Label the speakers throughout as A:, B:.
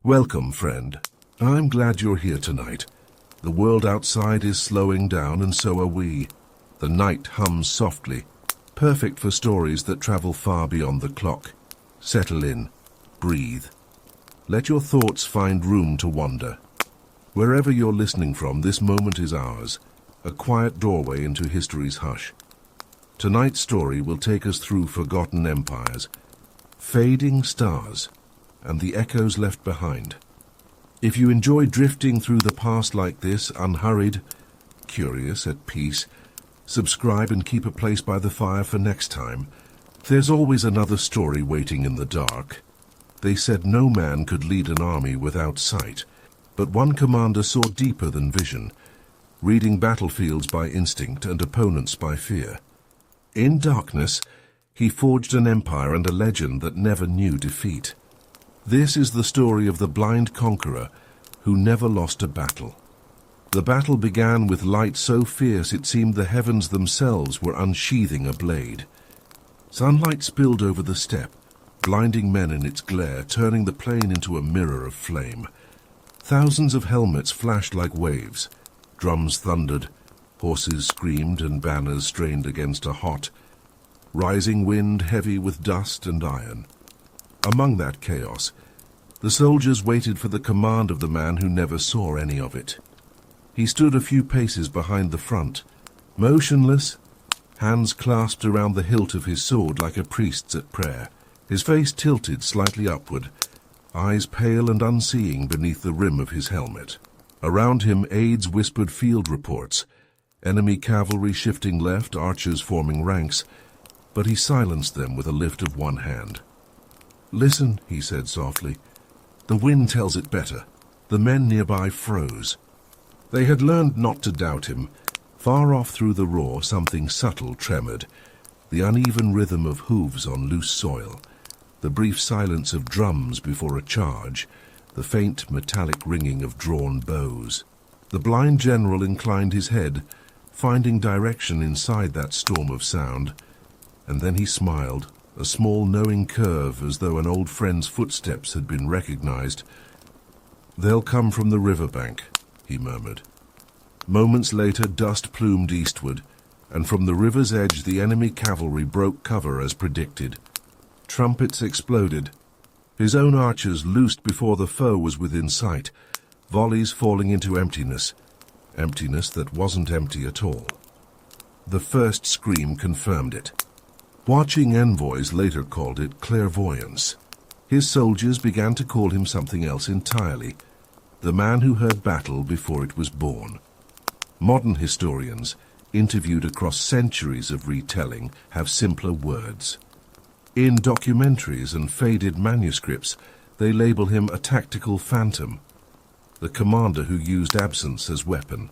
A: Welcome, friend. I'm glad you're here tonight. The world outside is slowing down, and so are we. The night hums softly, perfect for stories that travel far beyond the clock. Settle in. Breathe. Let your thoughts find room to wander. Wherever you're listening from, this moment is ours, a quiet doorway into history's hush. Tonight's story will take us through forgotten empires, fading stars, and the echoes left behind. If you enjoy drifting through the past like this, unhurried, curious, at peace, subscribe and keep a place by the fire for next time. There's always another story waiting in the dark. They said no man could lead an army without sight, but one commander saw deeper than vision, reading battlefields by instinct and opponents by fear. In darkness, he forged an empire and a legend that never knew defeat. This is the story of the blind conqueror who never lost a battle. The battle began with light so fierce it seemed the heavens themselves were unsheathing a blade. Sunlight spilled over the steppe, blinding men in its glare, turning the plain into a mirror of flame. Thousands of helmets flashed like waves. Drums thundered, horses screamed, and banners strained against a hot, rising wind heavy with dust and iron. Among that chaos, the soldiers waited for the command of the man who never saw any of it. He stood a few paces behind the front, motionless, hands clasped around the hilt of his sword like a priest's at prayer, his face tilted slightly upward, eyes pale and unseeing beneath the rim of his helmet. Around him, aides whispered field reports, enemy cavalry shifting left, archers forming ranks, but he silenced them with a lift of one hand. "Listen," he said softly. "The wind tells it better." The men nearby froze. They had learned not to doubt him. Far off through the roar, something subtle tremored, the uneven rhythm of hooves on loose soil, the brief silence of drums before a charge, the faint metallic ringing of drawn bows. The blind general inclined his head, finding direction inside that storm of sound, and then he smiled, a small knowing curve as though an old friend's footsteps had been recognized. "They'll come from the riverbank," he murmured. Moments later, dust plumed eastward, and from the river's edge the enemy cavalry broke cover as predicted. Trumpets exploded. His own archers loosed before the foe was within sight, volleys falling into emptiness that wasn't empty at all. The first scream confirmed it. Watching envoys later called it clairvoyance. His soldiers began to call him something else entirely, the man who heard battle before it was born. Modern historians, interviewed across centuries of retelling, have simpler words. In documentaries and faded manuscripts, they label him a tactical phantom, the commander who used absence as weapon.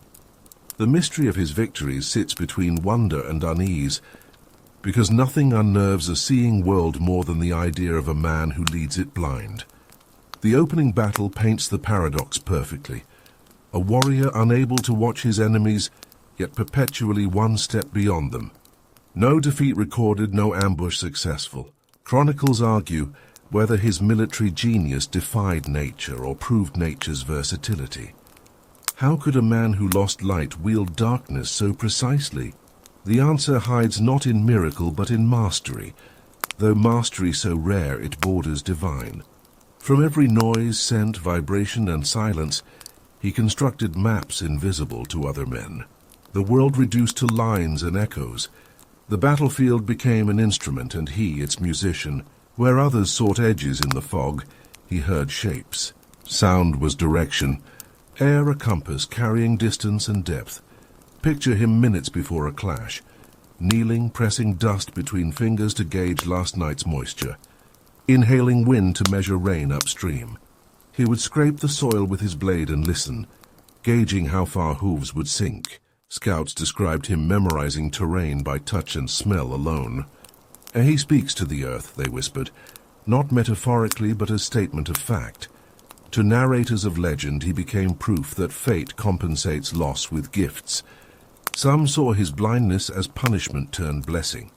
A: The mystery of his victories sits between wonder and unease, because nothing unnerves a seeing world more than the idea of a man who leads it blind. The opening battle paints the paradox perfectly. A warrior unable to watch his enemies, yet perpetually one step beyond them. No defeat recorded, no ambush successful. Chronicles argue whether his military genius defied nature or proved nature's versatility. How could a man who lost light wield darkness so precisely? The answer hides not in miracle but in mastery, though mastery so rare it borders divine. From every noise, scent, vibration, and silence, he constructed maps invisible to other men. The world reduced to lines and echoes. The battlefield became an instrument and he its musician. Where others sought edges in the fog, he heard shapes. Sound was direction, air a compass carrying distance and depth. Picture him minutes before a clash, kneeling, pressing dust between fingers to gauge last night's moisture, inhaling wind to measure rain upstream. He would scrape the soil with his blade and listen, gauging how far hooves would sink. Scouts described him memorizing terrain by touch and smell alone. "He speaks to the earth," they whispered, not metaphorically but as statement of fact. To narrators of legend he became proof that fate compensates loss with gifts. Some saw his blindness as punishment turned blessing,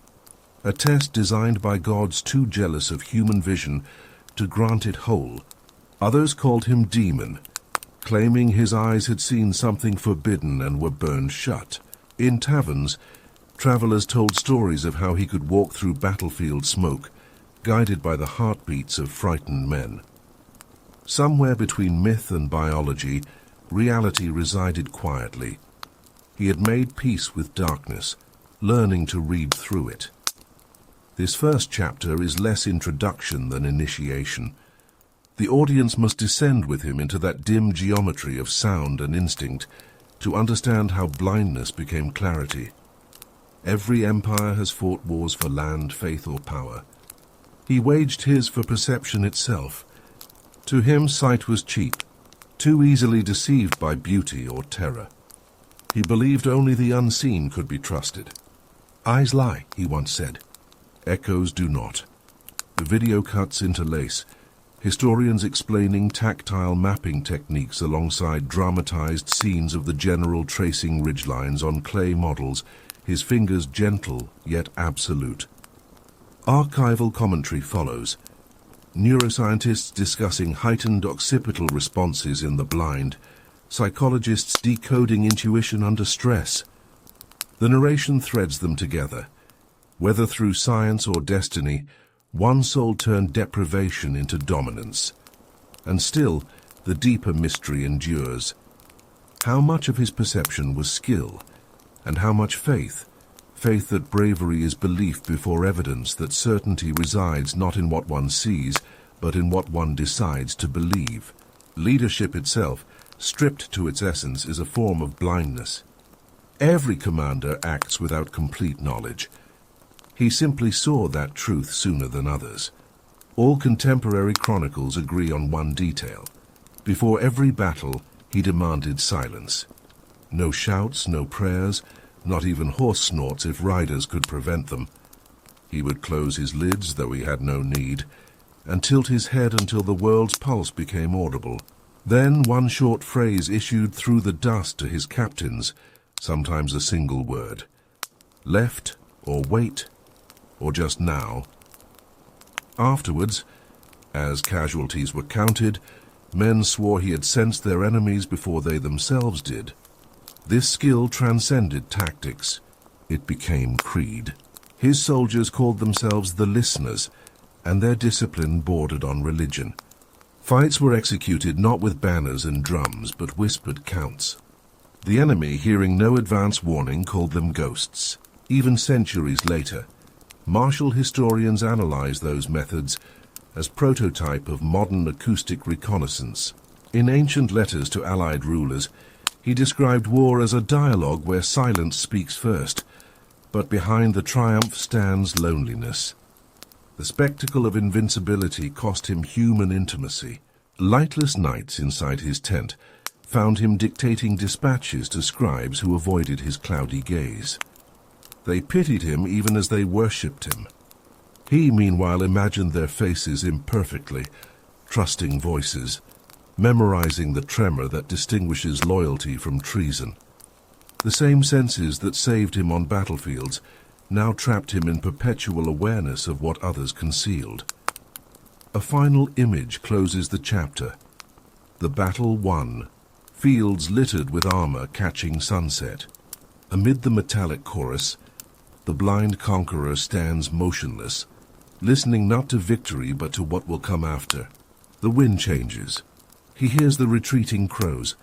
A: a test designed by gods too jealous of human vision to grant it whole. Others called him demon, claiming his eyes had seen something forbidden and were burned shut. In taverns, travelers told stories of how he could walk through battlefield smoke, guided by the heartbeats of frightened men. Somewhere between myth and biology, reality resided quietly. He had made peace with darkness, learning to read through it. This first chapter is less introduction than initiation. The audience must descend with him into that dim geometry of sound and instinct to understand how blindness became clarity. Every empire has fought wars for land, faith, or power. He waged his for perception itself. To him, sight was cheap, too easily deceived by beauty or terror. He believed only the unseen could be trusted. Eyes lie, he once said. Echoes do not. The video cuts interlace, historians explaining tactile mapping techniques alongside dramatized scenes of the general tracing ridgelines on clay models, his fingers gentle yet absolute. Archival commentary follows. Neuroscientists discussing heightened occipital responses in the blind, psychologists decoding intuition under stress. The narration threads them together. Whether through science or destiny, one soul turned deprivation into dominance. And still, the deeper mystery endures. How much of his perception was skill, and how much faith? Faith that bravery is belief before evidence, that certainty resides not in what one sees, but in what one decides to believe. Leadership itself, stripped to its essence, is a form of blindness. Every commander acts without complete knowledge. He simply saw that truth sooner than others. All contemporary chronicles agree on one detail. Before every battle, he demanded silence. No shouts, no prayers, not even horse snorts if riders could prevent them. He would close his lids, though he had no need, and tilt his head until the world's pulse became audible. Then one short phrase issued through the dust to his captains, sometimes a single word. Left, or wait, or just now. Afterwards, as casualties were counted, men swore he had sensed their enemies before they themselves did. This skill transcended tactics. It became creed. His soldiers called themselves the listeners, and their discipline bordered on religion. Fights were executed not with banners and drums, but whispered counts. The enemy, hearing no advance warning, called them ghosts. Even centuries later, martial historians analyze those methods as prototype of modern acoustic reconnaissance. In ancient letters to Allied rulers, he described war as a dialogue where silence speaks first, but behind the triumph stands loneliness. The spectacle of invincibility cost him human intimacy. Lightless nights inside his tent found him dictating dispatches to scribes who avoided his cloudy gaze. They pitied him even as they worshipped him. He, meanwhile, imagined their faces imperfectly, trusting voices, memorizing the tremor that distinguishes loyalty from treason. The same senses that saved him on battlefields now trapped him in perpetual awareness of what others concealed. A final image closes the chapter. The battle won, fields littered with armor catching sunset. Amid the metallic chorus, the blind conqueror stands motionless, listening not to victory but to what will come after. The wind changes. He hears the retreating crows,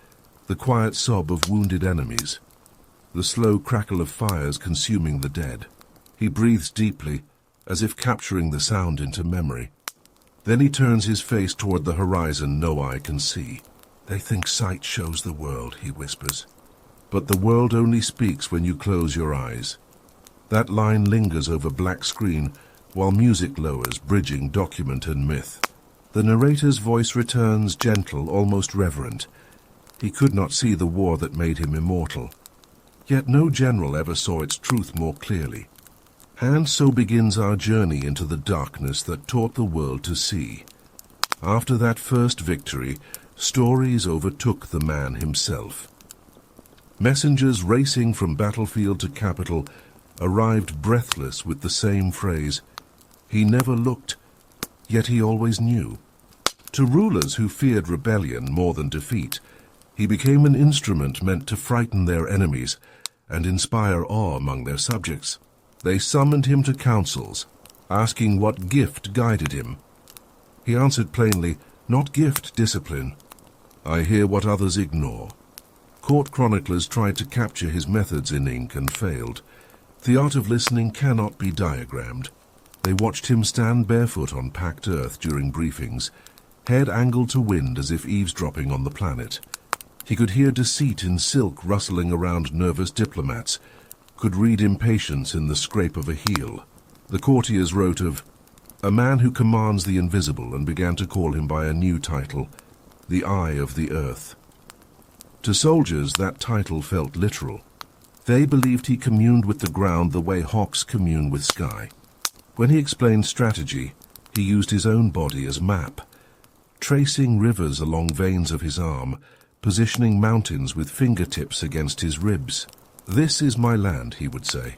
A: the quiet sob of wounded enemies, the slow crackle of fires consuming the dead. He breathes deeply, as if capturing the sound into memory. Then he turns his face toward the horizon no eye can see. They think sight shows the world, he whispers. But the world only speaks when you close your eyes. That line lingers over black screen, while music lowers, bridging document and myth. The narrator's voice returns gentle, almost reverent. He could not see the war that made him immortal. Yet no general ever saw its truth more clearly. And so begins our journey into the darkness that taught the world to see. After that first victory, stories overtook the man himself. Messengers racing from battlefield to capital arrived breathless with the same phrase. He never looked, yet he always knew. To rulers who feared rebellion more than defeat, he became an instrument meant to frighten their enemies and inspire awe among their subjects. They summoned him to councils, asking what gift guided him. He answered plainly, "Not gift, discipline. I hear what others ignore." Court chroniclers tried to capture his methods in ink and failed. The art of listening cannot be diagrammed. They watched him stand barefoot on packed earth during briefings, head angled to wind as if eavesdropping on the planet. He could hear deceit in silk rustling around nervous diplomats, could read impatience in the scrape of a heel. The courtiers wrote of a man who commands the invisible and began to call him by a new title, the Eye of the Earth. To soldiers, that title felt literal. They believed he communed with the ground the way hawks commune with sky. When he explained strategy, he used his own body as map, tracing rivers along veins of his arm, positioning mountains with fingertips against his ribs. "This is my land," he would say,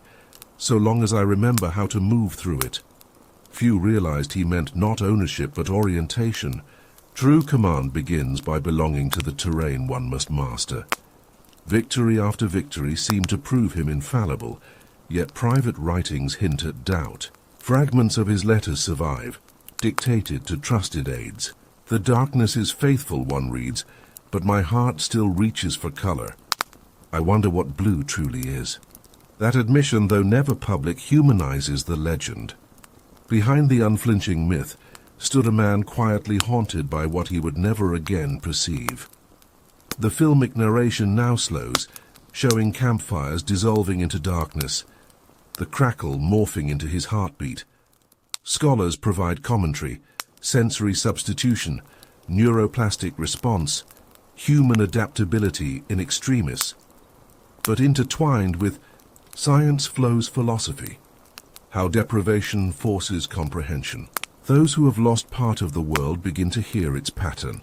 A: "so long as I remember how to move through it." Few realized he meant not ownership but orientation. True command begins by belonging to the terrain one must master. Victory after victory seemed to prove him infallible, yet private writings hint at doubt. Fragments of his letters survive, dictated to trusted aides. "The darkness is faithful," one reads, "but my heart still reaches for color. I wonder what blue truly is." That admission, though never public, humanizes the legend. Behind the unflinching myth stood a man quietly haunted by what he would never again perceive. The filmic narration now slows, showing campfires dissolving into darkness, the crackle morphing into his heartbeat. Scholars provide commentary, sensory substitution, neuroplastic response, human adaptability in extremis. But intertwined with science flows philosophy, how deprivation forces comprehension. Those who have lost part of the world begin to hear its pattern.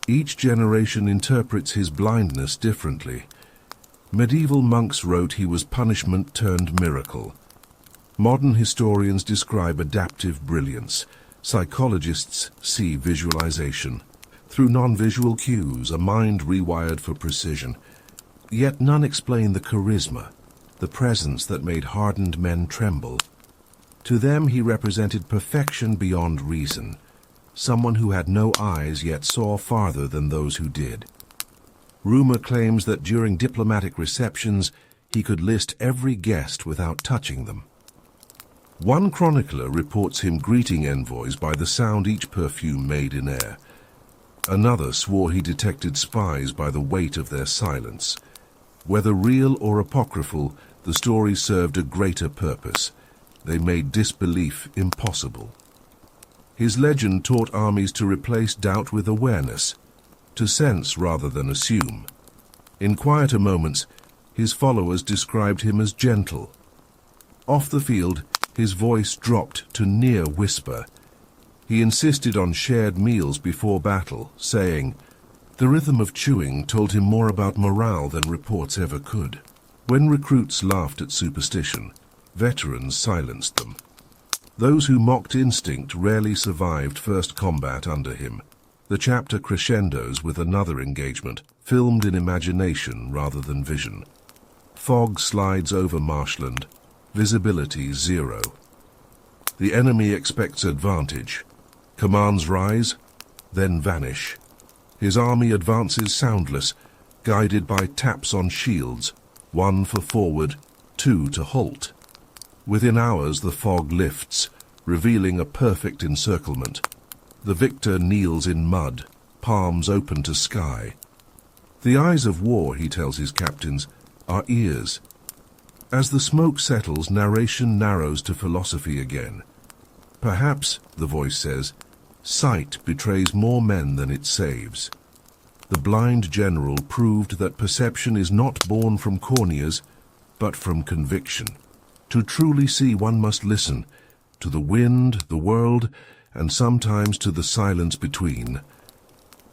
A: Each generation interprets his blindness differently. Medieval monks wrote he was punishment turned miracle. Modern historians describe adaptive brilliance. Psychologists see visualization. Through non-visual cues, a mind rewired for precision. Yet none explain the charisma, the presence that made hardened men tremble. To them he represented perfection beyond reason, someone who had no eyes yet saw farther than those who did. Rumor claims that during diplomatic receptions he could list every guest without touching them. One chronicler reports him greeting envoys by the sound each perfume made in air. Another swore he detected spies by the weight of their silence. Whether real or apocryphal, the stories served a greater purpose. They made disbelief impossible. His legend taught armies to replace doubt with awareness, to sense rather than assume. In quieter moments, his followers described him as gentle. Off the field, his voice dropped to near whisper. He insisted on shared meals before battle, saying, the rhythm of chewing told him more about morale than reports ever could. When recruits laughed at superstition, veterans silenced them. Those who mocked instinct rarely survived first combat under him. The chapter crescendos with another engagement, filmed in imagination rather than vision. Fog slides over marshland, visibility zero. The enemy expects advantage. Commands rise, then vanish. His army advances soundless, guided by taps on shields, one for forward, two to halt. Within hours the fog lifts, revealing a perfect encirclement. The victor kneels in mud, palms open to sky. The eyes of war, he tells his captains, are ears. As the smoke settles, narration narrows to philosophy again. Perhaps, the voice says, sight betrays more men than it saves. The blind general proved that perception is not born from corneas, but from conviction. To truly see, one must listen to the wind, the world, and sometimes to the silence between.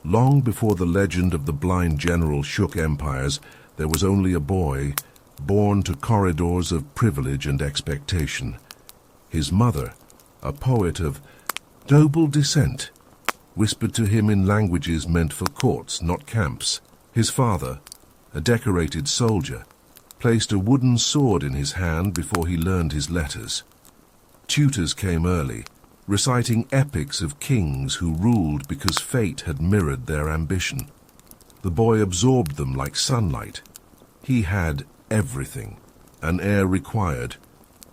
A: Long before the legend of the blind general shook empires, there was only a boy, born to corridors of privilege and expectation. His mother, a poet of noble descent, whispered to him in languages meant for courts, not camps. His father, a decorated soldier, placed a wooden sword in his hand before he learned his letters. Tutors came early, reciting epics of kings who ruled because fate had mirrored their ambition. The boy absorbed them like sunlight. He had everything: an heir required,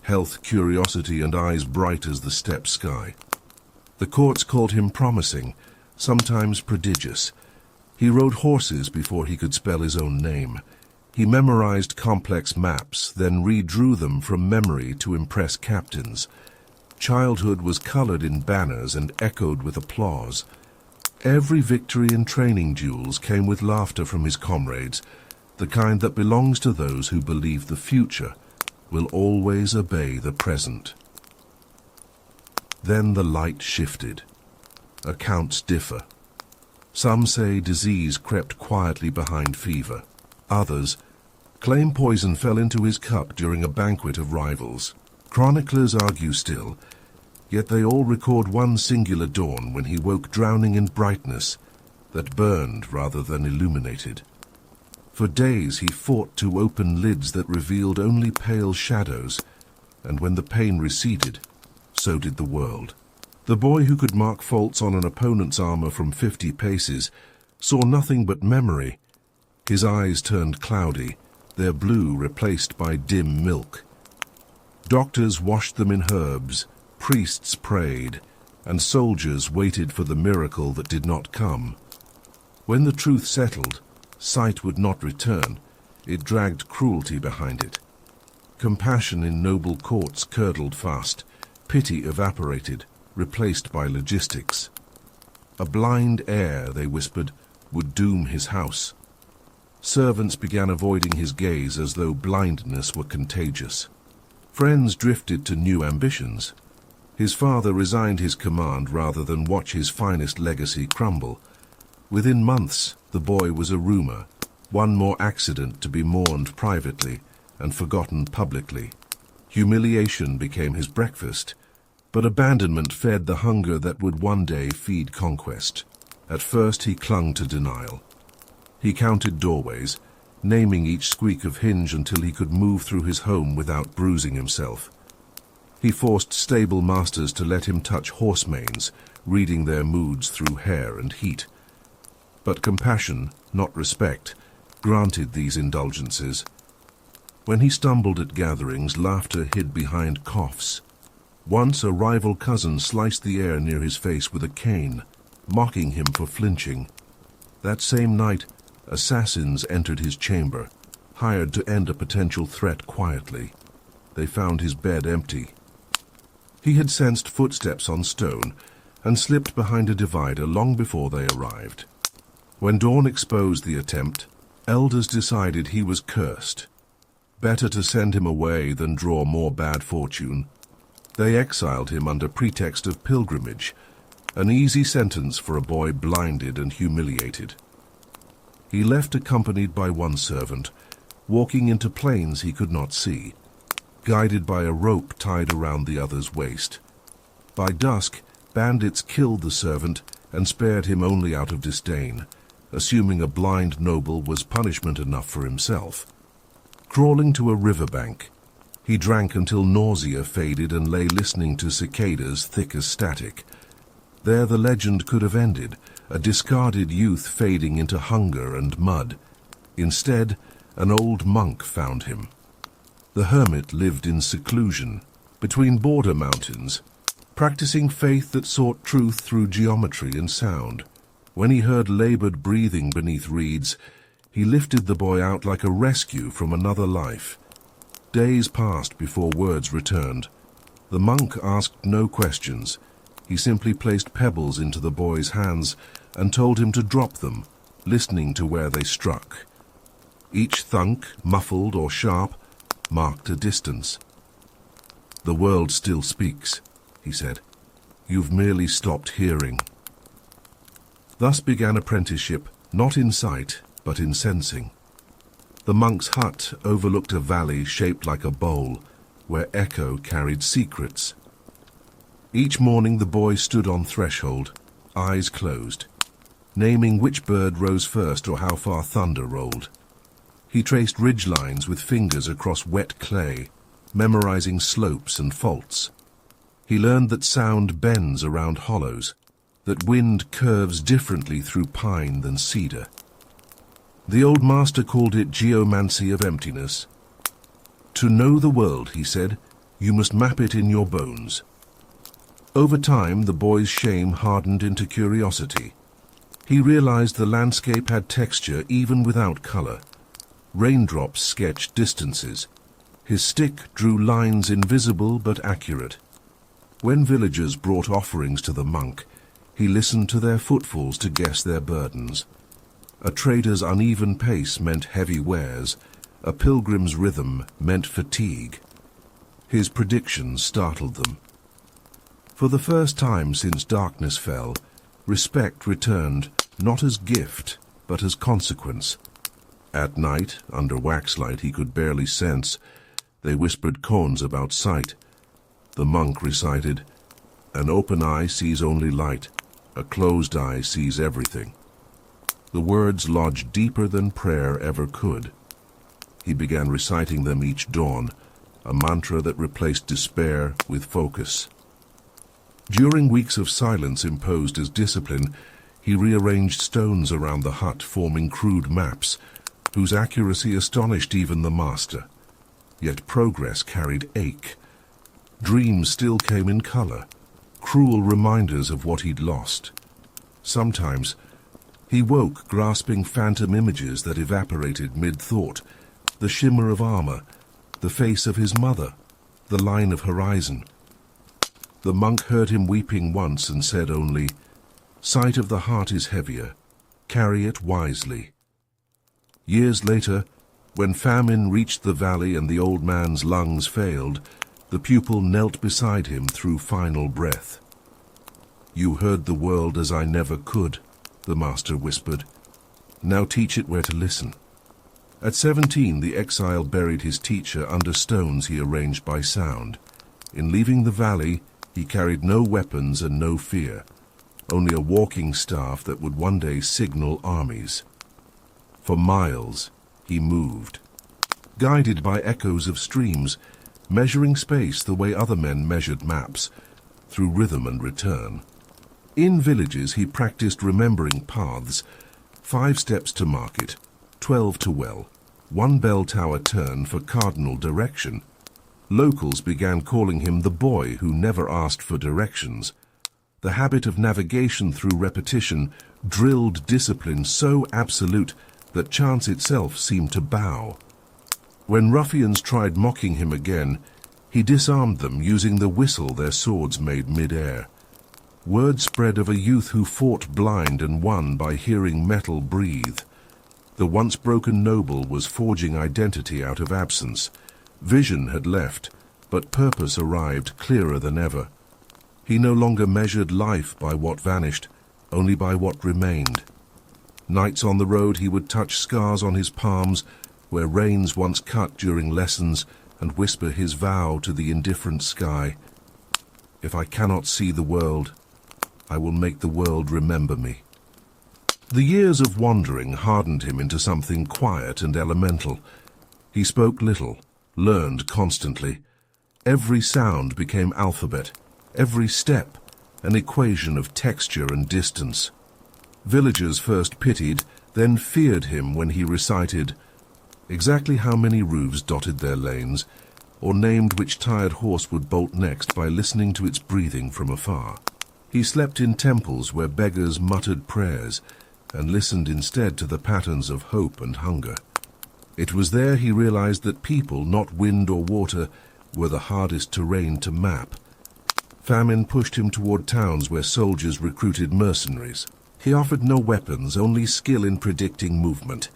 A: health, curiosity, and eyes bright as the steppe sky. The courts called him promising, sometimes prodigious. He rode horses before he could spell his own name. He memorized complex maps, then redrew them from memory to impress captains. Childhood was colored in banners and echoed with applause. Every victory in training duels came with laughter from his comrades, the kind that belongs to those who believe the future will always obey the present. Then the light shifted. Accounts differ. Some say disease crept quietly behind fever. Others claim poison fell into his cup during a banquet of rivals. Chroniclers argue still, yet they all record one singular dawn when he woke drowning in brightness that burned rather than illuminated. For days he fought to open lids that revealed only pale shadows, and when the pain receded, so did the world. The boy who could mark faults on an opponent's armor from 50 paces saw nothing but memory. His eyes turned cloudy, their blue replaced by dim milk. Doctors washed them in herbs, priests prayed, and soldiers waited for the miracle that did not come. When the truth settled, sight would not return. It dragged cruelty behind it. Compassion in noble courts curdled fast. Pity evaporated, replaced by logistics. A blind heir, they whispered, would doom his house. Servants began avoiding his gaze as though blindness were contagious. Friends drifted to new ambitions. His father resigned his command rather than watch his finest legacy crumble. Within months, the boy was a rumor, one more accident to be mourned privately and forgotten publicly. Humiliation became his breakfast, but abandonment fed the hunger that would one day feed conquest. At first he clung to denial. He counted doorways, naming each squeak of hinge until he could move through his home without bruising himself. He forced stable masters to let him touch horse manes, reading their moods through hair and heat. But compassion, not respect, granted these indulgences. When he stumbled at gatherings, laughter hid behind coughs. Once a rival cousin sliced the air near his face with a cane, mocking him for flinching. That same night, assassins entered his chamber, hired to end a potential threat quietly. They found his bed empty. He had sensed footsteps on stone and slipped behind a divider long before they arrived. When dawn exposed the attempt, elders decided he was cursed. Better to send him away than draw more bad fortune. They exiled him under pretext of pilgrimage, an easy sentence for a boy blinded and humiliated. He left accompanied by one servant, walking into plains he could not see, guided by a rope tied around the other's waist. By dusk, bandits killed the servant and spared him only out of disdain, assuming a blind noble was punishment enough for himself. Crawling to a riverbank, he drank until nausea faded and lay listening to cicadas thick as static. There the legend could have ended, a discarded youth fading into hunger and mud. Instead, an old monk found him. The hermit lived in seclusion, between border mountains, practicing faith that sought truth through geometry and sound. When he heard labored breathing beneath reeds, he lifted the boy out like a rescue from another life. Days passed before words returned. The monk asked no questions. He simply placed pebbles into the boy's hands and told him to drop them, listening to where they struck. Each thunk, muffled or sharp, marked a distance. "The world still speaks," he said. "You've merely stopped hearing." Thus began apprenticeship, not in sight, but in sensing. The monk's hut overlooked a valley shaped like a bowl, where echo carried secrets. Each morning the boy stood on threshold, eyes closed, naming which bird rose first or how far thunder rolled. He traced ridge lines with fingers across wet clay, memorizing slopes and faults. He learned that sound bends around hollows, that wind curves differently through pine than cedar. The old master called it geomancy of emptiness. To know the world, he said, you must map it in your bones. Over time, the boy's shame hardened into curiosity. He realized the landscape had texture even without color. Raindrops sketched distances. His stick drew lines invisible but accurate. When villagers brought offerings to the monk, he listened to their footfalls to guess their burdens. A trader's uneven pace meant heavy wares. A pilgrim's rhythm meant fatigue. His predictions startled them. For the first time since darkness fell, respect returned not as gift, but as consequence. At night, under waxlight he could barely sense, they whispered koans about sight. The monk recited, "An open eye sees only light, a closed eye sees everything." The words lodged deeper than prayer ever could. He began reciting them each dawn, a mantra that replaced despair with focus. During weeks of silence imposed as discipline, he rearranged stones around the hut, forming crude maps, whose accuracy astonished even the master. Yet progress carried ache. Dreams still came in color, cruel reminders of what he'd lost. Sometimes he woke grasping phantom images that evaporated mid-thought, the shimmer of armor, the face of his mother, the line of horizon. The monk heard him weeping once and said only, "Sight of the heart is heavier, carry it wisely." Years later, when famine reached the valley and the old man's lungs failed, the pupil knelt beside him through final breath. "You heard the world as I never could," the master whispered. "Now teach it where to listen." At 17, the exile buried his teacher under stones he arranged by sound. In leaving the valley, he carried no weapons and no fear, only a walking staff that would one day signal armies. For miles, he moved, guided by echoes of streams, measuring space the way other men measured maps, through rhythm and return. In villages, he practiced remembering paths, 5 steps to market, 12 to well, 1 bell tower turn for cardinal direction. Locals began calling him the boy who never asked for directions. The habit of navigation through repetition drilled discipline so absolute that chance itself seemed to bow. When ruffians tried mocking him again, he disarmed them using the whistle their swords made mid-air. Word spread of a youth who fought blind and won by hearing metal breathe. The once broken noble was forging identity out of absence. Vision had left, but purpose arrived clearer than ever. He no longer measured life by what vanished, only by what remained. Nights on the road he would touch scars on his palms where rains once cut during lessons and whisper his vow to the indifferent sky. "If I cannot see the world, I will make the world remember me." The years of wandering hardened him into something quiet and elemental. He spoke little, learned constantly. Every sound became alphabet, every step an equation of texture and distance. Villagers first pitied, then feared him when he recited exactly how many roofs dotted their lanes, or named which tired horse would bolt next by listening to its breathing from afar. He slept in temples where beggars muttered prayers, and listened instead to the patterns of hope and hunger. It was there he realized that people, not wind or water, were the hardest terrain to map. Famine pushed him toward towns where soldiers recruited mercenaries. He offered no weapons, only skill in predicting movement.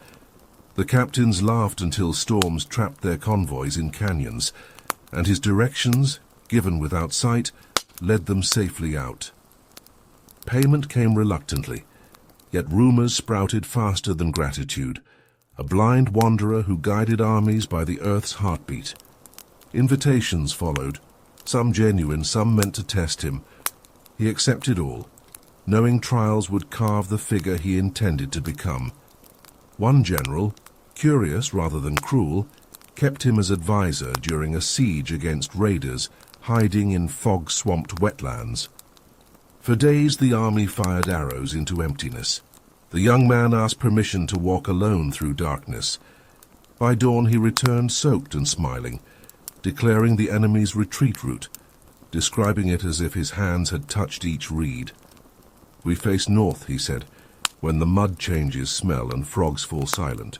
A: The captains laughed until storms trapped their convoys in canyons, and his directions, given without sight, led them safely out. Payment came reluctantly, yet rumors sprouted faster than gratitude. A blind wanderer who guided armies by the earth's heartbeat. Invitations followed, some genuine, some meant to test him. He accepted all. knowing trials would carve the figure he intended to become. One general, curious rather than cruel, kept him as advisor during a siege against raiders hiding in fog-swamped wetlands. For days the army fired arrows into emptiness. The young man asked permission to walk alone through darkness. By dawn he returned soaked and smiling, declaring the enemy's retreat route, describing it as if his hands had touched each reed. "We face north," he said, "when the mud changes smell and frogs fall silent."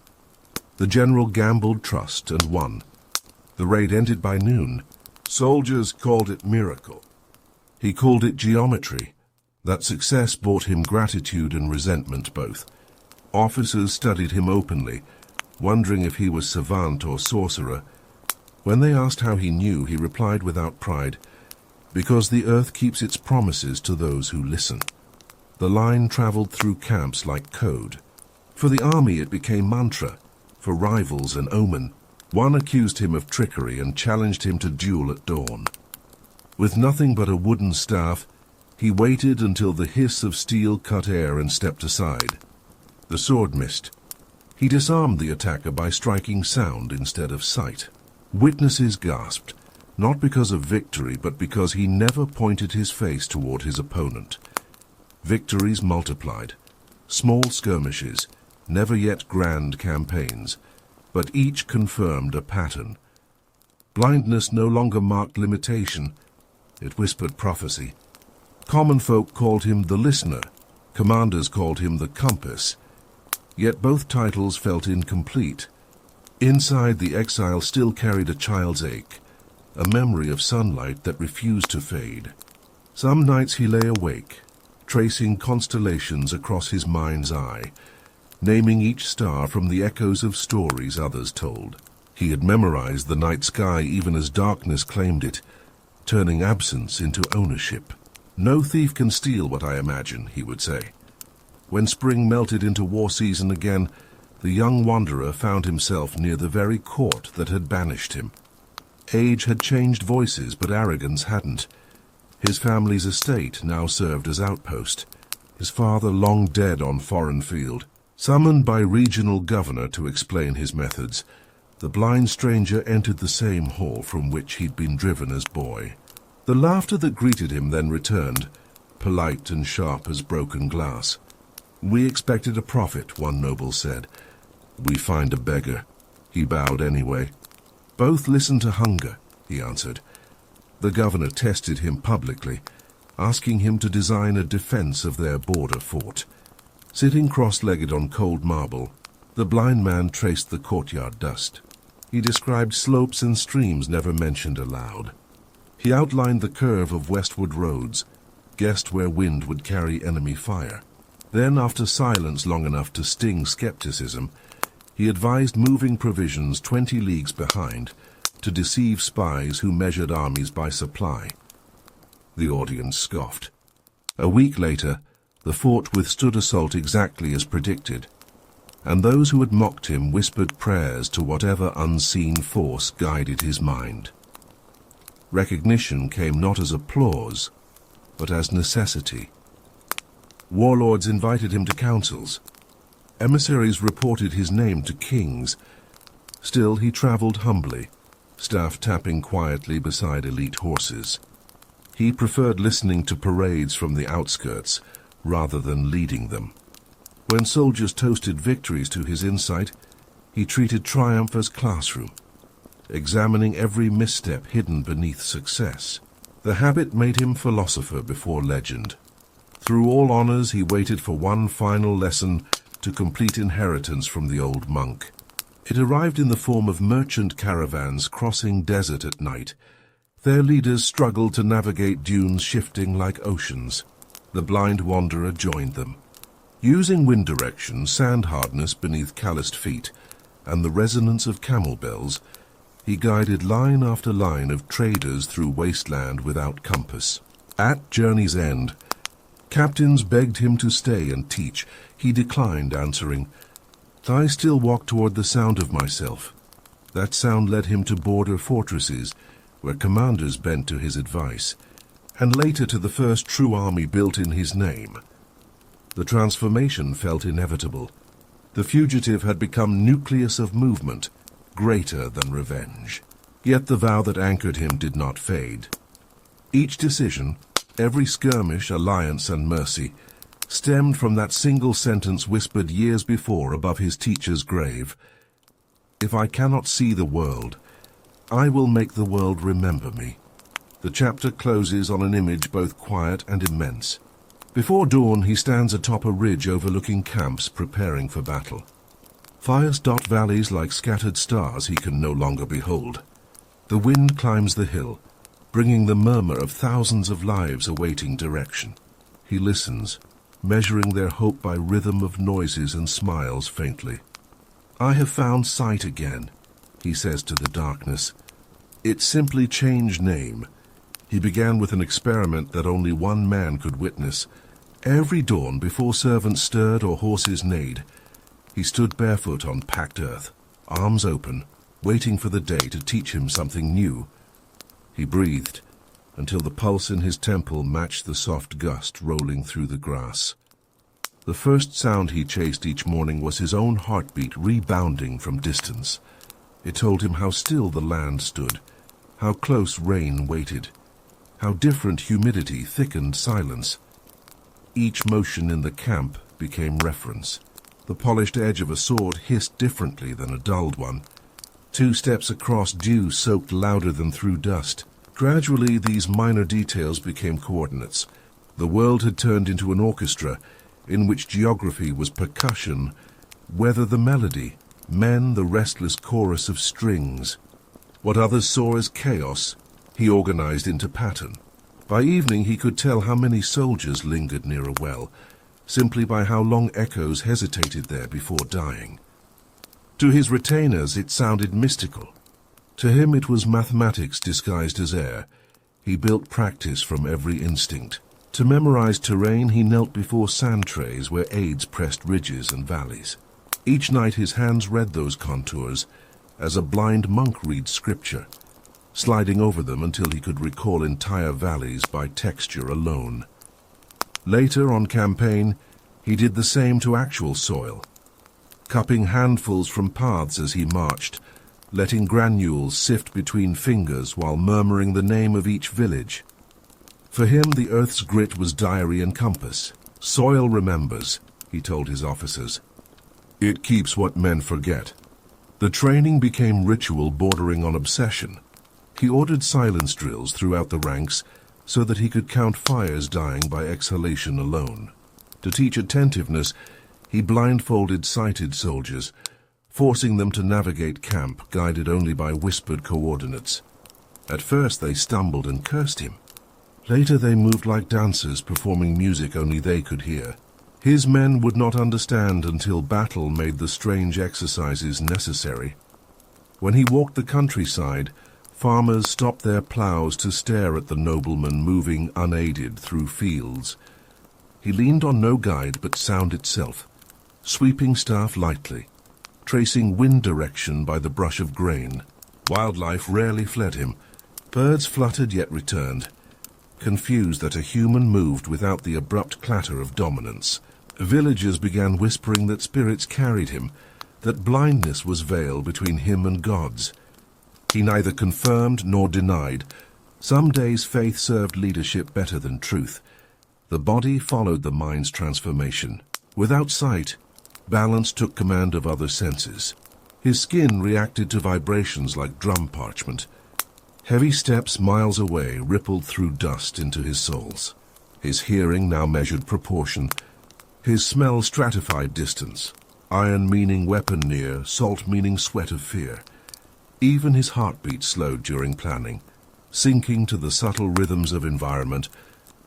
A: The general gambled trust and won. The raid ended by noon. Soldiers called it miracle. He called it geometry. That success brought him gratitude and resentment both. Officers studied him openly, wondering if he was savant or sorcerer. When they asked how he knew, he replied without pride, "Because the earth keeps its promises to those who listen." The line traveled through camps like code. For the army it became mantra, for rivals an omen. One accused him of trickery and challenged him to duel at dawn. With nothing but a wooden staff, he waited until the hiss of steel cut air and stepped aside. The sword missed. He disarmed the attacker by striking sound instead of sight. Witnesses gasped, not because of victory, but because he never pointed his face toward his opponent. Victories multiplied. Small skirmishes, never yet grand campaigns, but each confirmed a pattern. Blindness no longer marked limitation, it whispered prophecy. Common folk called him the listener, commanders called him the compass. Yet both titles felt incomplete. Inside, the exile still carried a child's ache, a memory of sunlight that refused to fade. Some nights he lay awake, tracing constellations across his mind's eye, naming each star from the echoes of stories others told. He had memorized the night sky even as darkness claimed it, turning absence into ownership. "No thief can steal what I imagine," he would say. When spring melted into war season again, the young wanderer found himself near the very court that had banished him. Age had changed voices, but arrogance hadn't. His family's estate now served as outpost, his father long dead on foreign field. Summoned by regional governor to explain his methods, the blind stranger entered the same hall from which he'd been driven as boy. The laughter that greeted him then returned, polite and sharp as broken glass. "We expected a prophet," one noble said. "We find a beggar." He bowed anyway. "Both listen to hunger," he answered. The governor tested him publicly, asking him to design a defense of their border fort. Sitting cross-legged on cold marble, the blind man traced the courtyard dust. He described slopes and streams never mentioned aloud. He outlined the curve of westward roads, guessed where wind would carry enemy fire. Then, after silence long enough to sting skepticism, he advised moving provisions 20 leagues behind to deceive spies who measured armies by supply. The audience scoffed. A week later, the fort withstood assault exactly as predicted, and those who had mocked him whispered prayers to whatever unseen force guided his mind. Recognition came not as applause, but as necessity. Warlords invited him to councils. Emissaries reported his name to kings. Still, he traveled humbly, staff tapping quietly beside elite horses. He preferred listening to parades from the outskirts, rather than leading them. When soldiers toasted victories to his insight, he treated triumph as classroom, examining every misstep hidden beneath success. The habit made him philosopher before legend. Through all honors, he waited for one final lesson to complete inheritance from the old monk. It arrived in the form of merchant caravans crossing desert at night. Their leaders struggled to navigate dunes shifting like oceans. The blind wanderer joined them. Using wind direction, sand hardness beneath calloused feet, and the resonance of camel bells, he guided line after line of traders through wasteland without compass. At journey's end, captains begged him to stay and teach. He declined, answering, "I still walk toward the sound of myself." That sound led him to border fortresses, where commanders bent to his advice, and later to the first true army built in his name. The transformation felt inevitable. The fugitive had become nucleus of movement, greater than revenge. Yet the vow that anchored him did not fade. Each decision, every skirmish, alliance, and mercy, stemmed from that single sentence whispered years before above his teacher's grave. "If I cannot see the world, I will make the world remember me." The chapter closes on an image both quiet and immense. Before dawn, he stands atop a ridge overlooking camps preparing for battle. Fires dot valleys like scattered stars he can no longer behold. The wind climbs the hill, bringing the murmur of thousands of lives awaiting direction. He listens, measuring their hope by rhythm of noises and smiles faintly. "I have found sight again," he says to the darkness. It simply changed name. He began with an experiment that only one man could witness. Every dawn, before servants stirred or horses neighed, he stood barefoot on packed earth, arms open, waiting for the day to teach him something new. He breathed until the pulse in his temple matched the soft gust rolling through the grass. The first sound he chased each morning was his own heartbeat rebounding from distance. It told him how still the land stood, how close rain waited, how different humidity thickened silence. Each motion in the camp became reference. The polished edge of a sword hissed differently than a dulled one. 2 steps across dew soaked louder than through dust. Gradually, these minor details became coordinates. The world had turned into an orchestra in which geography was percussion, weather the melody, men the restless chorus of strings. What others saw as chaos, he organized into pattern. By evening he could tell how many soldiers lingered near a well, simply by how long echoes hesitated there before dying. To his retainers it sounded mystical. To him it was mathematics disguised as air. He built practice from every instinct. To memorize terrain he knelt before sand trays where aids pressed ridges and valleys. Each night his hands read those contours as a blind monk reads scripture, sliding over them until he could recall entire valleys by texture alone. Later on campaign, he did the same to actual soil, cupping handfuls from paths as he marched, letting granules sift between fingers while murmuring the name of each village. For him, the earth's grit was diary and compass. "Soil remembers," he told his officers. "It keeps what men forget." The training became ritual bordering on obsession. He ordered silence drills throughout the ranks so that he could count fires dying by exhalation alone. To teach attentiveness, he blindfolded sighted soldiers, forcing them to navigate camp guided only by whispered coordinates. At first they stumbled and cursed him. Later they moved like dancers performing music only they could hear. His men would not understand until battle made the strange exercises necessary. When he walked the countryside, farmers stopped their plows to stare at the nobleman moving unaided through fields. He leaned on no guide but sound itself, sweeping staff lightly, tracing wind direction by the brush of grain. Wildlife rarely fled him. Birds fluttered yet returned, confused that a human moved without the abrupt clatter of dominance. Villagers began whispering that spirits carried him, that blindness was veiled between him and gods. He neither confirmed nor denied. Some days faith served leadership better than truth. The body followed the mind's transformation. Without sight, balance took command of other senses. His skin reacted to vibrations like drum parchment. Heavy steps miles away rippled through dust into his soles. His hearing now measured proportion. His smell stratified distance. Iron meaning weapon near, salt meaning sweat of fear. Even his heartbeat slowed during planning, sinking to the subtle rhythms of environment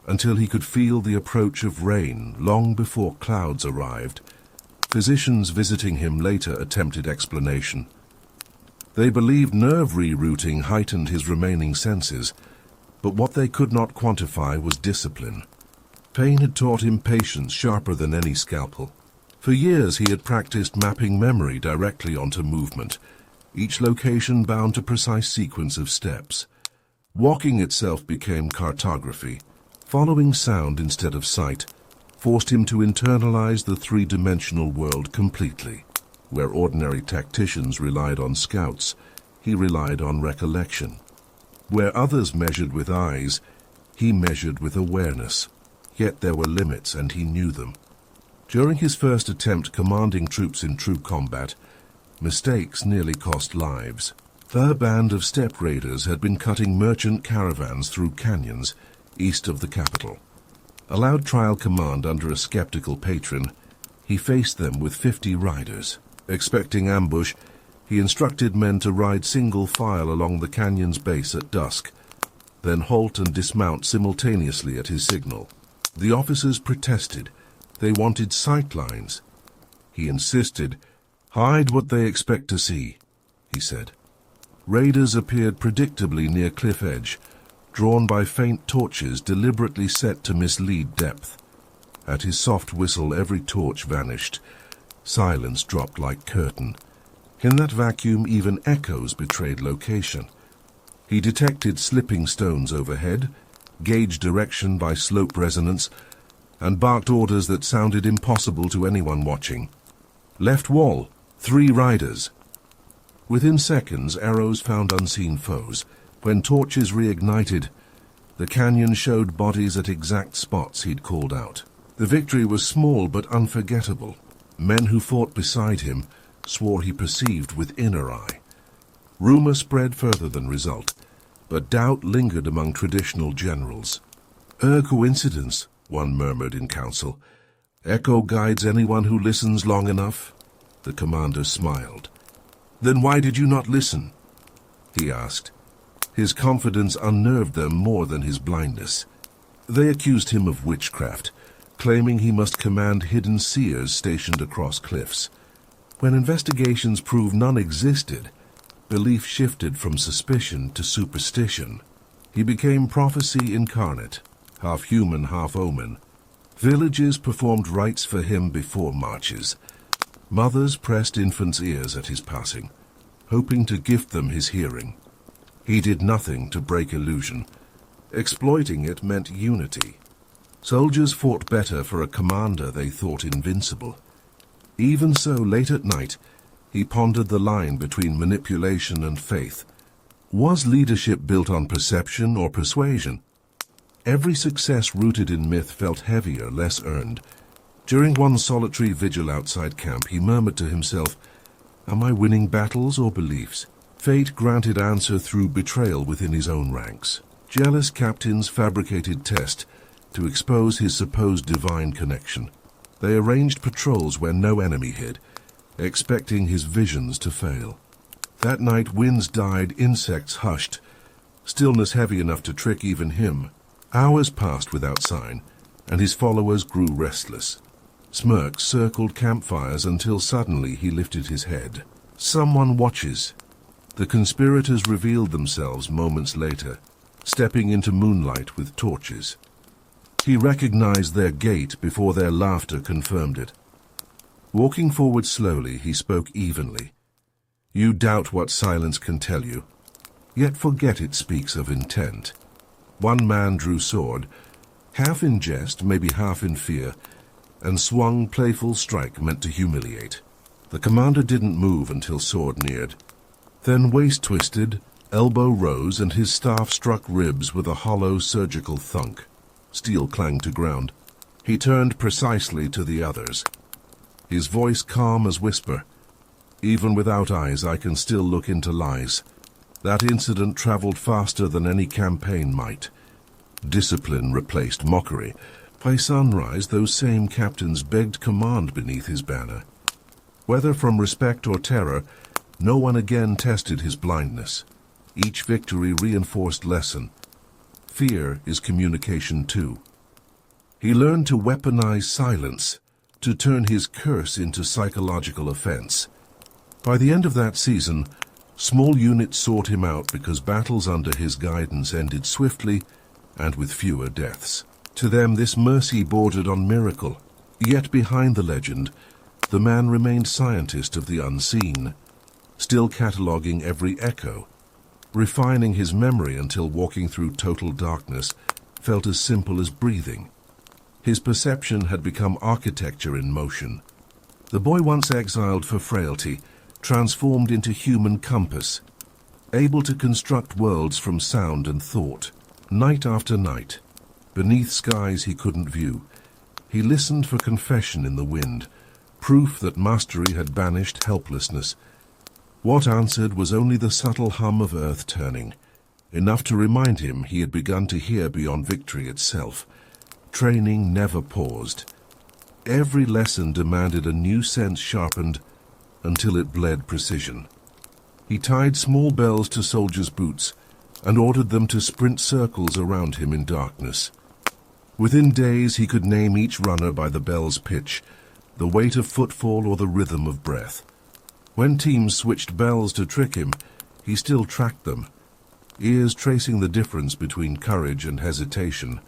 A: until he could feel the approach of rain long before clouds arrived. Physicians visiting him later attempted explanation. They believed nerve rerouting heightened his remaining senses, but what they could not quantify was discipline. Pain had taught him patience sharper than any scalpel. For years he had practiced mapping memory directly onto movement, each location bound to precise sequence of steps. Walking itself became cartography, following sound instead of sight, forced him to internalize the three-dimensional world completely. Where ordinary tacticians relied on scouts, he relied on recollection. Where others measured with eyes, he measured with awareness. Yet there were limits, and he knew them. During his first attempt commanding troops in true combat, mistakes nearly cost lives. A band of steppe raiders had been cutting merchant caravans through canyons east of the capital. Allowed trial command under a skeptical patron, he faced them with 50 riders. Expecting ambush, he instructed men to ride single file along the canyon's base at dusk, then halt and dismount simultaneously at his signal. The officers protested. They wanted sightlines. He insisted, "Hide what they expect to see," he said. Raiders appeared predictably near cliff edge, drawn by faint torches deliberately set to mislead depth. At his soft whistle, every torch vanished. Silence dropped like curtain. In that vacuum, even echoes betrayed location. He detected slipping stones overhead, gauged direction by slope resonance, and barked orders that sounded impossible to anyone watching. "Left wall, 3 riders." Within seconds, arrows found unseen foes. When torches reignited, the canyon showed bodies at exact spots he'd called out. The victory was small but unforgettable. Men who fought beside him swore he perceived with inner eye. Rumor spread further than result, but doubt lingered among traditional generals. Coincidence," one murmured in council. "Echo guides anyone who listens long enough." The commander smiled. "Then why did you not listen?" he asked. His confidence unnerved them more than his blindness. They accused him of witchcraft, claiming he must command hidden seers stationed across cliffs. When investigations proved none existed, belief shifted from suspicion to superstition. He became prophecy incarnate, half human, half omen. Villages performed rites for him before marches. Mothers pressed infants' ears at his passing, hoping to gift them his hearing. He did nothing to break illusion. Exploiting it meant unity. Soldiers fought better for a commander they thought invincible. Even so, late at night, he pondered the line between manipulation and faith. Was leadership built on perception or persuasion? Every success rooted in myth felt heavier, less earned. During one solitary vigil outside camp, he murmured to himself, "Am I winning battles or beliefs?" Fate granted answer through betrayal within his own ranks. Jealous captains fabricated tests to expose his supposed divine connection. They arranged patrols where no enemy hid, expecting his visions to fail. That night winds died, insects hushed, stillness heavy enough to trick even him. Hours passed without sign, and his followers grew restless. Smirks circled campfires until suddenly he lifted his head. Someone watches. The conspirators revealed themselves moments later, stepping into moonlight with torches. He recognized their gait before their laughter confirmed it. Walking forward slowly, he spoke evenly. "You doubt what silence can tell you, yet forget it speaks of intent." One man drew sword, half in jest, maybe half in fear, and swung playful strike meant to humiliate. The commander didn't move until sword neared. Then waist twisted, elbow rose, and his staff struck ribs with a hollow surgical thunk. Steel clanged to ground. He turned precisely to the others. His voice calm as whisper. "Even without eyes, I can still look into lies. That incident traveled faster than any campaign might." Discipline replaced mockery. By sunrise, those same captains begged command beneath his banner. Whether from respect or terror, no one again tested his blindness. Each victory reinforced lesson. Fear is communication too. He learned to weaponize silence, to turn his curse into psychological offense. By the end of that season, small units sought him out because battles under his guidance ended swiftly and with fewer deaths. To them, this mercy bordered on miracle. Yet behind the legend, the man remained scientist of the unseen, still cataloging every echo, refining his memory until walking through total darkness felt as simple as breathing. His perception had become architecture in motion. The boy once exiled for frailty, transformed into human compass, able to construct worlds from sound and thought. Night after night, beneath skies he couldn't view, he listened for confession in the wind, proof that mastery had banished helplessness. What answered was only the subtle hum of earth turning, enough to remind him he had begun to hear beyond victory itself. Training never paused. Every lesson demanded a new sense sharpened until it bled precision. He tied small bells to soldiers' boots and ordered them to sprint circles around him in darkness. Within days he could name each runner by the bell's pitch, the weight of footfall or the rhythm of breath. When teams switched bells to trick him, he still tracked them, ears tracing the difference between courage and hesitation.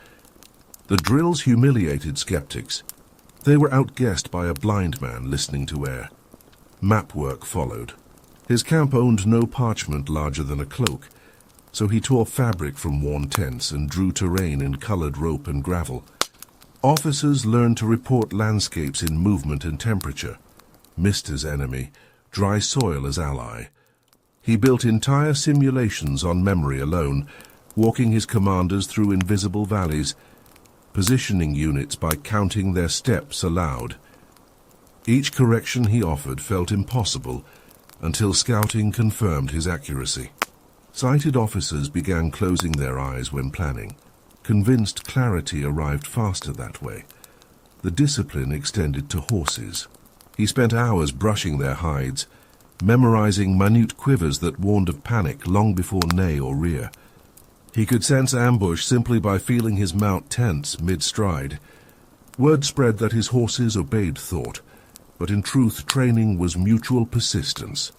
A: The drills humiliated skeptics. They were outguessed by a blind man listening to air. Map work followed. His camp owned no parchment larger than a cloak, so he tore fabric from worn tents and drew terrain in colored rope and gravel. Officers learned to report landscapes in movement and temperature. Mist as enemy, dry soil as ally. He built entire simulations on memory alone, walking his commanders through invisible valleys, positioning units by counting their steps aloud. Each correction he offered felt impossible until scouting confirmed his accuracy. Sighted officers began closing their eyes when planning, convinced clarity arrived faster that way. The discipline extended to horses. He spent hours brushing their hides, memorizing minute quivers that warned of panic long before neigh or rear. He could sense ambush simply by feeling his mount tense mid-stride. Word spread that his horses obeyed thought, but in truth training was mutual persistence.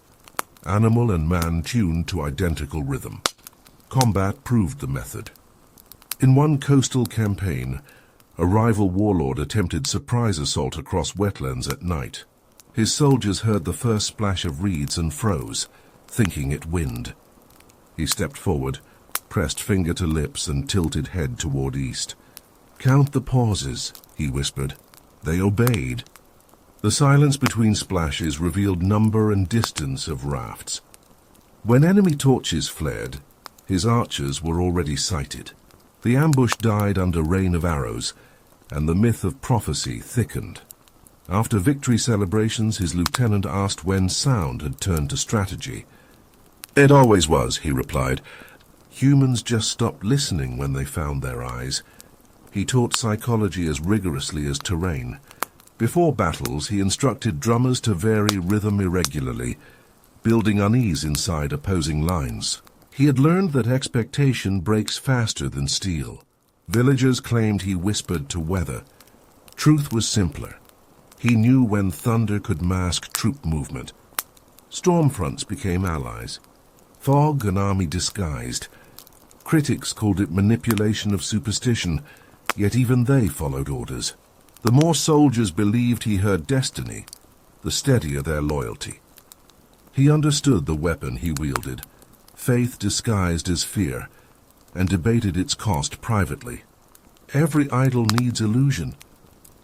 A: Animal and man tuned to identical rhythm. Combat proved the method. In one coastal campaign, a rival warlord attempted surprise assault across wetlands at night. His soldiers heard the first splash of reeds and froze, thinking it wind. He stepped forward, pressed finger to lips and tilted head toward east. "Count the pauses," he whispered. They obeyed. The silence between splashes revealed number and distance of rafts. When enemy torches flared, his archers were already sighted. The ambush died under rain of arrows, and the myth of prophecy thickened. After victory celebrations, his lieutenant asked when sound had turned to strategy. "It always was," he replied. Humans just stopped listening when they found their eyes. He taught psychology as rigorously as terrain. Before battles, he instructed drummers to vary rhythm irregularly, building unease inside opposing lines. He had learned that expectation breaks faster than steel. Villagers claimed he whispered to weather. Truth was simpler. He knew when thunder could mask troop movement. Storm fronts became allies. Fog an army disguised. Critics called it manipulation of superstition, yet even they followed orders. The more soldiers believed he heard destiny, the steadier their loyalty. He understood the weapon he wielded, faith disguised as fear, and debated its cost privately. Every idol needs illusion.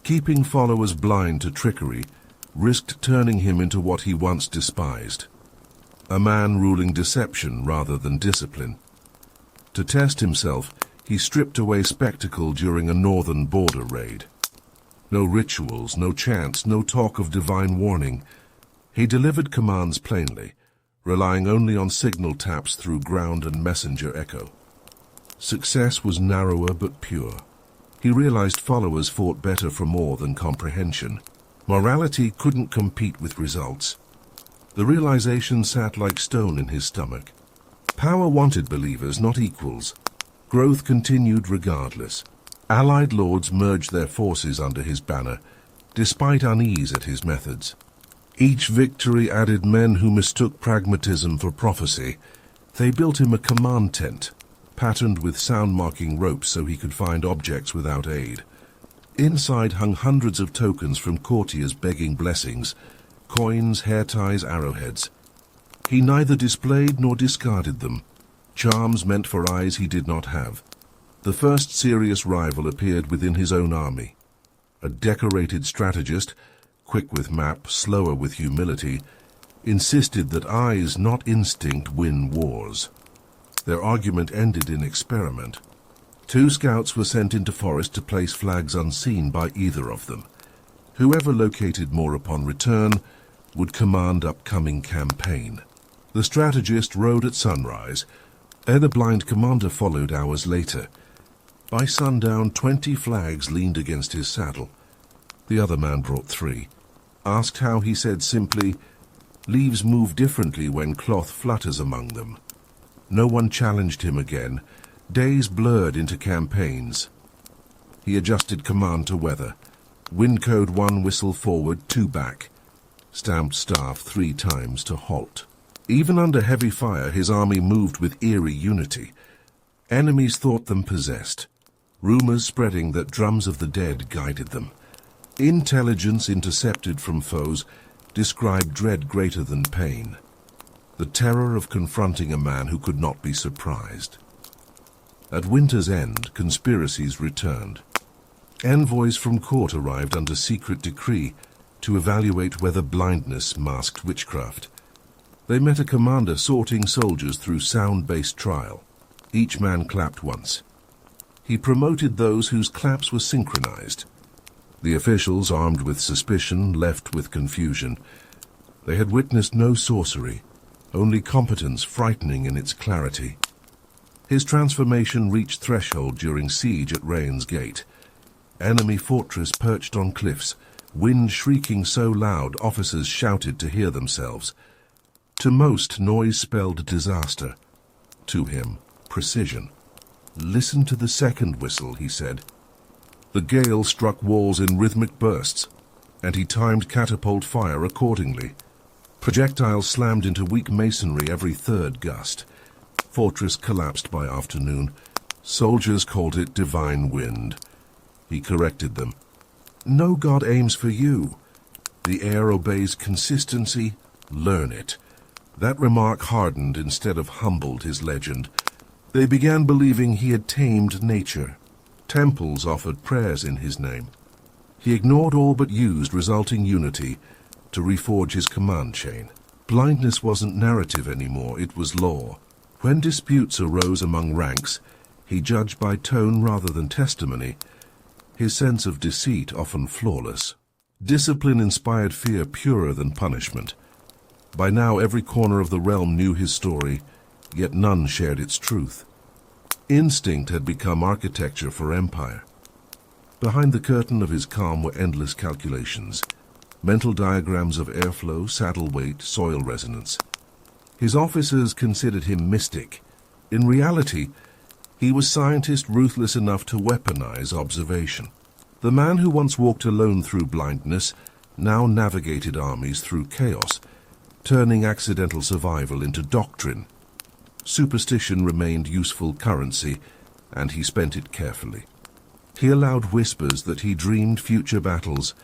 A: Keeping followers blind to trickery risked turning him into what he once despised. A man ruling deception rather than discipline. To test himself, he stripped away spectacle during a northern border raid. No rituals, no chants, no talk of divine warning. He delivered commands plainly, relying only on signal taps through ground and messenger echo. Success was narrower but pure. He realized followers fought better for more than comprehension. Morality couldn't compete with results. The realization sat like stone in his stomach. Power wanted believers, not equals. Growth continued regardless. Allied lords merged their forces under his banner, despite unease at his methods. Each victory added men who mistook pragmatism for prophecy. They built him a command tent, patterned with sound-marking ropes so he could find objects without aid. Inside hung hundreds of tokens from courtiers begging blessings, coins, hair ties, arrowheads. He neither displayed nor discarded them, charms meant for eyes he did not have. The first serious rival appeared within his own army, a decorated strategist, quick with map, slower with humility, insisted that eyes, not instinct, win wars. Their argument ended in experiment. 2 scouts were sent into forest to place flags unseen by either of them. Whoever located more upon return would command upcoming campaign. The strategist rode at sunrise, and the blind commander followed hours later. By sundown, 20 flags leaned against his saddle. The other man brought 3. Asked how, he said simply, "Leaves move differently when cloth flutters among them." No one challenged him again. Days blurred into campaigns. He adjusted command to weather. Wind code 1 whistle forward, 2 back. Stamped staff 3 times to halt. Even under heavy fire, his army moved with eerie unity. Enemies thought them possessed. Rumors spreading that drums of the dead guided them. Intelligence intercepted from foes described dread greater than pain. The terror of confronting a man who could not be surprised. At winter's end, conspiracies returned. Envoys from court arrived under secret decree to evaluate whether blindness masked witchcraft. They met a commander sorting soldiers through sound-based trial. Each man clapped once. He promoted those whose claps were synchronized. The officials, armed with suspicion, left with confusion. They had witnessed no sorcery, only competence frightening in its clarity. His transformation reached threshold during siege at Rain's Gate. Enemy fortress perched on cliffs, wind shrieking so loud officers shouted to hear themselves. To most, noise spelled disaster. To him, precision. "Listen to the second whistle," he said. The gale struck walls in rhythmic bursts, and he timed catapult fire accordingly. Projectiles slammed into weak masonry every 3rd gust. Fortress collapsed by afternoon. Soldiers called it divine wind. He corrected them. "No god aims for you. The air obeys consistency. Learn it." That remark hardened instead of humbled his legend. They began believing he had tamed nature. Temples offered prayers in his name. He ignored all but used resulting unity to reforge his command chain. Blindness wasn't narrative anymore, it was law. When disputes arose among ranks, he judged by tone rather than testimony, his sense of deceit often flawless. Discipline inspired fear purer than punishment. By now every corner of the realm knew his story, yet none shared its truth. Instinct had become architecture for empire. Behind the curtain of his calm were endless calculations, mental diagrams of airflow, saddle weight, soil resonance. His officers considered him mystic. In reality, he was scientist ruthless enough to weaponize observation. The man who once walked alone through blindness now navigated armies through chaos, turning accidental survival into doctrine. Superstition remained useful currency, and he spent it carefully. He allowed whispers that he dreamed future battles,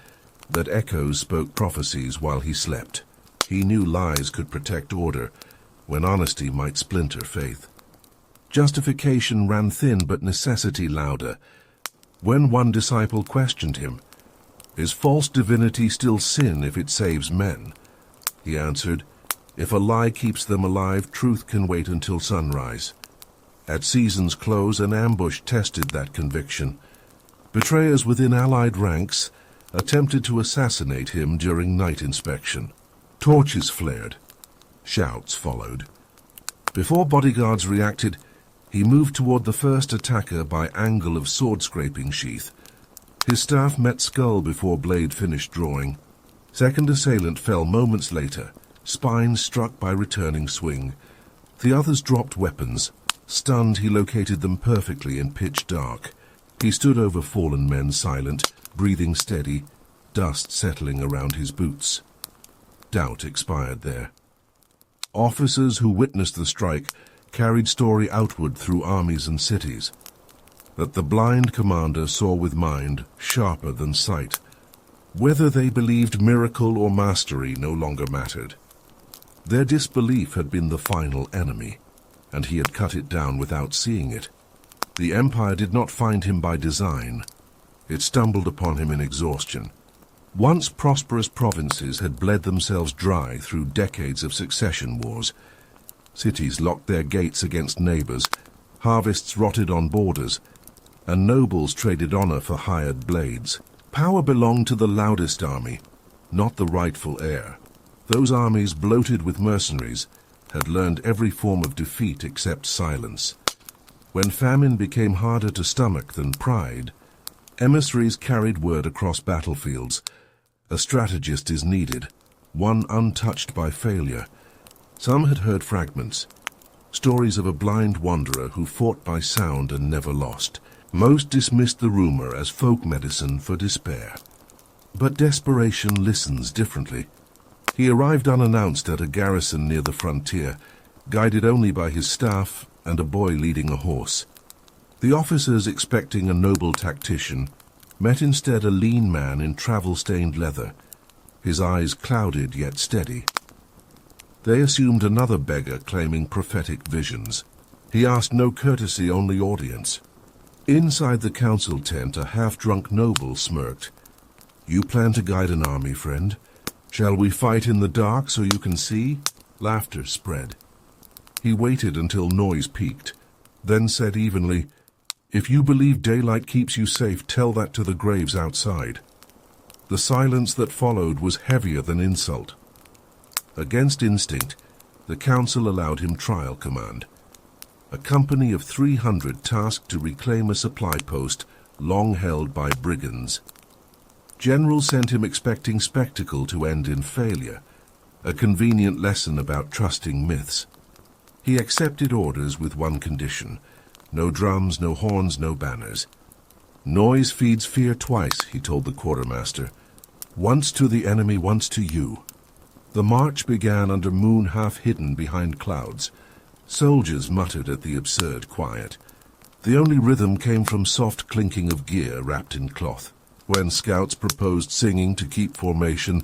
A: that echoes spoke prophecies while he slept. He knew lies could protect order, when honesty might splinter faith. Justification ran thin, but necessity louder. When one disciple questioned him, "Is false divinity still sin if it saves men?" he answered, "If a lie keeps them alive, truth can wait until sunrise." At season's close, an ambush tested that conviction. Betrayers within allied ranks attempted to assassinate him during night inspection. Torches flared. Shouts followed. Before bodyguards reacted, he moved toward the first attacker by angle of sword-scraping sheath. His staff met skull before blade finished drawing. Second assailant fell moments later, spine struck by returning swing. The others dropped weapons. Stunned, he located them perfectly in pitch dark. He stood over fallen men silent, breathing steady, dust settling around his boots. Doubt expired there. Officers who witnessed the strike carried story outward through armies and cities. That the blind commander saw with mind, sharper than sight. Whether they believed miracle or mastery no longer mattered. Their disbelief had been the final enemy, and he had cut it down without seeing it. The Empire did not find him by design. It stumbled upon him in exhaustion. Once prosperous provinces had bled themselves dry through decades of succession wars. Cities locked their gates against neighbors, harvests rotted on borders, and nobles traded honor for hired blades. Power belonged to the loudest army, not the rightful heir. Those armies, bloated with mercenaries, had learned every form of defeat except silence. When famine became harder to stomach than pride, emissaries carried word across battlefields. A strategist is needed, one untouched by failure. Some had heard fragments, stories of a blind wanderer who fought by sound and never lost. Most dismissed the rumor as folk medicine for despair. But desperation listens differently. He arrived unannounced at a garrison near the frontier, guided only by his staff and a boy leading a horse. The officers, expecting a noble tactician, met instead a lean man in travel-stained leather, his eyes clouded yet steady. They assumed another beggar claiming prophetic visions. He asked no courtesy, only audience. Inside the council tent, a half-drunk noble smirked. "You plan to guide an army, friend? Shall we fight in the dark so you can see?" Laughter spread. He waited until noise peaked, then said evenly, "If you believe daylight keeps you safe, tell that to the graves outside." The silence that followed was heavier than insult. Against instinct, the council allowed him trial command. A company of 300 tasked to reclaim a supply post long held by brigands. General sent him expecting spectacle to end in failure, a convenient lesson about trusting myths. He accepted orders with one condition: no drums, no horns, no banners. "Noise feeds fear twice," he told the quartermaster. "Once to the enemy, once to you." The march began under moon half hidden behind clouds. Soldiers muttered at the absurd quiet. The only rhythm came from soft clinking of gear wrapped in cloth. When scouts proposed singing to keep formation,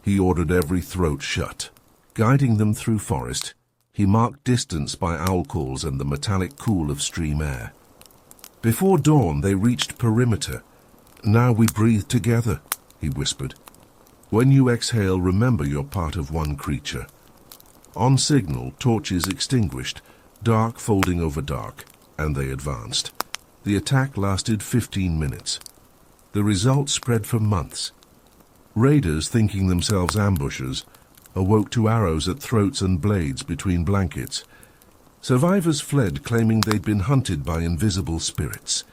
A: he ordered every throat shut. Guiding them through forest, he marked distance by owl calls and the metallic cool of stream air. Before dawn, they reached perimeter. "Now we breathe together," he whispered. "When you exhale, remember you're part of one creature." On signal, torches extinguished, dark folding over dark, and they advanced. The attack lasted 15 minutes. The result spread for months. Raiders, thinking themselves ambushers, awoke to arrows at throats and blades between blankets. Survivors fled, claiming they'd been hunted by invisible spirits.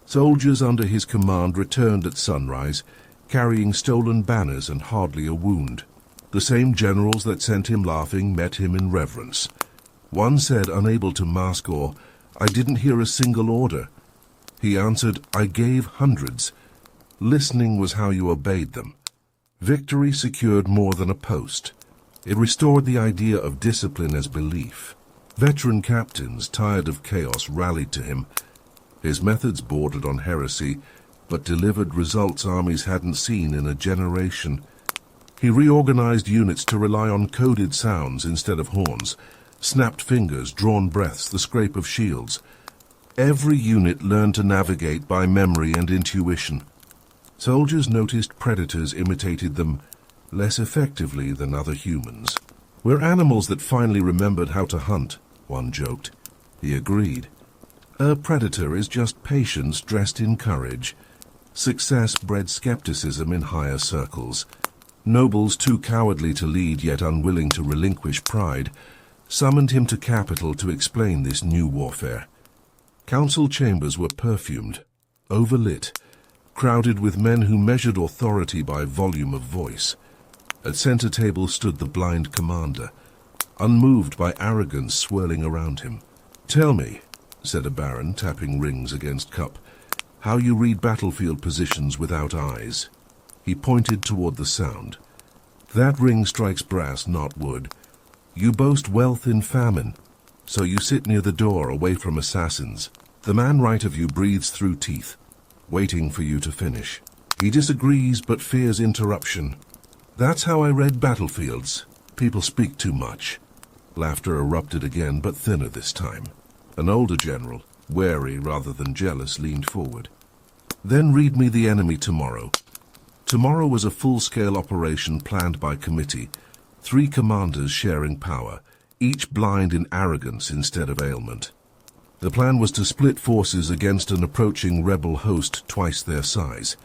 A: Soldiers under his command returned at sunrise, carrying stolen banners and hardly a wound. The same generals that sent him laughing met him in reverence. One said, unable to mask awe, "I didn't hear a single order." He answered, "I gave hundreds." Listening was how you obeyed them. Victory secured more than a post. It restored the idea of discipline as belief. Veteran captains, tired of chaos, rallied to him. His methods bordered on heresy, but delivered results armies hadn't seen in a generation. He reorganized units to rely on coded sounds instead of horns, snapped fingers, drawn breaths, the scrape of shields. Every unit learned to navigate by memory and intuition. Soldiers noticed predators imitated them less effectively than other humans. "We're animals that finally remembered how to hunt," one joked. He agreed. A predator is just patience dressed in courage. Success bred skepticism in higher circles. Nobles, too cowardly to lead yet unwilling to relinquish pride, summoned him to capital to explain this new warfare. Council chambers were perfumed, overlit, crowded with men who measured authority by volume of voice. At center table stood the blind commander, unmoved by arrogance swirling around him. "Tell me," said a baron, tapping rings against cup, "how you read battlefield positions without eyes." He pointed toward the sound. "That ring strikes brass, not wood. You boast wealth in famine, so you sit near the door away from assassins. The man right of you breathes through teeth, waiting for you to finish. He disagrees but fears interruption. That's how I read battlefields. People speak too much." Laughter erupted again, but thinner this time. An older general, wary rather than jealous, leaned forward. Then read me the enemy tomorrow. Tomorrow was a full-scale operation planned by committee, 3 commanders sharing power, each blind in arrogance instead of ailment. The plan was to split forces against an approaching rebel host twice their size.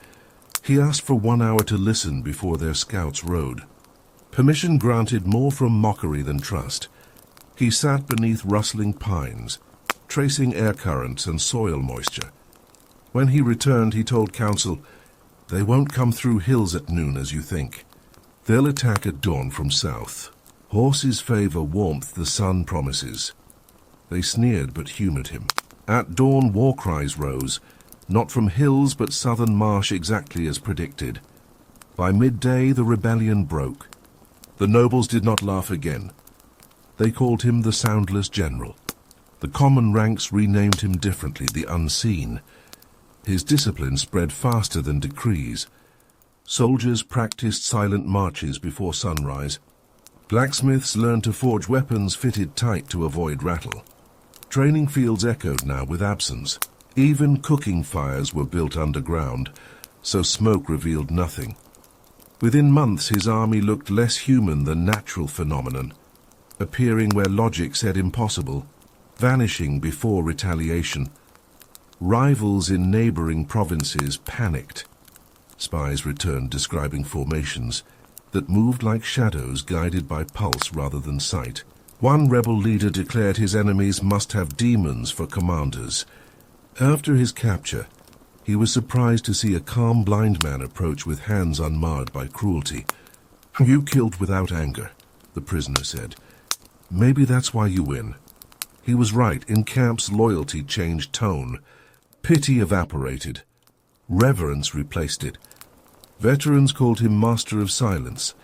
A: He asked for 1 hour to listen before their scouts rode. Permission granted more from mockery than trust. He sat beneath rustling pines, tracing air currents and soil moisture. When he returned, he told council, "They won't come through hills at noon as you think. They'll attack at dawn from south. Horses favor warmth the sun promises." They sneered but humored him. At dawn, war cries rose, not from hills but southern marsh exactly as predicted. By midday, the rebellion broke. The nobles did not laugh again. They called him the Soundless General. The common ranks renamed him differently, the Unseen. His discipline spread faster than decrees. Soldiers practiced silent marches before sunrise. Blacksmiths learned to forge weapons fitted tight to avoid rattle. Training fields echoed now with absence. Even cooking fires were built underground, so smoke revealed nothing. Within months, his army looked less human than natural phenomenon, appearing where logic said impossible, vanishing before retaliation. Rivals in neighboring provinces panicked. Spies returned describing formations that moved like shadows guided by pulse rather than sight. One rebel leader declared his enemies must have demons for commanders. After his capture, he was surprised to see a calm blind man approach with hands unmarred by cruelty. "You killed without anger," the prisoner said. "Maybe that's why you win." He was right. In camps, loyalty changed tone. Pity evaporated. Reverence replaced it. Veterans called him Master of Silence,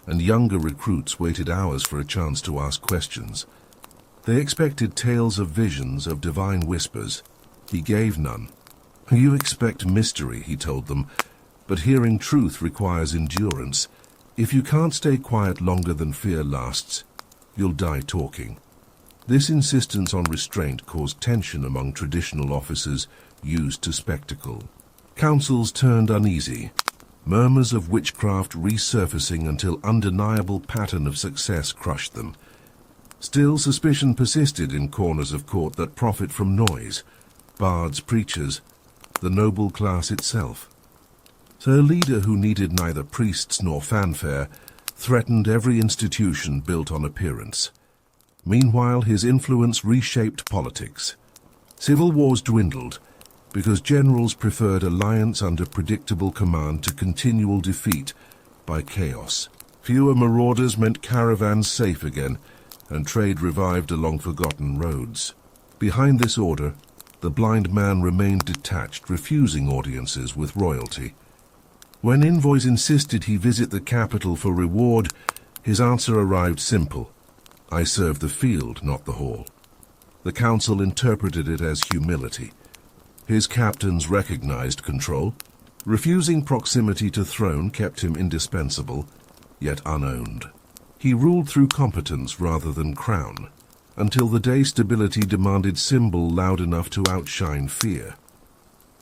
A: and younger recruits waited hours for a chance to ask questions. They expected tales of visions, of divine whispers. He gave none. "You expect mystery," he told them, "but hearing truth requires endurance. If you can't stay quiet longer than fear lasts, you'll die talking." This insistence on restraint caused tension among traditional officers used to spectacle. Councils turned uneasy, murmurs of witchcraft resurfacing until undeniable pattern of success crushed them. Still, suspicion persisted in corners of court that profit from noise, bards, preachers, the noble class itself. So a leader who needed neither priests nor fanfare threatened every institution built on appearance. Meanwhile, his influence reshaped politics. Civil wars dwindled because generals preferred alliance under predictable command to continual defeat by chaos. Fewer marauders meant caravans safe again, and trade revived along forgotten roads. Behind this order, the blind man remained detached, refusing audiences with royalty. When envoys insisted he visit the capital for reward, his answer arrived simple: "I serve the field, not the hall." The council interpreted it as humility. His captains recognized control. Refusing proximity to throne kept him indispensable, yet unowned. He ruled through competence rather than crown, until the day stability demanded symbol loud enough to outshine fear.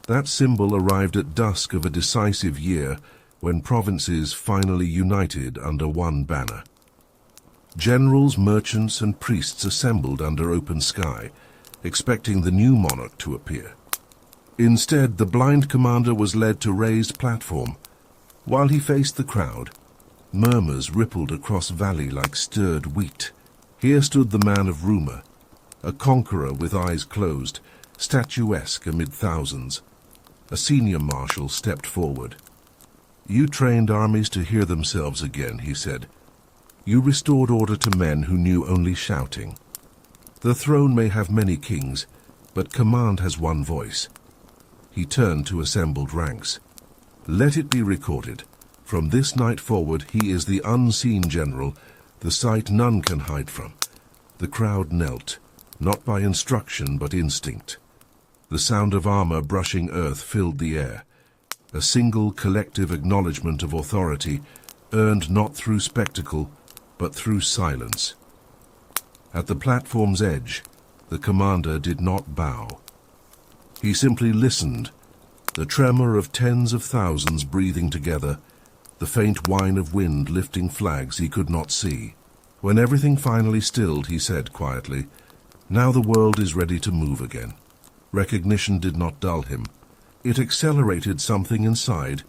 A: That symbol arrived at dusk of a decisive year when provinces finally united under one banner. Generals, merchants, and priests assembled under open sky, expecting the new monarch to appear. Instead, the blind commander was led to raised platform. While he faced the crowd, murmurs rippled across valley like stirred wheat. Here stood the man of rumor, a conqueror with eyes closed, statuesque amid thousands. A senior marshal stepped forward. "You trained armies to hear themselves again," he said. "You restored order to men who knew only shouting. The throne may have many kings, but command has one voice." He turned to assembled ranks. "Let it be recorded. From this night forward, he is the unseen general, the sight none can hide from." The crowd knelt, not by instruction but instinct. The sound of armor brushing earth filled the air. A single collective acknowledgement of authority, earned not through spectacle, but through silence. At the platform's edge, the commander did not bow. He simply listened, The tremor of tens of thousands breathing together, the faint whine of wind lifting flags he could not see. When everything finally stilled, he said quietly, "Now the world is ready to move again." Recognition did not dull him. It accelerated something inside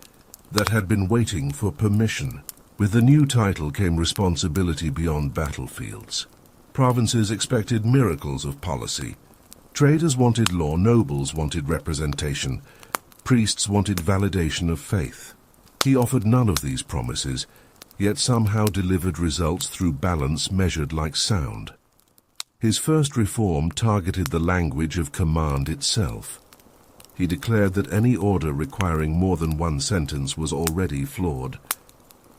A: that had been waiting for permission. With the new title came responsibility beyond battlefields. Provinces expected miracles of policy. Traders wanted law, nobles wanted representation, priests wanted validation of faith. He offered none of these promises, yet somehow delivered results through balance measured like sound. His first reform targeted the language of command itself. He declared that any order requiring more than one sentence was already flawed.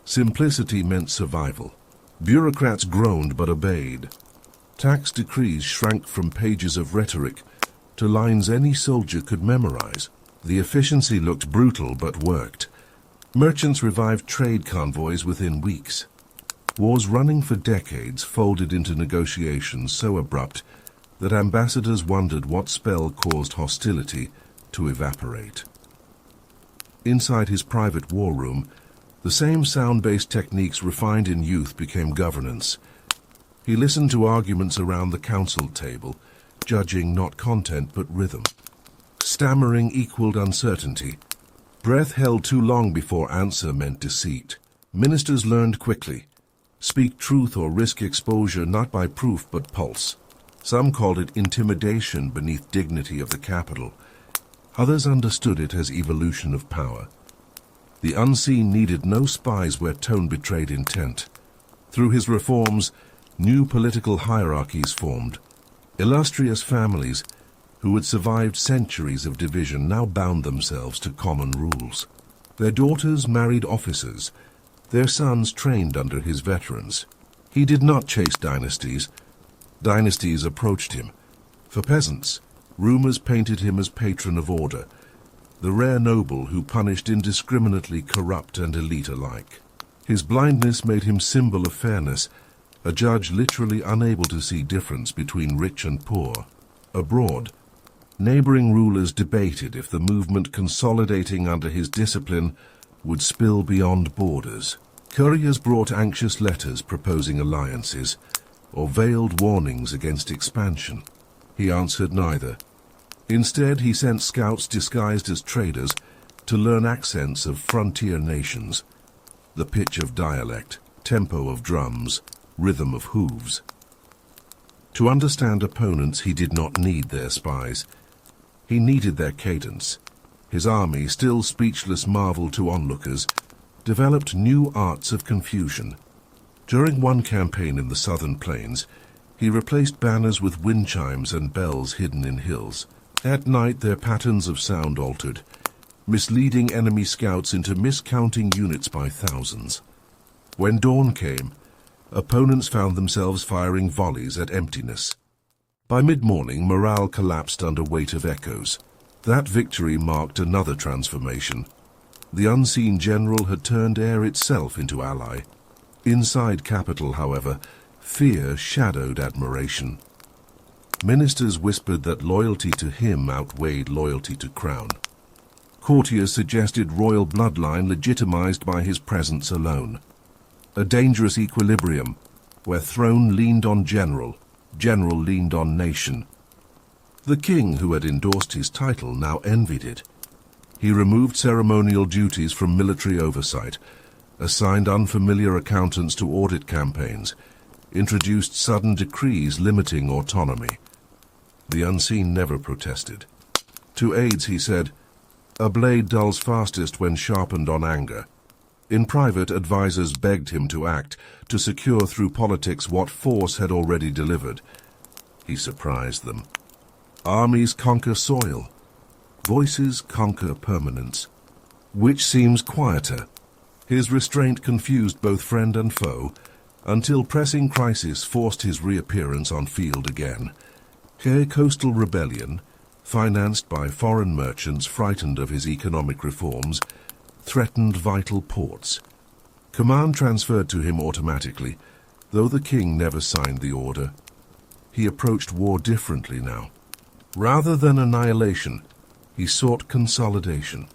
A: Simplicity meant survival. Bureaucrats groaned but obeyed. Tax decrees shrank from pages of rhetoric to lines any soldier could memorize. The efficiency looked brutal but worked. Merchants revived trade convoys within weeks. Wars running for decades folded into negotiations so abrupt that ambassadors wondered what spell caused hostility to evaporate. Inside his private war room, the same sound-based techniques refined in youth became governance. He listened to arguments around the council table, judging not content but rhythm. Stammering equaled uncertainty. Breath held too long before answer meant deceit. Ministers learned quickly. Speak truth or risk exposure not by proof but pulse. Some called it intimidation beneath dignity of the capital. Others understood it as evolution of power. The unseen needed no spies where tone betrayed intent. Through his reforms, new political hierarchies formed. Illustrious families who had survived centuries of division now bound themselves to common rules. Their daughters married officers. Their sons trained under his veterans. He did not chase dynasties. Dynasties approached him. For peasants, rumors painted him as patron of order, the rare noble who punished indiscriminately corrupt and elite alike. His blindness made him symbol of fairness, a judge literally unable to see difference between rich and poor. Abroad, neighboring rulers debated if the movement consolidating under his discipline would spill beyond borders. Couriers brought anxious letters proposing alliances, or veiled warnings against expansion. He answered neither. Instead, he sent scouts disguised as traders to learn accents of frontier nations, the pitch of dialect, tempo of drums, rhythm of hooves. To understand opponents, he did not need their spies. He needed their cadence. His army, still speechless marvel to onlookers, developed new arts of confusion. During one campaign in the southern plains, he replaced banners with wind chimes and bells hidden in hills. At night, their patterns of sound altered, misleading enemy scouts into miscounting units by thousands. When dawn came, opponents found themselves firing volleys at emptiness. By mid-morning, morale collapsed under weight of echoes. That victory marked another transformation. The unseen general had turned air itself into ally. Inside capital, however, fear shadowed admiration. Ministers whispered that loyalty to him outweighed loyalty to crown. Courtiers suggested royal bloodline legitimized by his presence alone. A dangerous equilibrium, where throne leaned on general, general leaned on nation. The king, who had endorsed his title, now envied it. He removed ceremonial duties from military oversight, assigned unfamiliar accountants to audit campaigns, introduced sudden decrees limiting autonomy. The unseen never protested. To aides he said, "A blade dulls fastest when sharpened on anger." In private, advisers begged him to act, to secure through politics what force had already delivered. He surprised them. Armies conquer soil. Voices conquer permanence. Which seems quieter? His restraint confused both friend and foe, until pressing crisis forced his reappearance on field again. A coastal rebellion, financed by foreign merchants frightened of his economic reforms, threatened vital ports. Command transferred to him automatically, though the king never signed the order. He approached war differently now. Rather than annihilation, He sought consolidation.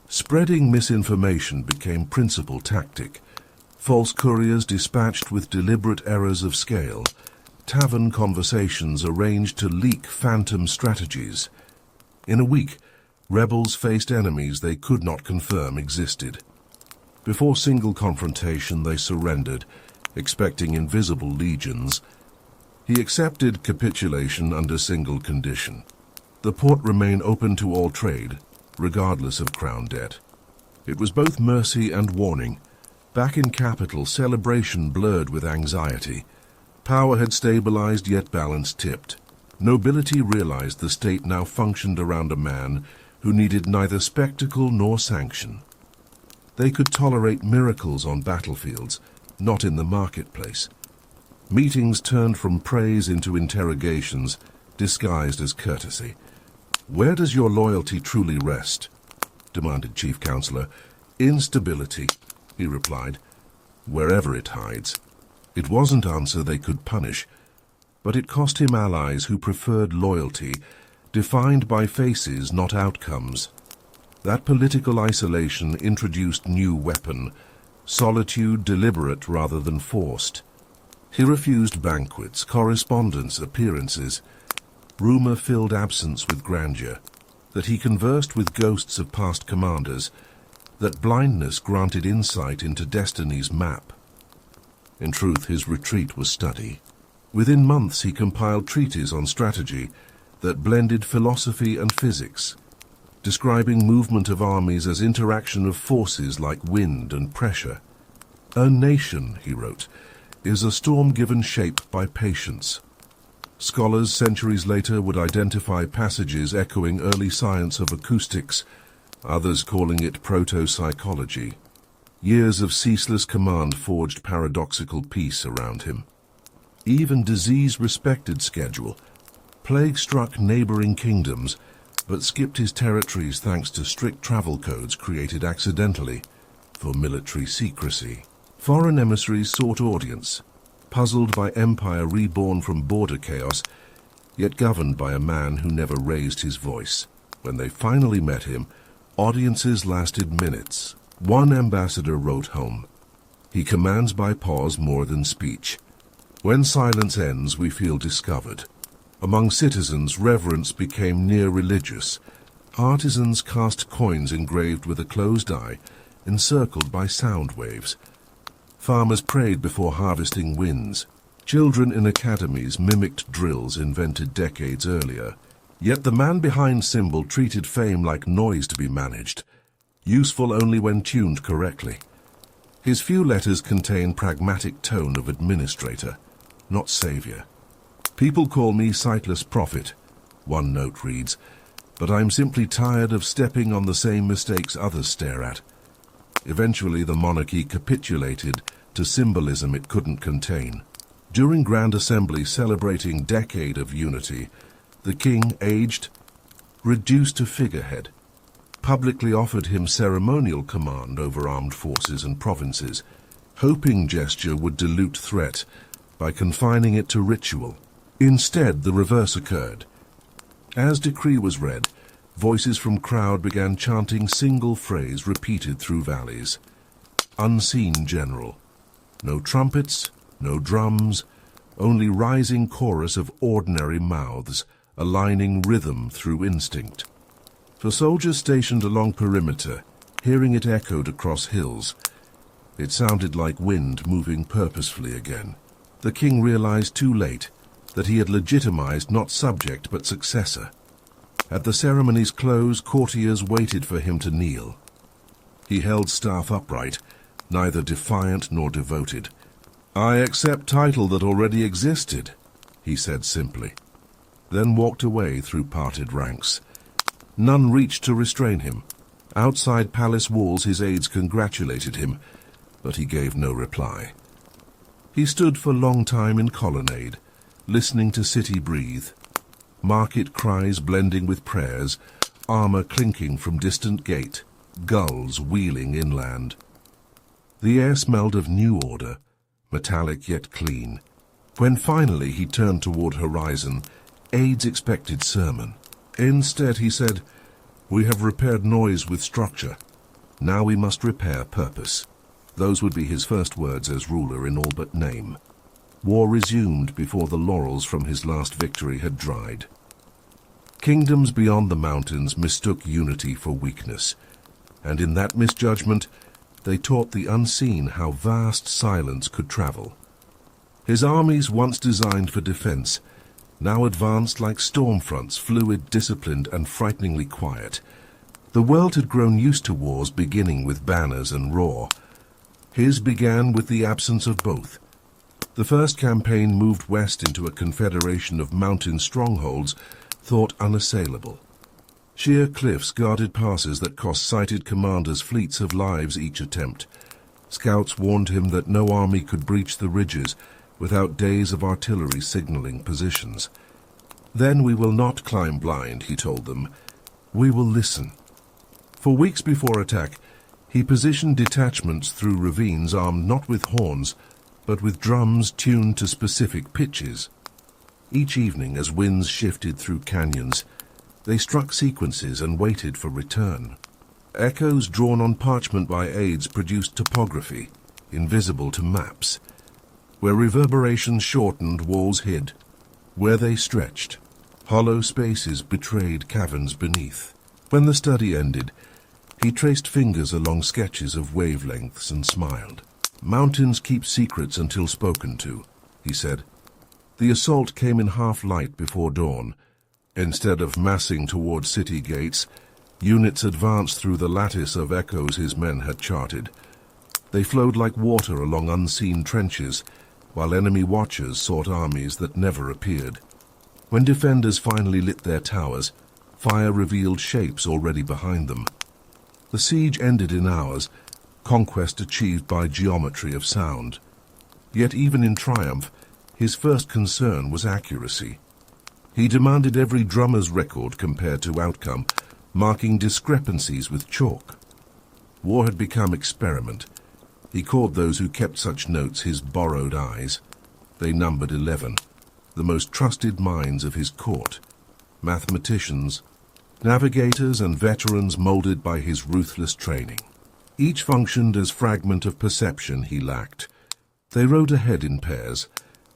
A: Spreading misinformation became principal tactic. False couriers dispatched with deliberate errors of scale. Tavern conversations arranged to leak phantom strategies. In a week, rebels faced enemies they could not confirm existed. Before single confrontation, they surrendered, expecting invisible legions. He accepted capitulation under single condition. The port remained open to all trade, regardless of crown debt. It was both mercy and warning. Back in capital, celebration blurred with anxiety. Power had stabilized, yet balance tipped. Nobility realized the state now functioned around a man who needed neither spectacle nor sanction. They could tolerate miracles on battlefields, not in the marketplace. Meetings turned from praise into interrogations, disguised as courtesy. "Where does your loyalty truly rest?" demanded Chief Counselor. "Instability," he replied. "Wherever it hides." It wasn't an answer they could punish, but it cost him allies who preferred loyalty, defined by faces, not outcomes. That political isolation introduced new weapon, solitude deliberate rather than forced. He refused banquets, correspondence, appearances. Rumor filled absence with grandeur, that he conversed with ghosts of past commanders, that blindness granted insight into destiny's map. In truth, his retreat was study. Within months he compiled treatises on strategy that blended philosophy and physics, describing movement of armies as interaction of forces like wind and pressure. "A nation," he wrote, "is a storm given shape by patience." Scholars centuries later would identify passages echoing early science of acoustics, others calling it proto-psychology. Years of ceaseless command forged paradoxical peace around him. Even disease respected schedule. Plague struck neighboring kingdoms, but skipped his territories thanks to strict travel codes created accidentally for military secrecy. Foreign emissaries sought audience, puzzled by empire reborn from border chaos, yet governed by a man who never raised his voice. When they finally met him, audiences lasted minutes. One ambassador wrote home, "He commands by pause more than speech. When silence ends, we feel discovered." Among citizens, reverence became near religious. Artisans cast coins engraved with a closed eye, encircled by sound waves. Farmers prayed before harvesting winds. Children in academies mimicked drills invented decades earlier. Yet the man behind symbol treated fame like noise to be managed, useful only when tuned correctly. His few letters contain pragmatic tone of administrator, not savior. "People call me sightless prophet," one note reads, "but I'm simply tired of stepping on the same mistakes others stare at." Eventually the monarchy capitulated to symbolism it couldn't contain. During Grand Assembly celebrating decade of unity, the king, aged, reduced to figurehead, publicly offered him ceremonial command over armed forces and provinces, hoping gesture would dilute threat by confining it to ritual. Instead, the reverse occurred. As decree was read, voices from crowd began chanting single phrase repeated through valleys. "Unseen general." No trumpets, no drums, only rising chorus of ordinary mouths, aligning rhythm through instinct. For soldiers stationed along perimeter, hearing it echoed across hills, it sounded like wind moving purposefully again. The king realized too late that he had legitimized not subject but successor. At the ceremony's close, courtiers waited for him to kneel. He held staff upright, neither defiant nor devoted. "I accept title that already existed," he said simply, then walked away through parted ranks. None reached to restrain him. Outside palace walls his aides congratulated him, but he gave no reply. He stood for a long time in colonnade, listening to city breathe, market cries blending with prayers, armor clinking from distant gate, gulls wheeling inland. The air smelled of new order, metallic yet clean. When finally he turned toward horizon, aides expected sermon. Instead he said, We have repaired noise with structure. Now we must repair purpose. Those would be his first words as ruler in all but name. War resumed before the laurels from his last victory had dried. Kingdoms beyond the mountains mistook unity for weakness, and in that misjudgment they taught the unseen how vast silence could travel. His armies, once designed for defense, now advanced like storm fronts, fluid, disciplined, and frighteningly quiet. The world had grown used to wars beginning with banners and roar. His began with the absence of both. The first campaign moved west into a confederation of mountain strongholds thought unassailable. Sheer cliffs guarded passes that cost sighted commanders fleets of lives each attempt. Scouts warned him that no army could breach the ridges without days of artillery signaling positions. Then we will not climb blind, he told them. We will listen. For weeks before attack, he positioned detachments through ravines armed not with horns, but with drums tuned to specific pitches. Each evening, as winds shifted through canyons, they struck sequences and waited for return. Echoes drawn on parchment by aides produced topography, invisible to maps. Where reverberations shortened, walls hid. Where they stretched, hollow spaces betrayed caverns beneath. When the study ended, he traced fingers along sketches of wavelengths and smiled. Mountains keep secrets until spoken to, he said. The assault came in half-light before dawn. Instead of massing toward city gates, units advanced through the lattice of echoes his men had charted. They flowed like water along unseen trenches, while enemy watchers sought armies that never appeared. When defenders finally lit their towers, fire revealed shapes already behind them. The siege ended in hours, conquest achieved by geometry of sound. Yet even in triumph, his first concern was accuracy. He demanded every drummer's record compared to outcome, marking discrepancies with chalk. War had become experiment. He called those who kept such notes his borrowed eyes. They numbered 11, the most trusted minds of his court. Mathematicians, navigators and veterans molded by his ruthless training. Each functioned as fragment of perception he lacked. They rode ahead in pairs,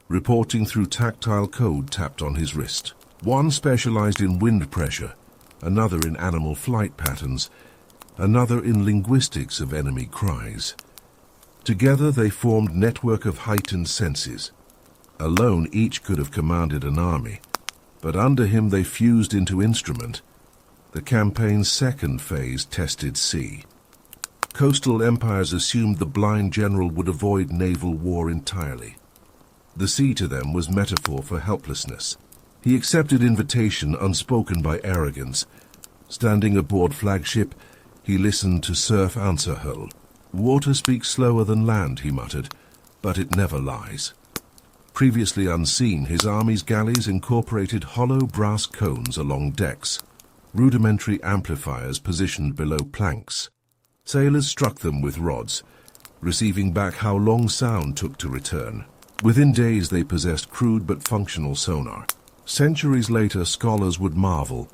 A: reporting through tactile code tapped on his wrist. One specialized in wind pressure, another in animal flight patterns, another in linguistics of enemy cries. Together they formed a network of heightened senses. Alone each could have commanded an army, but under him they fused into instrument. The campaign's second phase tested sea. Coastal empires assumed the blind general would avoid naval war entirely. The sea to them was metaphor for helplessness. He accepted invitation unspoken by arrogance. Standing aboard flagship, he listened to surf answer her. Water speaks slower than land, he muttered, but it never lies. Previously unseen, his army's galleys incorporated hollow brass cones along decks, rudimentary amplifiers positioned below planks. Sailors struck them with rods, receiving back how long sound took to return. Within days they possessed crude but functional sonar. Centuries later, scholars would marvel.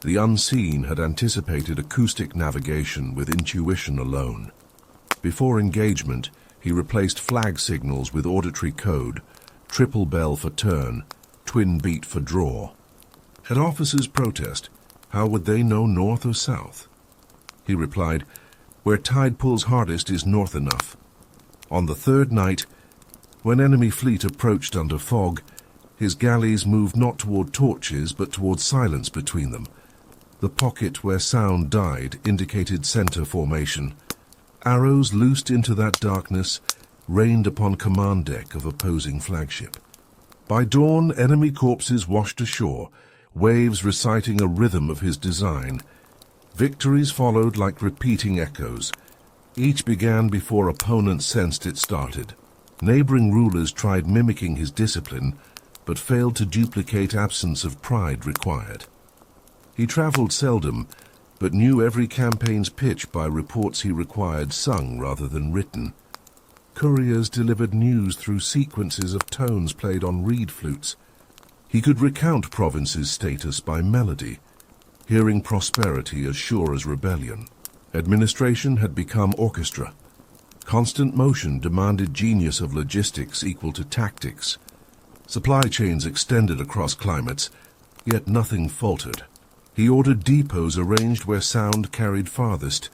A: The unseen had anticipated acoustic navigation with intuition alone. Before engagement, he replaced flag signals with auditory code, triple bell for turn, twin beat for draw. Had officers protest, how would they know north or south? He replied, "Where tide pulls hardest is north enough." On the third night, when enemy fleet approached under fog, his galleys moved not toward torches but toward silence between them. The pocket where sound died indicated center formation. Arrows loosed into that darkness rained upon command deck of opposing flagship. By dawn, enemy corpses washed ashore, waves reciting a rhythm of his design. Victories followed like repeating echoes. Each began before opponents sensed it started. Neighboring rulers tried mimicking his discipline, but failed to duplicate absence of pride required. He traveled seldom, but knew every campaign's pitch by reports he required sung rather than written. Couriers delivered news through sequences of tones played on reed flutes. He could recount provinces' status by melody. hearing prosperity as sure as rebellion. Administration had become orchestra. Constant motion demanded genius of logistics equal to tactics. Supply chains extended across climates, yet nothing faltered. He ordered depots arranged where sound carried farthest,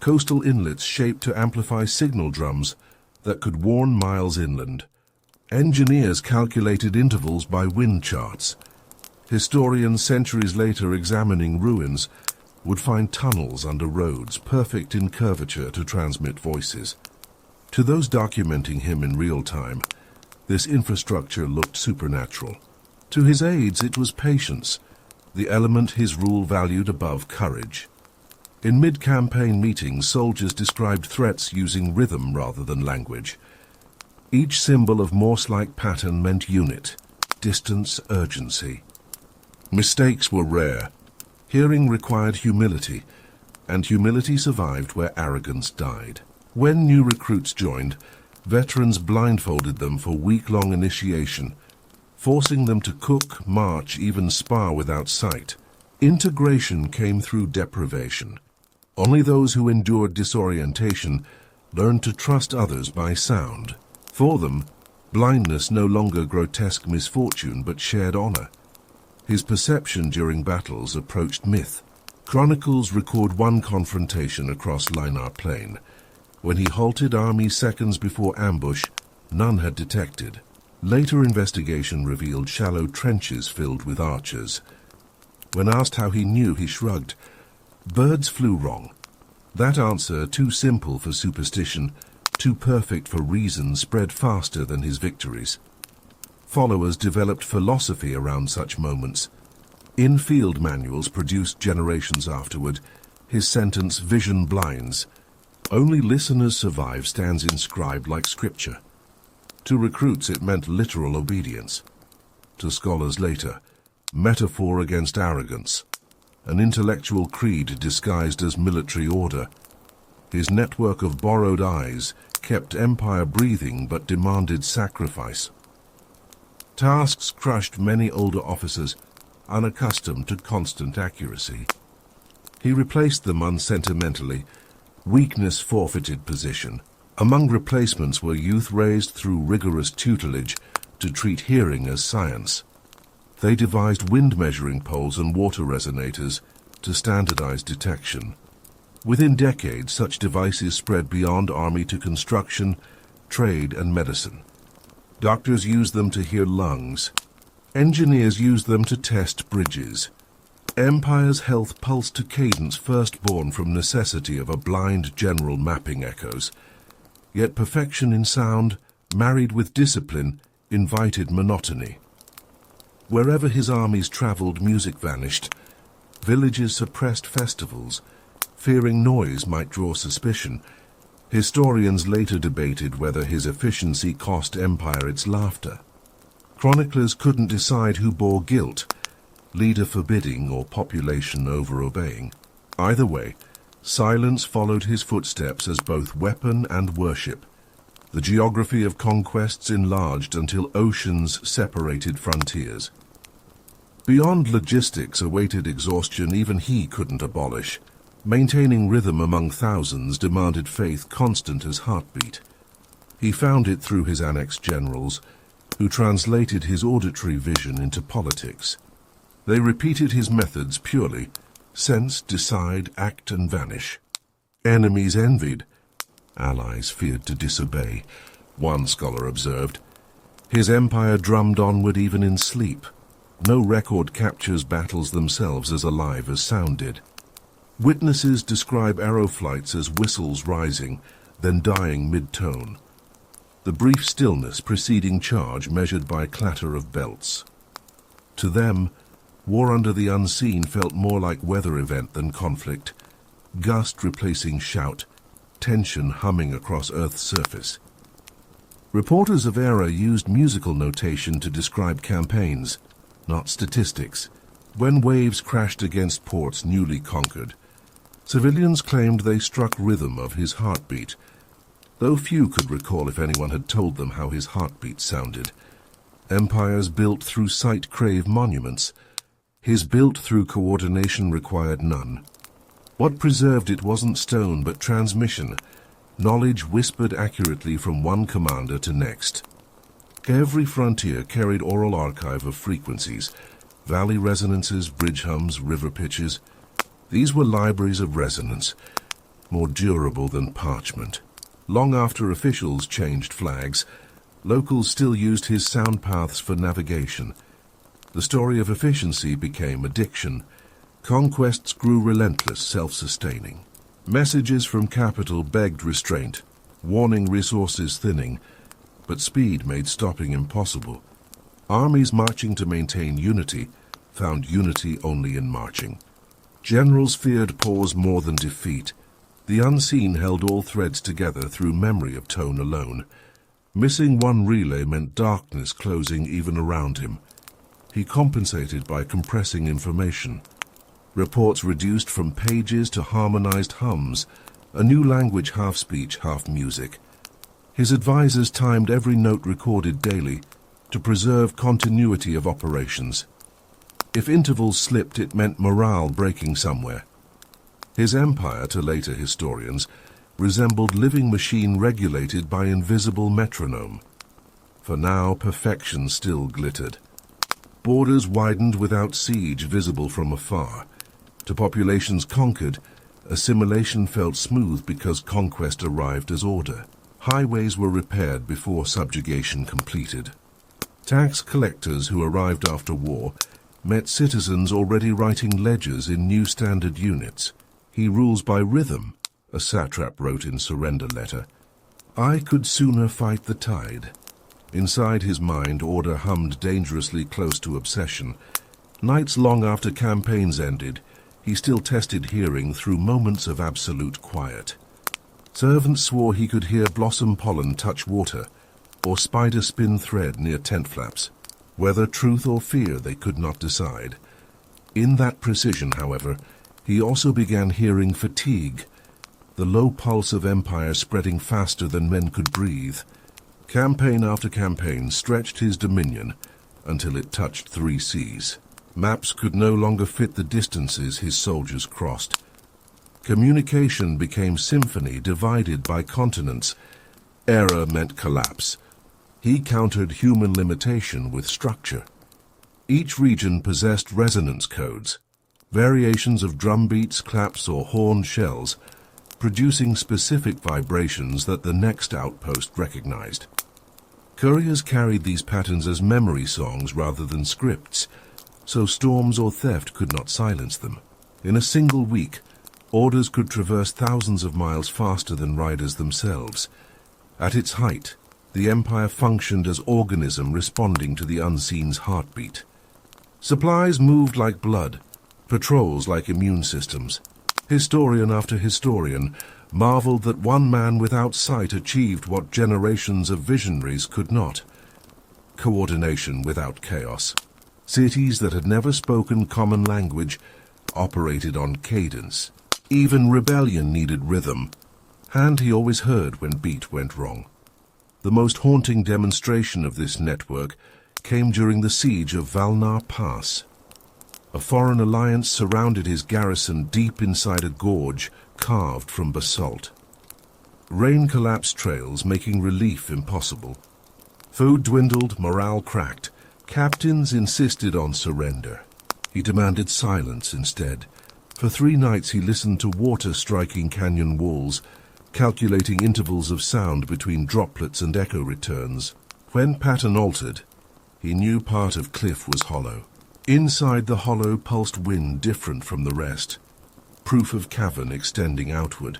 A: coastal inlets shaped to amplify signal drums that could warn miles inland. Engineers calculated intervals by wind charts. Historians centuries later examining ruins would find tunnels under roads perfect in curvature to transmit voices. To those documenting him in real time, this infrastructure looked supernatural. To his aides it was patience, the element his rule valued above courage. In mid-campaign meetings, soldiers described threats using rhythm rather than language. Each symbol of Morse-like pattern meant unit, distance, urgency. Mistakes were rare. Hearing required humility, and humility survived where arrogance died. When new recruits joined, veterans blindfolded them for week-long initiation, forcing them to cook, march, even spar without sight. Integration came through deprivation. Only those who endured disorientation learned to trust others by sound. For them, blindness no longer grotesque misfortune but shared honor. His perception during battles approached myth. Chronicles record one confrontation across Linar Plain. When he halted armies seconds before ambush, none had detected. Later investigation revealed shallow trenches filled with archers. When asked how he knew, he shrugged. Birds flew wrong. That answer, too simple for superstition, too perfect for reason, spread faster than his victories. Followers developed philosophy around such moments. In-field manuals produced generations afterward. His sentence, "Vision blinds. Only listeners survive," stands inscribed like scripture. To recruits it meant literal obedience. To scholars later, metaphor against arrogance. An intellectual creed disguised as military order. His network of borrowed eyes kept empire breathing but demanded sacrifice. Tasks crushed many older officers, unaccustomed to constant accuracy. He replaced them unsentimentally. Weakness forfeited position. Among replacements were youth raised through rigorous tutelage to treat hearing as science. They devised wind measuring poles and water resonators to standardize detection. Within decades, such devices spread beyond army to construction, trade, and medicine. Doctors used them to hear lungs. Engineers used them to test bridges. Empire's health pulsed to cadence first born from necessity of a blind general mapping echoes. Yet perfection in sound, married with discipline, invited monotony. Wherever his armies traveled, music vanished. Villages suppressed festivals, fearing noise might draw suspicion. Historians later debated whether his efficiency cost empire its laughter. Chroniclers couldn't decide who bore guilt, leader forbidding or population over-obeying. Either way, silence followed his footsteps as both weapon and worship. The geography of conquests enlarged until oceans separated frontiers. Beyond logistics awaited exhaustion even he couldn't abolish. Maintaining rhythm among thousands demanded faith constant as heartbeat. He found it through his annexed generals, who translated his auditory vision into politics. They repeated his methods purely: sense, decide, act, and vanish. Enemies envied. Allies feared to disobey, one scholar observed. His empire drummed onward even in sleep. No record captures battles themselves as alive as sound did. Witnesses describe arrow flights as whistles rising, then dying mid-tone. The brief stillness preceding charge measured by clatter of belts. To them, war under the unseen felt more like weather event than conflict. Gust replacing shout, tension humming across Earth's surface. Reporters of era used musical notation to describe campaigns, not statistics. When waves crashed against ports newly conquered, civilians claimed they struck rhythm of his heartbeat, though few could recall if anyone had told them how his heartbeat sounded. Empires built through sight crave monuments. His built through coordination required none. What preserved it wasn't stone but transmission, knowledge whispered accurately from one commander to next. Every frontier carried oral archive of frequencies, valley resonances, bridge hums, river pitches. These were libraries of resonance, more durable than parchment. Long after officials changed flags, locals still used his sound paths for navigation. The story of efficiency became addiction. Conquests grew relentless, self-sustaining. Messages from capital begged restraint, warning resources thinning, but speed made stopping impossible. Armies marching to maintain unity found unity only in marching. Generals feared pause more than defeat. The unseen held all threads together through memory of tone alone. Missing one relay meant darkness closing even around him. He compensated by compressing information. Reports reduced from pages to harmonized hums, a new language half speech, half music. His advisors timed every note recorded daily to preserve continuity of operations. If intervals slipped, it meant morale breaking somewhere. His empire, to later historians, resembled living machine regulated by invisible metronome. For now, perfection still glittered. Borders widened without siege visible from afar. To populations conquered, assimilation felt smooth because conquest arrived as order. Highways were repaired before subjugation completed. Tax collectors who arrived after war met citizens already writing ledgers in new standard units. He rules by rhythm, a satrap wrote in surrender letter. I could sooner fight the tide. Inside his mind, order hummed dangerously close to obsession. Nights long after campaigns ended, he still tested hearing through moments of absolute quiet. Servants swore he could hear blossom pollen touch water, or spider spin thread near tent flaps. Whether truth or fear they could not decide. In that precision, however, he also began hearing fatigue, the low pulse of empire spreading faster than men could breathe. Campaign after campaign stretched his dominion until it touched 3 seas. Maps could no longer fit the distances his soldiers crossed. Communication became symphony divided by continents. Error meant collapse. He countered human limitation with structure. Each region possessed resonance codes, variations of drum beats, claps, or horn shells, producing specific vibrations that the next outpost recognized. Couriers carried these patterns as memory songs rather than scripts, so storms or theft could not silence them. In a single week, orders could traverse thousands of miles faster than riders themselves. At its height, the empire functioned as organism responding to the unseen's heartbeat. Supplies moved like blood, patrols like immune systems. Historian after historian marveled that one man without sight achieved what generations of visionaries could not. Coordination without chaos. Cities that had never spoken common language operated on cadence. Even rebellion needed rhythm, and he always heard when beat went wrong. The most haunting demonstration of this network came during the siege of Valnar Pass. A foreign alliance surrounded his garrison deep inside a gorge carved from basalt. Rain collapsed trails, making relief impossible. Food dwindled, morale cracked. Captains insisted on surrender. He demanded silence instead. For 3 nights he listened to water striking canyon walls, calculating intervals of sound between droplets and echo returns. When pattern altered, he knew part of cliff was hollow. Inside the hollow pulsed wind different from the rest, proof of cavern extending outward.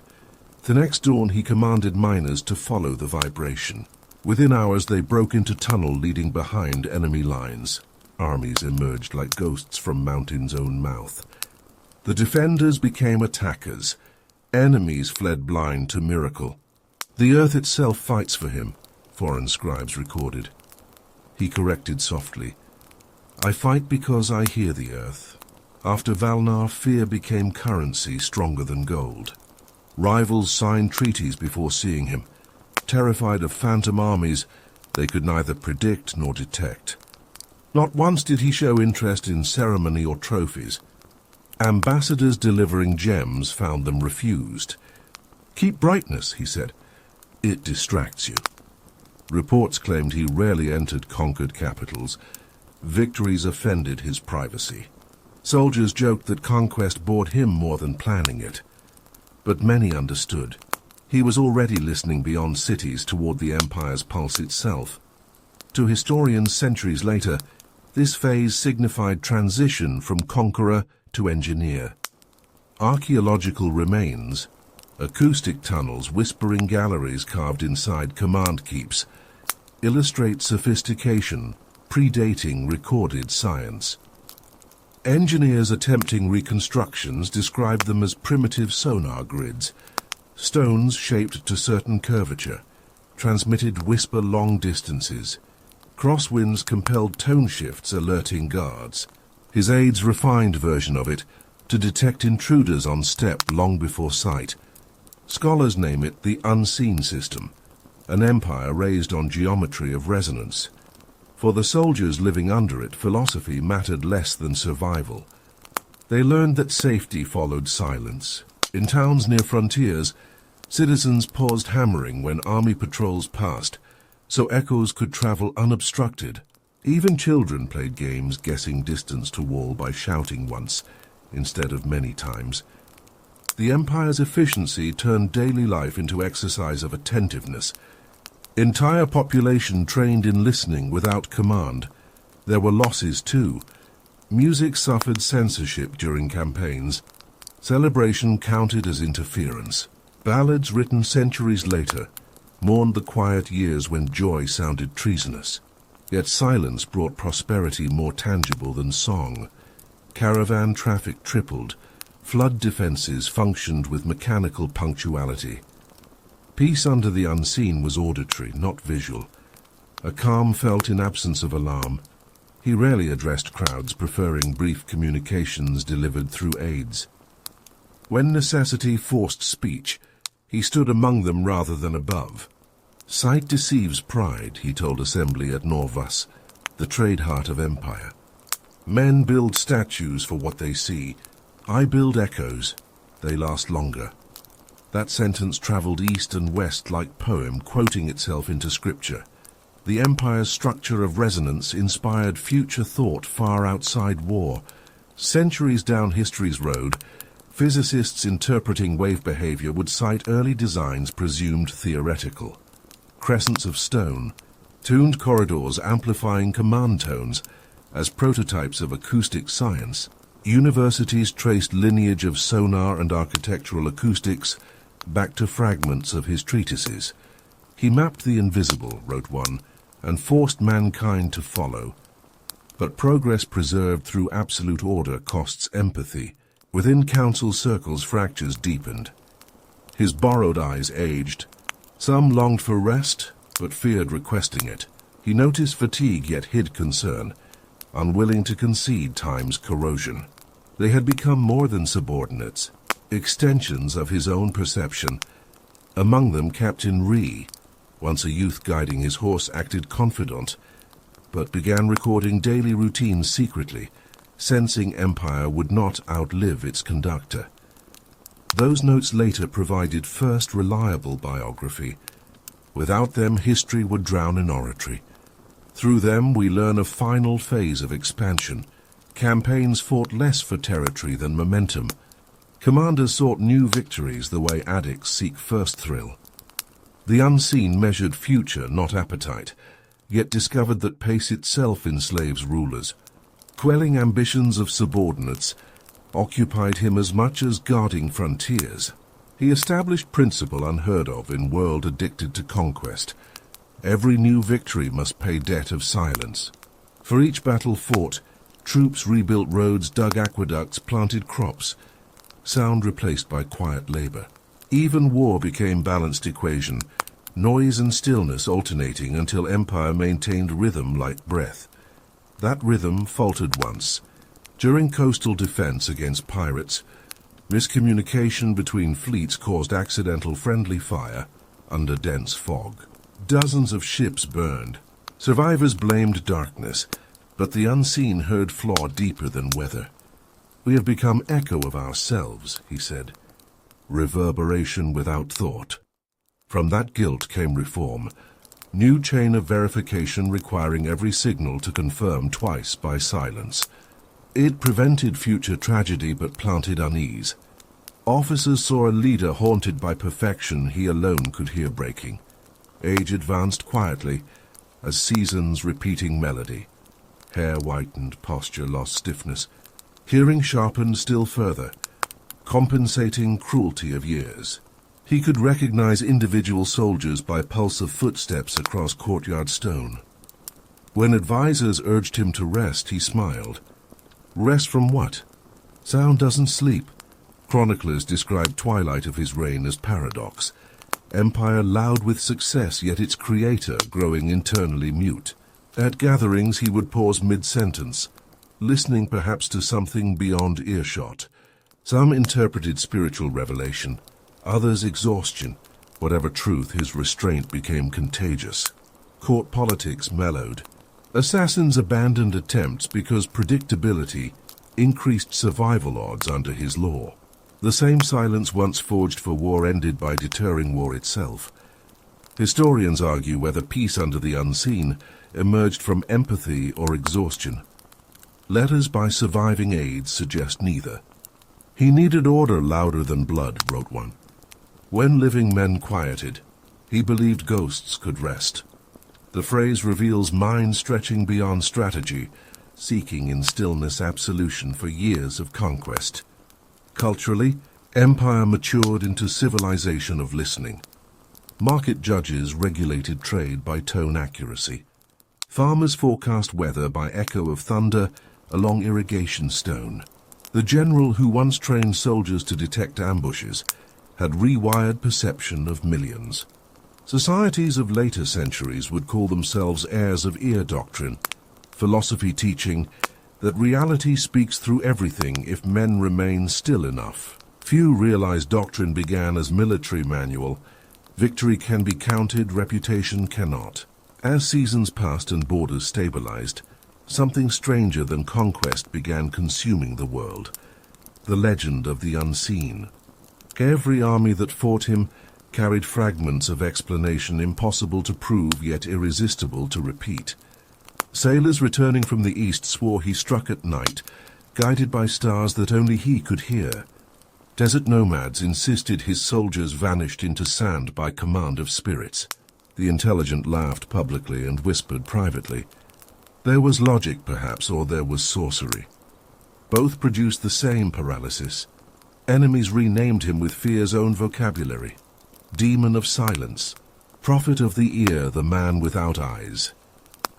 A: The next dawn he commanded miners to follow the vibration. Within hours they broke into tunnel leading behind enemy lines. Armies emerged like ghosts from mountain's own mouth. The defenders became attackers. Enemies fled blind to miracle. The earth itself fights for him, foreign scribes recorded. He corrected softly. I fight because I hear the earth. After Valnar, fear became currency stronger than gold. Rivals signed treaties before seeing him. Terrified of phantom armies they could neither predict nor detect. Not once did he show interest in ceremony or trophies. Ambassadors delivering gems found them refused. "Keep brightness," he said. "It distracts you." Reports claimed he rarely entered conquered capitals. Victories offended his privacy. Soldiers joked that conquest bored him more than planning it. But many understood. He was already listening beyond cities toward the empire's pulse itself. To historians centuries later, this phase signified transition from conqueror to engineer. Archaeological remains, acoustic tunnels, whispering galleries carved inside command keeps, illustrate sophistication predating recorded science. Engineers attempting reconstructions described them as primitive sonar grids. Stones shaped to certain curvature transmitted whisper long distances. Crosswinds compelled tone shifts, alerting guards. His aides refined version of it to detect intruders on step long before sight. Scholars name it the unseen system, an empire raised on geometry of resonance. For the soldiers living under it, philosophy mattered less than survival. They learned that safety followed silence. In towns near frontiers, citizens paused hammering when army patrols passed, so echoes could travel unobstructed. Even children played games guessing distance to wall by shouting once instead of many times. The empire's efficiency turned daily life into exercise of attentiveness. Entire population trained in listening without command. There were losses too. Music suffered censorship during campaigns. Celebration counted as interference. Ballads written centuries later mourned the quiet years when joy sounded treasonous. Yet silence brought prosperity more tangible than song. Caravan traffic tripled. Flood defenses functioned with mechanical punctuality. Peace under the unseen was auditory, not visual. A calm felt in absence of alarm. He rarely addressed crowds, preferring brief communications delivered through aides. When necessity forced speech, he stood among them rather than above. "Sight deceives pride," he told assembly at Norvus, the trade heart of empire. "Men build statues for what they see. I build echoes. They last longer." That sentence traveled east and west like poem, quoting itself into scripture. The empire's structure of resonance inspired future thought far outside war. Centuries down history's road, physicists interpreting wave behavior would cite early designs presumed theoretical. Crescents of stone, tuned corridors amplifying command tones as prototypes of acoustic science. Universities traced lineage of sonar and architectural acoustics back to fragments of his treatises. He mapped the invisible, wrote one, and forced mankind to follow. But progress preserved through absolute order costs empathy. Within council circles, fractures deepened. His borrowed eyes aged. Some longed for rest, but feared requesting it. He noticed fatigue, yet hid concern, unwilling to concede time's corrosion. They had become more than subordinates, extensions of his own perception. Among them Captain Ree, once a youth guiding his horse, acted confidant, but began recording daily routines secretly, sensing empire would not outlive its conductor. Those notes later provided first reliable biography. Without them, history would drown in oratory. Through them, we learn a final phase of expansion. Campaigns fought less for territory than momentum. Commanders sought new victories the way addicts seek first thrill. The unseen measured future, not appetite, yet discovered that pace itself enslaves rulers. Quelling ambitions of subordinates occupied him as much as guarding frontiers. He established principle unheard of in world addicted to conquest. Every new victory must pay debt of silence. For each battle fought, troops rebuilt roads, dug aqueducts, planted crops. Sound replaced by quiet labor. Even war became balanced equation, noise and stillness alternating until empire maintained rhythm like breath. That rhythm faltered once. During coastal defense against pirates, miscommunication between fleets caused accidental friendly fire under dense fog. Dozens of ships burned. Survivors blamed darkness. But the unseen heard flaw deeper than weather. "We have become echo of ourselves," he said. "Reverberation without thought." From that guilt came reform. New chain of verification requiring every signal to confirm twice by silence. It prevented future tragedy but planted unease. Officers saw a leader haunted by perfection he alone could hear breaking. Age advanced quietly, as seasons repeating melody. Hair whitened, posture lost stiffness. Hearing sharpened still further, compensating cruelty of years. He could recognize individual soldiers by pulse of footsteps across courtyard stone. When advisors urged him to rest, he smiled. Rest from what? Sound doesn't sleep. Chroniclers describe twilight of his reign as paradox. Empire loud with success, yet its creator growing internally mute. At gatherings he would pause mid-sentence, listening perhaps to something beyond earshot. Some interpreted spiritual revelation, others exhaustion. Whatever truth, his restraint became contagious. Court politics mellowed. Assassins abandoned attempts because predictability increased survival odds under his law. The same silence once forged for war ended by deterring war itself. Historians argue whether peace under the unseen emerged from empathy or exhaustion. Letters by surviving aides suggest neither. "He needed order louder than blood," wrote one. When living men quieted, he believed ghosts could rest. The phrase reveals mind stretching beyond strategy, seeking in stillness absolution for years of conquest. Culturally, empire matured into civilization of listening. Market judges regulated trade by tone accuracy. Farmers forecast weather by echo of thunder along irrigation stone. The general who once trained soldiers to detect ambushes had rewired perception of millions. Societies of later centuries would call themselves heirs of ear doctrine, philosophy teaching that reality speaks through everything if men remain still enough. Few realize doctrine began as military manual. Victory can be counted, reputation cannot. As seasons passed and borders stabilized, something stranger than conquest began consuming the world. The legend of the unseen. Every army that fought him carried fragments of explanation impossible to prove yet irresistible to repeat. Sailors returning from the east swore he struck at night, guided by stars that only he could hear. Desert nomads insisted his soldiers vanished into sand by command of spirits. The intelligent laughed publicly and whispered privately. There was logic, perhaps, or there was sorcery. Both produced the same paralysis. Enemies renamed him with fear's own vocabulary. Demon of silence, prophet of the ear, the man without eyes.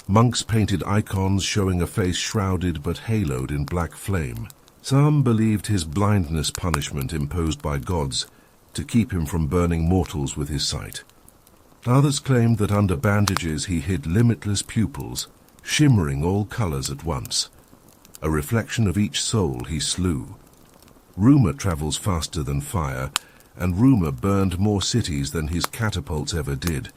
A: Monks painted icons showing a face shrouded but haloed in black flame. Some believed his blindness punishment imposed by gods to keep him from burning mortals with his sight. Others claimed that under bandages he hid limitless pupils, shimmering all colors at once. A reflection of each soul he slew. Rumor travels faster than fire, and rumor burned more cities than his catapults ever did.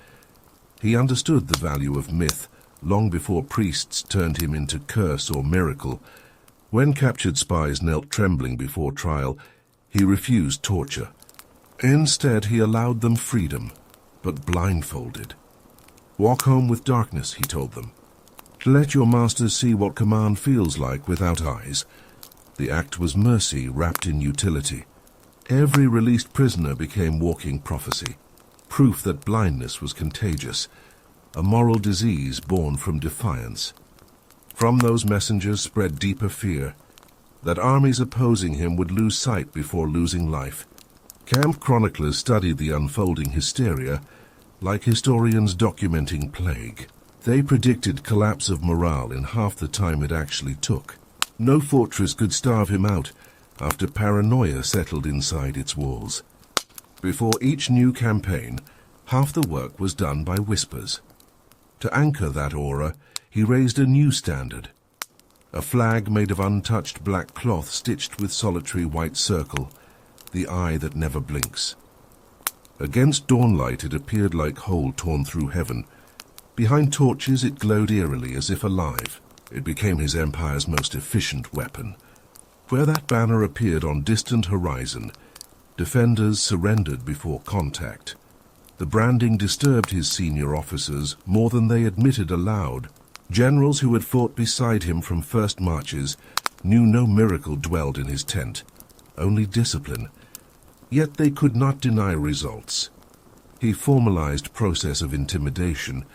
A: He understood the value of myth long before priests turned him into curse or miracle. When captured spies knelt trembling before trial, he refused torture. Instead, he allowed them freedom, but blindfolded. "Walk home with darkness," he told them. "Let your masters see what command feels like without eyes." The act was mercy wrapped in utility. Every released prisoner became walking prophecy, proof that blindness was contagious, a moral disease born from defiance. From those messengers spread deeper fear, that armies opposing him would lose sight before losing life. Camp chroniclers studied the unfolding hysteria like historians documenting plague. They predicted collapse of morale in half the time it actually took. No fortress could starve him out after paranoia settled inside its walls. Before each new campaign, half the work was done by whispers. To anchor that aura, he raised a new standard. A flag made of untouched black cloth stitched with solitary white circle, the eye that never blinks. Against dawnlight it appeared like hole torn through heaven. Behind torches it glowed eerily as if alive. It became his empire's most efficient weapon. Where that banner appeared on distant horizon, defenders surrendered before contact. The branding disturbed his senior officers more than they admitted aloud. Generals who had fought beside him from first marches knew no miracle dwelled in his tent, only discipline. Yet they could not deny results. He formalized process of intimidation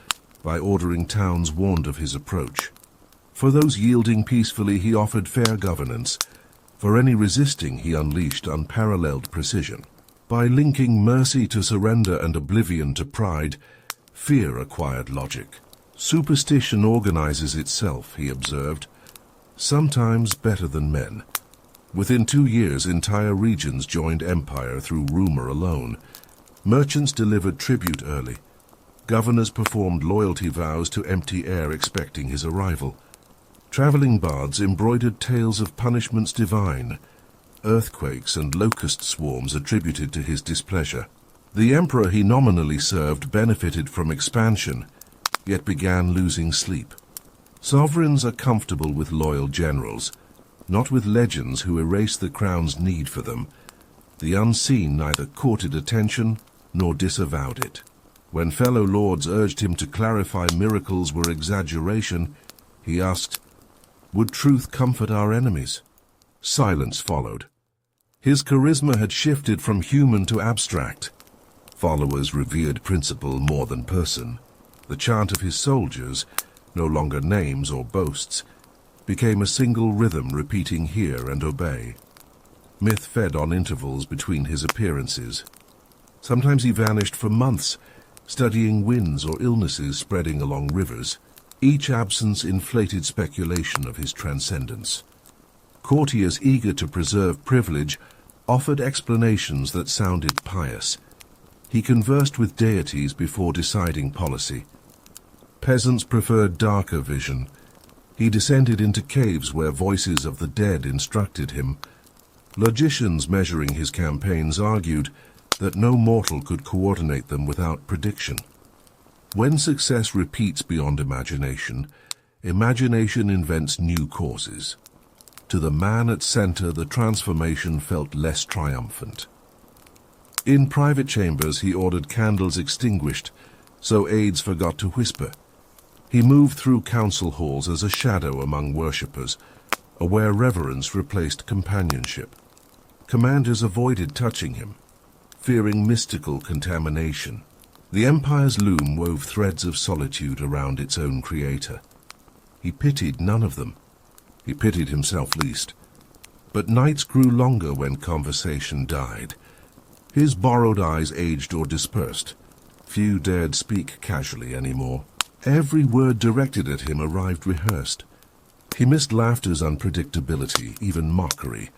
A: by ordering towns warned of his approach. For those yielding peacefully, he offered fair governance. For any resisting, he unleashed unparalleled precision. By linking mercy to surrender and oblivion to pride, fear acquired logic. Superstition organizes itself, he observed, sometimes better than men. Within 2 years, entire regions joined empire through rumor alone. Merchants delivered tribute early. Governors performed loyalty vows to empty air expecting his arrival. Traveling bards embroidered tales of punishments divine, earthquakes and locust swarms attributed to his displeasure. The emperor he nominally served benefited from expansion, yet began losing sleep. Sovereigns are comfortable with loyal generals, not with legends who erase the crown's need for them. The unseen neither courted attention nor disavowed it. When fellow lords urged him to clarify miracles were exaggeration, he asked, "Would truth comfort our enemies?" Silence followed. His charisma had shifted from human to abstract. Followers revered principle more than person. The chant of his soldiers, no longer names or boasts, became a single rhythm repeating hear and obey. Myth fed on intervals between his appearances. Sometimes he vanished for months, studying winds or illnesses spreading along rivers. Each absence inflated speculation of his transcendence. Courtiers eager to preserve privilege offered explanations that sounded pious. He conversed with deities before deciding policy. Peasants preferred darker vision. He descended into caves where voices of the dead instructed him. Logicians measuring his campaigns argued that no mortal could coordinate them without prediction. When success repeats beyond imagination, imagination invents new causes. To the man at center, the transformation felt less triumphant. In private chambers, he ordered candles extinguished, so aides forgot to whisper. He moved through council halls as a shadow among worshippers, where reverence replaced companionship. Commanders avoided touching him, fearing mystical contamination. The empire's loom wove threads of solitude around its own creator. He pitied none of them. He pitied himself least. But nights grew longer when conversation died. His borrowed eyes aged or dispersed. Few dared speak casually anymore. Every word directed at him arrived rehearsed. He missed laughter's unpredictability, even mockery.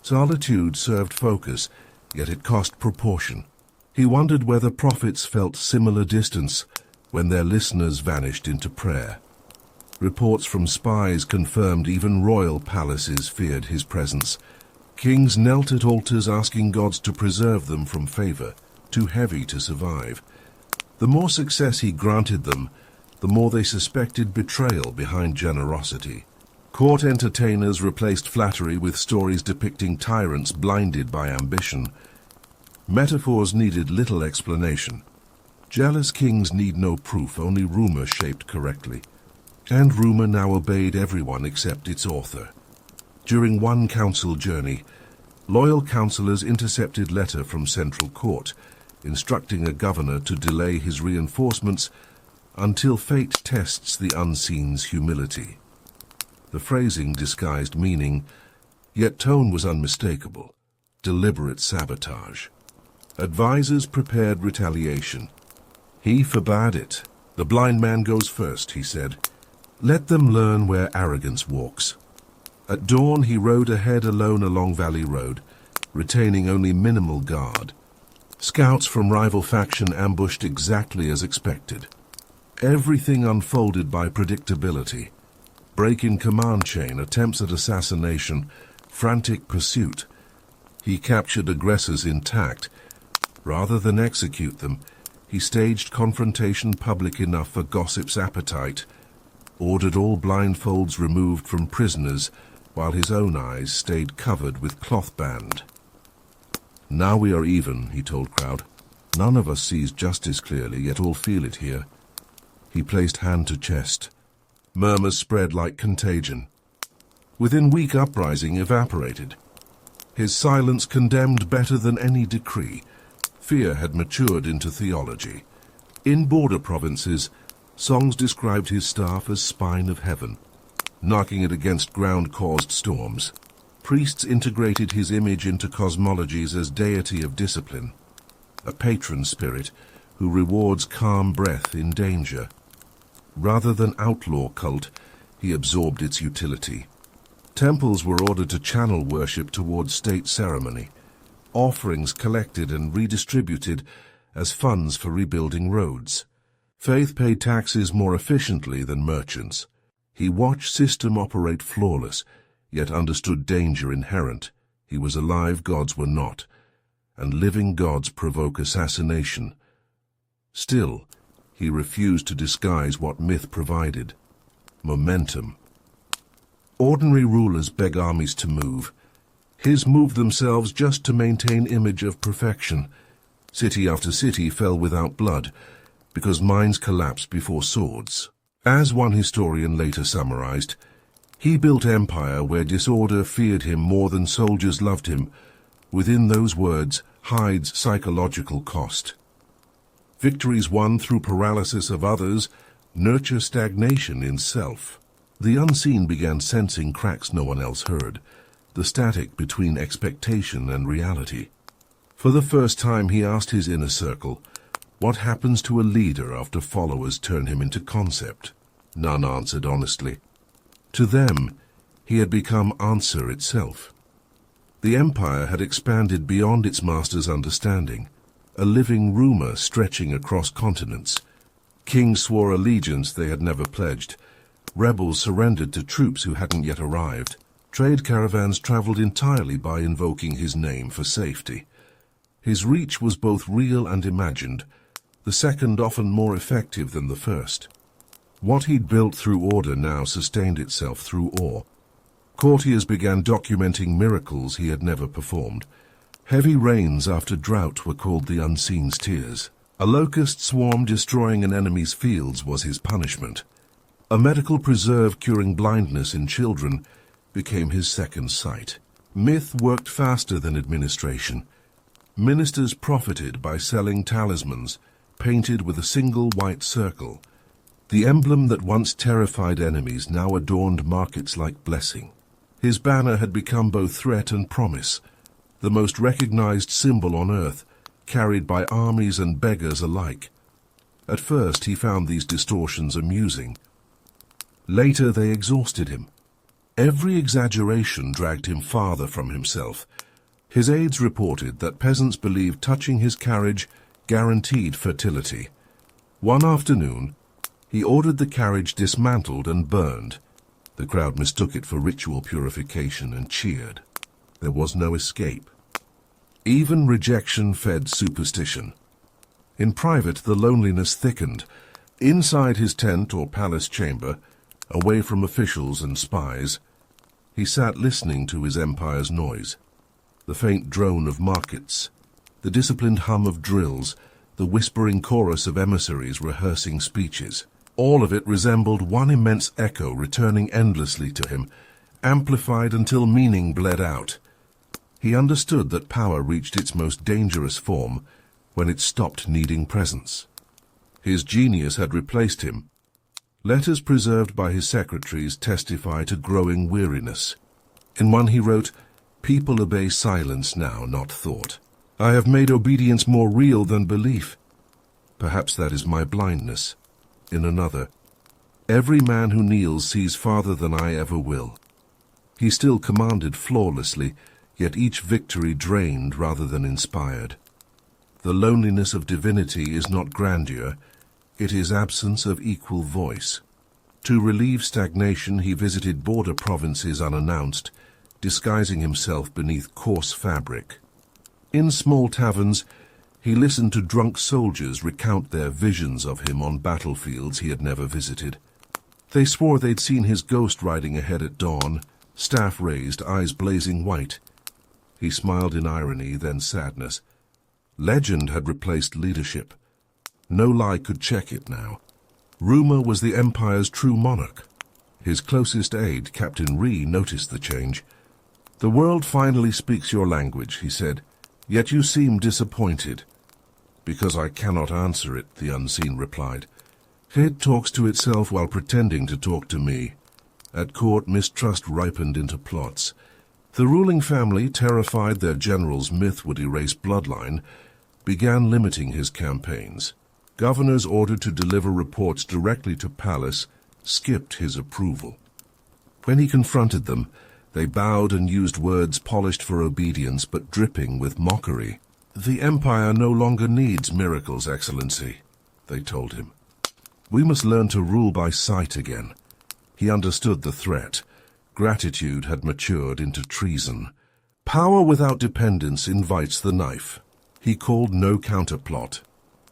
A: Solitude served focus, yet it cost proportion. He wondered whether prophets felt similar distance when their listeners vanished into prayer. Reports from spies confirmed even royal palaces feared his presence. Kings knelt at altars asking gods to preserve them from favor, too heavy to survive. The more success he granted them, the more they suspected betrayal behind generosity. Court entertainers replaced flattery with stories depicting tyrants blinded by ambition. Metaphors needed little explanation. Jealous kings need no proof, only rumor shaped correctly. And rumor now obeyed everyone except its author. During one council journey, loyal councillors intercepted letter from Central Court, instructing a governor to delay his reinforcements until fate tests the unseen's humility. The phrasing disguised meaning, yet tone was unmistakable. Deliberate sabotage. Advisors prepared retaliation. He forbade it. The blind man goes first, he said. Let them learn where arrogance walks. At dawn he rode ahead alone along Valley Road, retaining only minimal guard. Scouts from rival faction ambushed exactly as expected. Everything unfolded by predictability. Break in command chain, attempts at assassination, frantic pursuit. He captured aggressors intact. Rather than execute them, he staged confrontation public enough for gossip's appetite. ordered all blindfolds removed from prisoners, while his own eyes stayed covered with cloth band. "Now we are even," he told crowd. "None of us sees justice clearly, yet all feel it here." He placed hand to chest. Murmurs spread like contagion. Within week uprising evaporated. His silence condemned better than any decree. Fear had matured into theology. In border provinces, songs described his staff as spine of heaven, knocking it against ground-caused storms. Priests integrated his image into cosmologies as deity of discipline, a patron spirit who rewards calm breath in danger. Rather than outlaw cult, he absorbed its utility. Temples were ordered to channel worship towards state ceremony, offerings collected and redistributed as funds for rebuilding roads. Faith paid taxes more efficiently than merchants. He watched system operate flawless, yet understood danger inherent. He was alive, gods were not, and living gods provoke assassination. Still, he refused to disguise what myth provided: momentum. Ordinary rulers beg armies to move. His moved themselves just to maintain image of perfection. City after city fell without blood, because minds collapsed before swords. As one historian later summarized, he built empire where disorder feared him more than soldiers loved him. Within those words hides psychological cost. Victories won through paralysis of others nurture stagnation in self. The unseen began sensing cracks no one else heard, the static between expectation and reality. For the first time he asked his inner circle, what happens to a leader after followers turn him into concept? None answered honestly. To them, he had become answer itself. The empire had expanded beyond its master's understanding, a living rumor stretching across continents. Kings swore allegiance they had never pledged. Rebels surrendered to troops who hadn't yet arrived. Trade caravans traveled entirely by invoking his name for safety. His reach was both real and imagined, the second often more effective than the first. What he'd built through order now sustained itself through awe. Courtiers began documenting miracles he had never performed. Heavy rains after drought were called the unseen's tears. A locust swarm destroying an enemy's fields was his punishment. A medical preserve curing blindness in children became his second sight. Myth worked faster than administration. Ministers profited by selling talismans, painted with a single white circle. The emblem that once terrified enemies now adorned markets like blessing. His banner had become both threat and promise, the most recognized symbol on earth, carried by armies and beggars alike. At first he found these distortions amusing. Later they exhausted him. Every exaggeration dragged him farther from himself. His aides reported that peasants believed touching his carriage guaranteed fertility. One afternoon, he ordered the carriage dismantled and burned. The crowd mistook it for ritual purification and cheered. There was no escape. Even rejection fed superstition. In private, the loneliness thickened. Inside his tent or palace chamber, away from officials and spies, he sat listening to his empire's noise. The faint drone of markets, the disciplined hum of drills, the whispering chorus of emissaries rehearsing speeches. All of it resembled one immense echo returning endlessly to him, amplified until meaning bled out. He understood that power reached its most dangerous form when it stopped needing presence. His genius had replaced him. Letters preserved by his secretaries testify to growing weariness. In one he wrote, "People obey silence now, not thought. I have made obedience more real than belief. Perhaps that is my blindness." In another, "Every man who kneels sees farther than I ever will." He still commanded flawlessly, yet each victory drained rather than inspired. The loneliness of divinity is not grandeur, it is absence of equal voice. To relieve stagnation, he visited border provinces unannounced, disguising himself beneath coarse fabric. In small taverns, he listened to drunk soldiers recount their visions of him on battlefields he had never visited. They swore they'd seen his ghost riding ahead at dawn, staff raised, eyes blazing white. He smiled in irony, then sadness. Legend had replaced leadership. No lie could check it now. Rumor was the Empire's true monarch. His closest aide, Captain Ree, noticed the change. "The world finally speaks your language," he said, "yet you seem disappointed." "Because I cannot answer it," the unseen replied. "It talks to itself while pretending to talk to me." At court, mistrust ripened into plots. The ruling family, terrified their general's myth would erase bloodline, began limiting his campaigns. Governors ordered to deliver reports directly to Palace skipped his approval. When he confronted them, they bowed and used words polished for obedience but dripping with mockery. "The Empire no longer needs miracles, Excellency," they told him. "We must learn to rule by sight again." He understood the threat. Gratitude had matured into treason. Power without dependence invites the knife. He called no counterplot.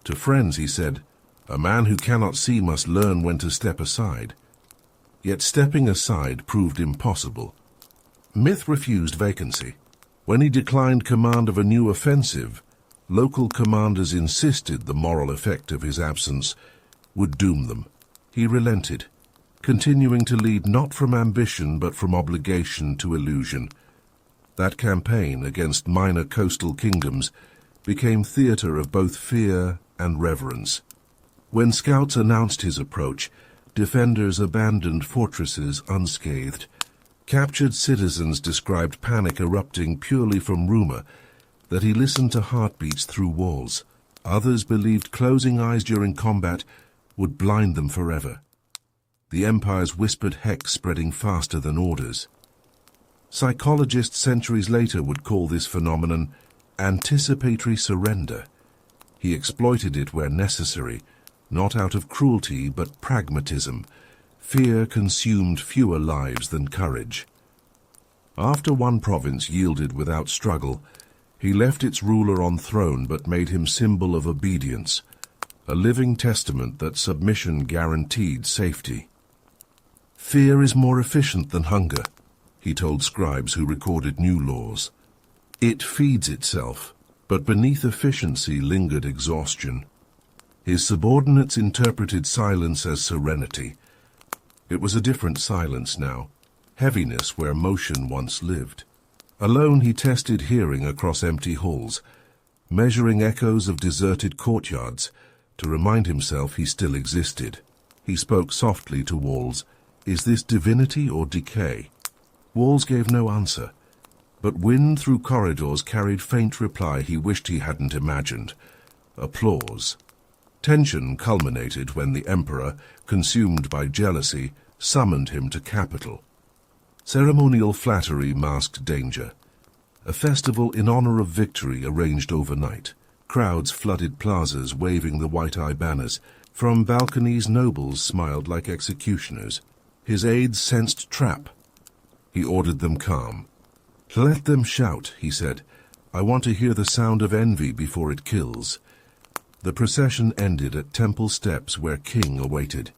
A: To friends he said, "A man who cannot see must learn when to step aside." Yet stepping aside proved impossible. Myth refused vacancy. When he declined command of a new offensive, local commanders insisted the moral effect of his absence would doom them. He relented, continuing to lead not from ambition but from obligation to illusion. That campaign against minor coastal kingdoms became theater of both fear and reverence. When scouts announced his approach, defenders abandoned fortresses unscathed. Captured citizens described panic erupting purely from rumor, that he listened to heartbeats through walls. Others believed closing eyes during combat would blind them forever. The Empire's whispered hex spreading faster than orders. Psychologists centuries later would call this phenomenon anticipatory surrender. He exploited it where necessary, not out of cruelty but pragmatism. Fear consumed fewer lives than courage. After one province yielded without struggle, he left its ruler on throne but made him symbol of obedience, a living testament that submission guaranteed safety. "Fear is more efficient than hunger," he told scribes who recorded new laws. "It feeds itself, but beneath efficiency lingered exhaustion." His subordinates interpreted silence as serenity. It was a different silence now, heaviness where motion once lived. Alone he tested hearing across empty halls, measuring echoes of deserted courtyards to remind himself he still existed. He spoke softly to walls. "Is this divinity or decay?" Walls gave no answer, but wind through corridors carried faint reply he wished he hadn't imagined. Applause. Tension culminated when the Emperor, consumed by jealousy, summoned him to capital. Ceremonial flattery masked danger. A festival in honor of victory arranged overnight. Crowds flooded plazas waving the white-eye banners. From balconies nobles smiled like executioners. His aides sensed trap. He ordered them calm. "Let them shout," he said. "I want to hear the sound of envy before it kills." The procession ended at temple steps where King awaited.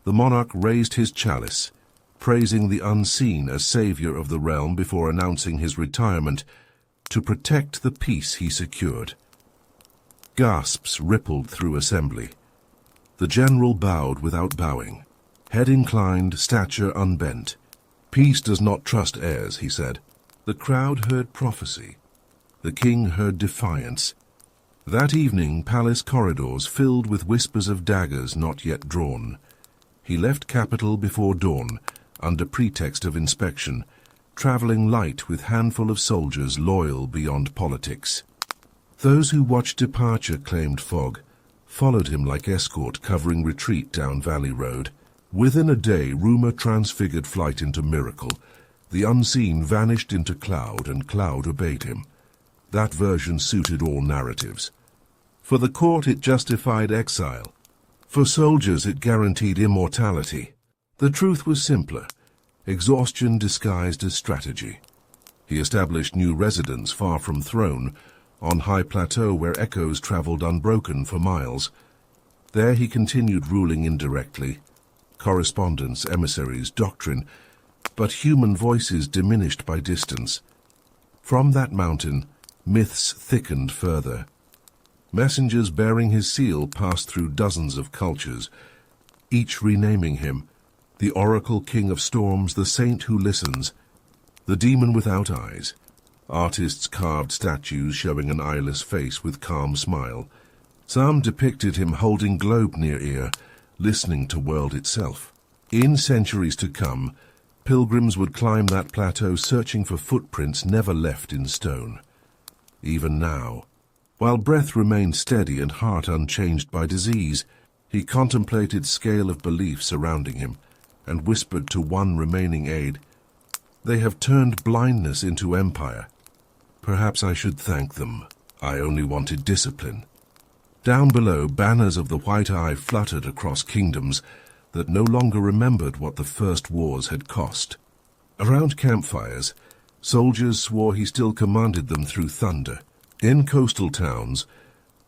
A: The monarch raised his chalice, praising the unseen as savior of the realm before announcing his retirement to protect the peace he secured. Gasps rippled through assembly. The general bowed without bowing, head inclined, stature unbent. "Peace does not trust heirs," he said. The crowd heard prophecy. The king heard defiance. That evening, palace corridors filled with whispers of daggers not yet drawn. He left capital before dawn, under pretext of inspection, traveling light with handful of soldiers loyal beyond politics. Those who watched departure claimed fog, followed him like escort covering retreat down Valley Road. Within a day, rumor transfigured flight into miracle. The unseen vanished into cloud, and cloud obeyed him. That version suited all narratives. For the court, it justified exile. For soldiers, it guaranteed immortality. The truth was simpler. Exhaustion disguised as strategy. He established new residence far from throne, on high plateau where echoes traveled unbroken for miles. There he continued ruling indirectly, correspondence, emissaries, doctrine, but human voices diminished by distance. From that mountain, myths thickened further. Messengers bearing his seal passed through dozens of cultures, each renaming him, the oracle king of storms, the saint who listens, the demon without eyes. Artists carved statues showing an eyeless face with calm smile. Some depicted him holding globe near ear, listening to world itself. In centuries to come, pilgrims would climb that plateau searching for footprints never left in stone. Even now, while breath remained steady and heart unchanged by disease, he contemplated scale of belief surrounding him and whispered to one remaining aide, "They have turned blindness into empire. Perhaps I should thank them. I only wanted discipline." Down below, banners of the White Eye fluttered across kingdoms that no longer remembered what the first wars had cost. Around campfires, soldiers swore he still commanded them through thunder. In coastal towns,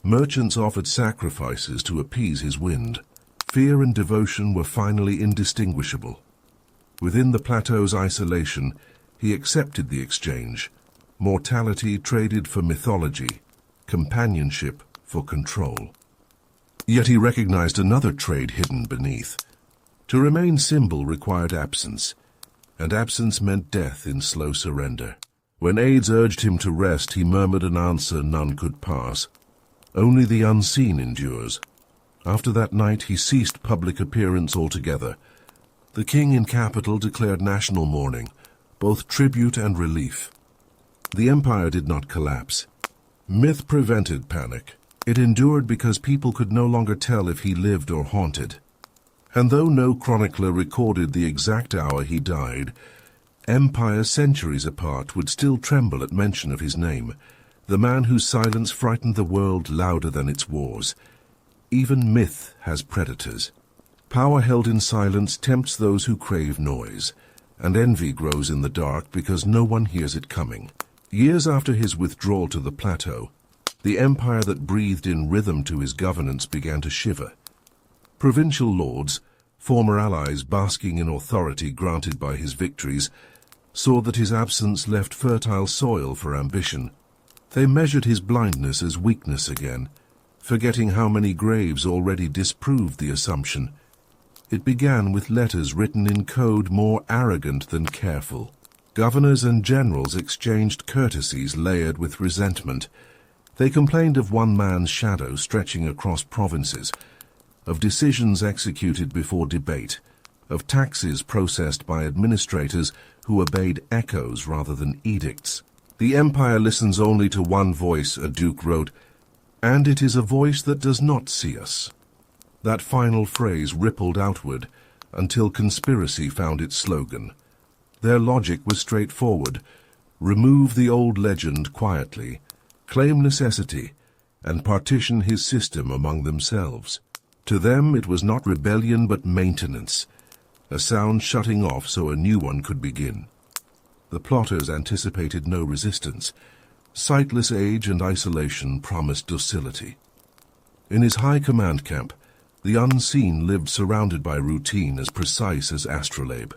A: merchants offered sacrifices to appease his wind. Fear and devotion were finally indistinguishable. Within the plateau's isolation, he accepted the exchange. Mortality traded for mythology, companionship for control. Yet he recognized another trade hidden beneath. To remain symbol required absence, and absence meant death in slow surrender. When aides urged him to rest, he murmured an answer none could pass. Only the unseen endures. After that night, he ceased public appearance altogether. The king in capital declared national mourning, both tribute and relief. The empire did not collapse. Myth prevented panic. It endured because people could no longer tell if he lived or haunted. And though no chronicler recorded the exact hour he died, empires centuries apart would still tremble at mention of his name, the man whose silence frightened the world louder than its wars. Even myth has predators. Power held in silence tempts those who crave noise, and envy grows in the dark because no one hears it coming. Years after his withdrawal to the plateau, the empire that breathed in rhythm to his governance began to shiver. Provincial lords, former allies basking in authority granted by his victories, saw that his absence left fertile soil for ambition. They measured his blindness as weakness again, forgetting how many graves already disproved the assumption. It began with letters written in code more arrogant than careful. Governors and generals exchanged courtesies layered with resentment. They complained of one man's shadow stretching across provinces, of decisions executed before debate, of taxes processed by administrators who obeyed echoes rather than edicts. The empire listens only to one voice, a duke wrote, and it is a voice that does not see us. That final phrase rippled outward until conspiracy found its slogan. Their logic was straightforward. Remove the old legend quietly, claim necessity, and partition his system among themselves. To them it was not rebellion but maintenance, a sound shutting off so a new one could begin. The plotters anticipated no resistance. Sightless age and isolation promised docility. In his high command camp, the unseen lived surrounded by routine as precise as astrolabe.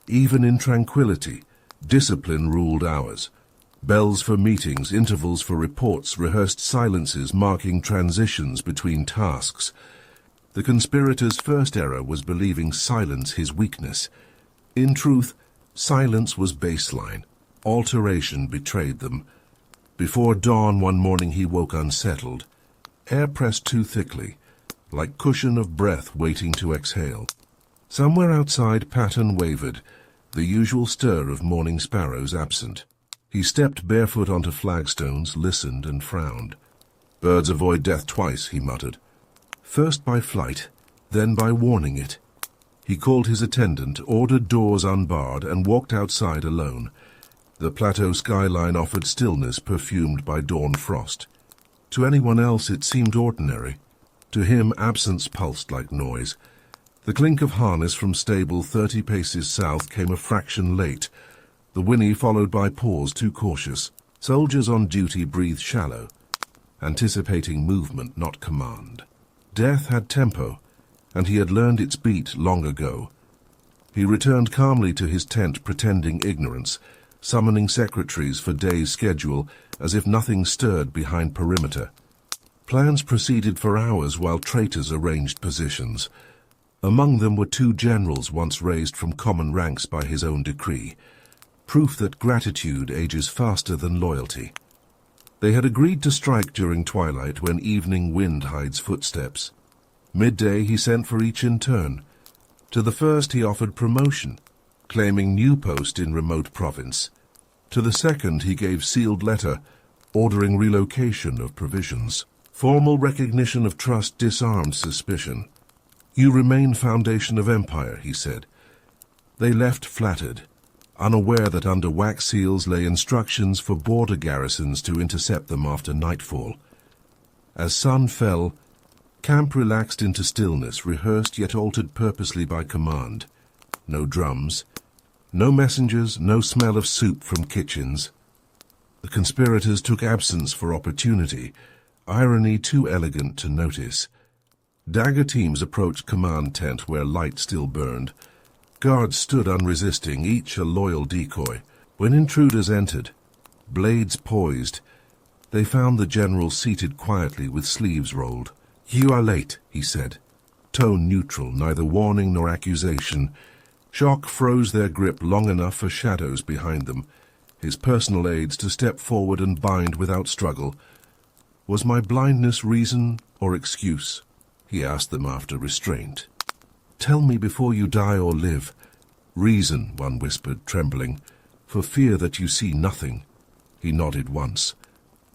A: Even in tranquility, discipline ruled hours. Bells for meetings, intervals for reports, rehearsed silences marking transitions between tasks. The conspirators' first error was believing silence his weakness. In truth, silence was baseline. Alteration betrayed them. Before dawn one morning he woke unsettled. Air pressed too thickly, like cushion of breath waiting to exhale. Somewhere outside pattern wavered, the usual stir of morning sparrows absent. He stepped barefoot onto flagstones, listened and frowned. Birds avoid death twice, he muttered. First by flight, then by warning it. He called his attendant, ordered doors unbarred, and walked outside alone. The plateau skyline offered stillness perfumed by dawn frost. To anyone else it seemed ordinary. To him absence pulsed like noise. The clink of harness from stable 30 paces south came a fraction late, the whinny followed by pause too cautious. Soldiers on duty breathed shallow, anticipating movement, not command. Death had tempo, and he had learned its beat long ago. He returned calmly to his tent, pretending ignorance, summoning secretaries for days' schedule as if nothing stirred behind perimeter. Plans proceeded for hours while traitors arranged positions. Among them were 2 generals once raised from common ranks by his own decree, proof that gratitude ages faster than loyalty. They had agreed to strike during twilight when evening wind hides footsteps. Midday he sent for each in turn. To the first he offered promotion, claiming new post in remote province. To the second he gave sealed letter, ordering relocation of provisions. Formal recognition of trust disarmed suspicion. "You remain foundation of empire," he said. They left flattered, unaware that under wax seals lay instructions for border garrisons to intercept them after nightfall. As sun fell, camp relaxed into stillness, rehearsed yet altered purposely by command. No drums, no messengers, no smell of soup from kitchens. The conspirators took absence for opportunity, irony too elegant to notice. Dagger teams approached command tent where light still burned. Guards stood unresisting, each a loyal decoy. When intruders entered, blades poised, they found the general seated quietly with sleeves rolled. "You are late," he said, tone neutral, neither warning nor accusation. Shock froze their grip long enough for shadows behind them, his personal aides to step forward and bind without struggle. "Was my blindness reason or excuse?" he asked them after restraint. "Tell me before you die or live." "Reason," one whispered, trembling, "for fear that you see nothing." He nodded once.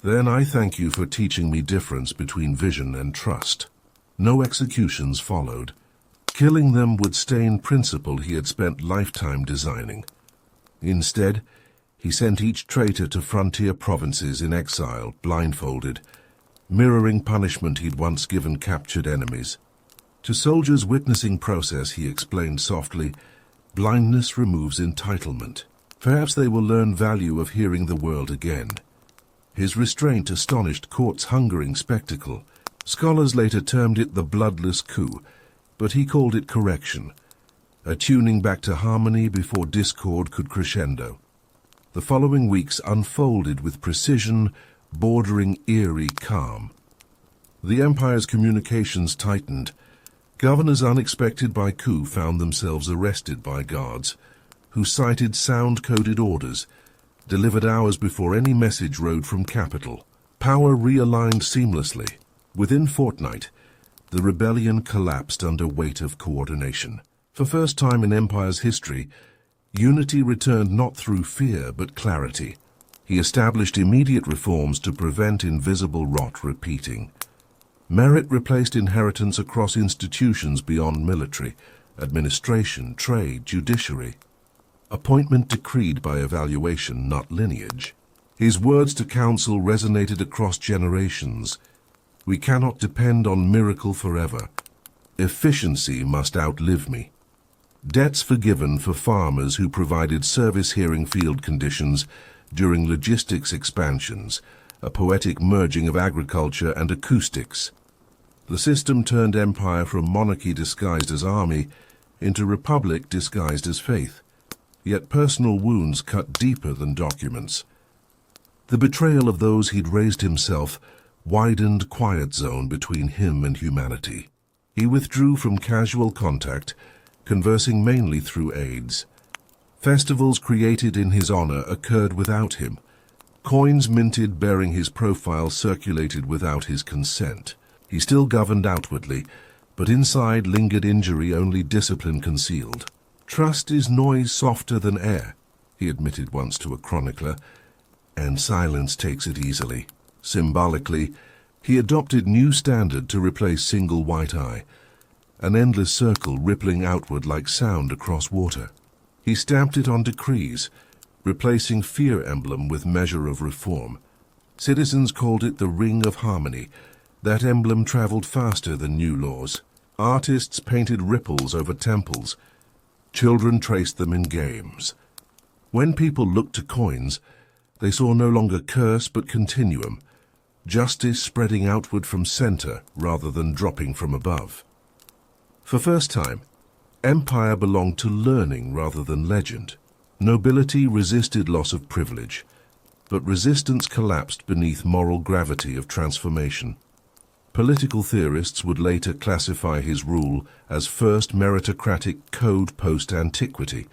A: "Then I thank you for teaching me difference between vision and trust." No executions followed. Killing them would stain principle he had spent lifetime designing. Instead, he sent each traitor to frontier provinces in exile, blindfolded, mirroring punishment he'd once given captured enemies. To soldiers witnessing process, he explained softly, blindness removes entitlement. Perhaps they will learn value of hearing the world again. His restraint astonished court's hungering spectacle. Scholars later termed it the bloodless coup, but he called it correction, a tuning back to harmony before discord could crescendo. The following weeks unfolded with precision, bordering eerie calm. The empire's communications tightened. Governors unexpected by coup found themselves arrested by guards, who cited sound-coded orders, delivered hours before any message rode from capital. Power realigned seamlessly. Within fortnight, the rebellion collapsed under weight of coordination. For first time in empire's history, unity returned not through fear but clarity. He established immediate reforms to prevent invisible rot repeating. Merit replaced inheritance across institutions beyond military, administration, trade, judiciary. Appointment decreed by evaluation, not lineage. His words to council resonated across generations. "We cannot depend on miracle forever. Efficiency must outlive me." Debts forgiven for farmers who provided service-hearing field conditions during logistics expansions, a poetic merging of agriculture and acoustics. The system turned empire from monarchy disguised as army into republic disguised as faith. Yet personal wounds cut deeper than documents. The betrayal of those he'd raised himself widened quiet zone between him and humanity. He withdrew from casual contact, conversing mainly through aides. Festivals created in his honor occurred without him. Coins minted bearing his profile circulated without his consent. He still governed outwardly, but inside lingered injury only discipline concealed. "Trust is noise softer than air," he admitted once to a chronicler, "and silence takes it easily." Symbolically, he adopted new standard to replace single white eye, an endless circle rippling outward like sound across water. He stamped it on decrees, replacing fear emblem with measure of reform. Citizens called it the Ring of Harmony. That emblem traveled faster than new laws. Artists painted ripples over temples. Children traced them in games. When people looked to coins, they saw no longer curse but continuum, justice spreading outward from center rather than dropping from above. For first time, empire belonged to learning rather than legend. Nobility resisted loss of privilege, but resistance collapsed beneath moral gravity of transformation. Political theorists would later classify his rule as first meritocratic code post-antiquity,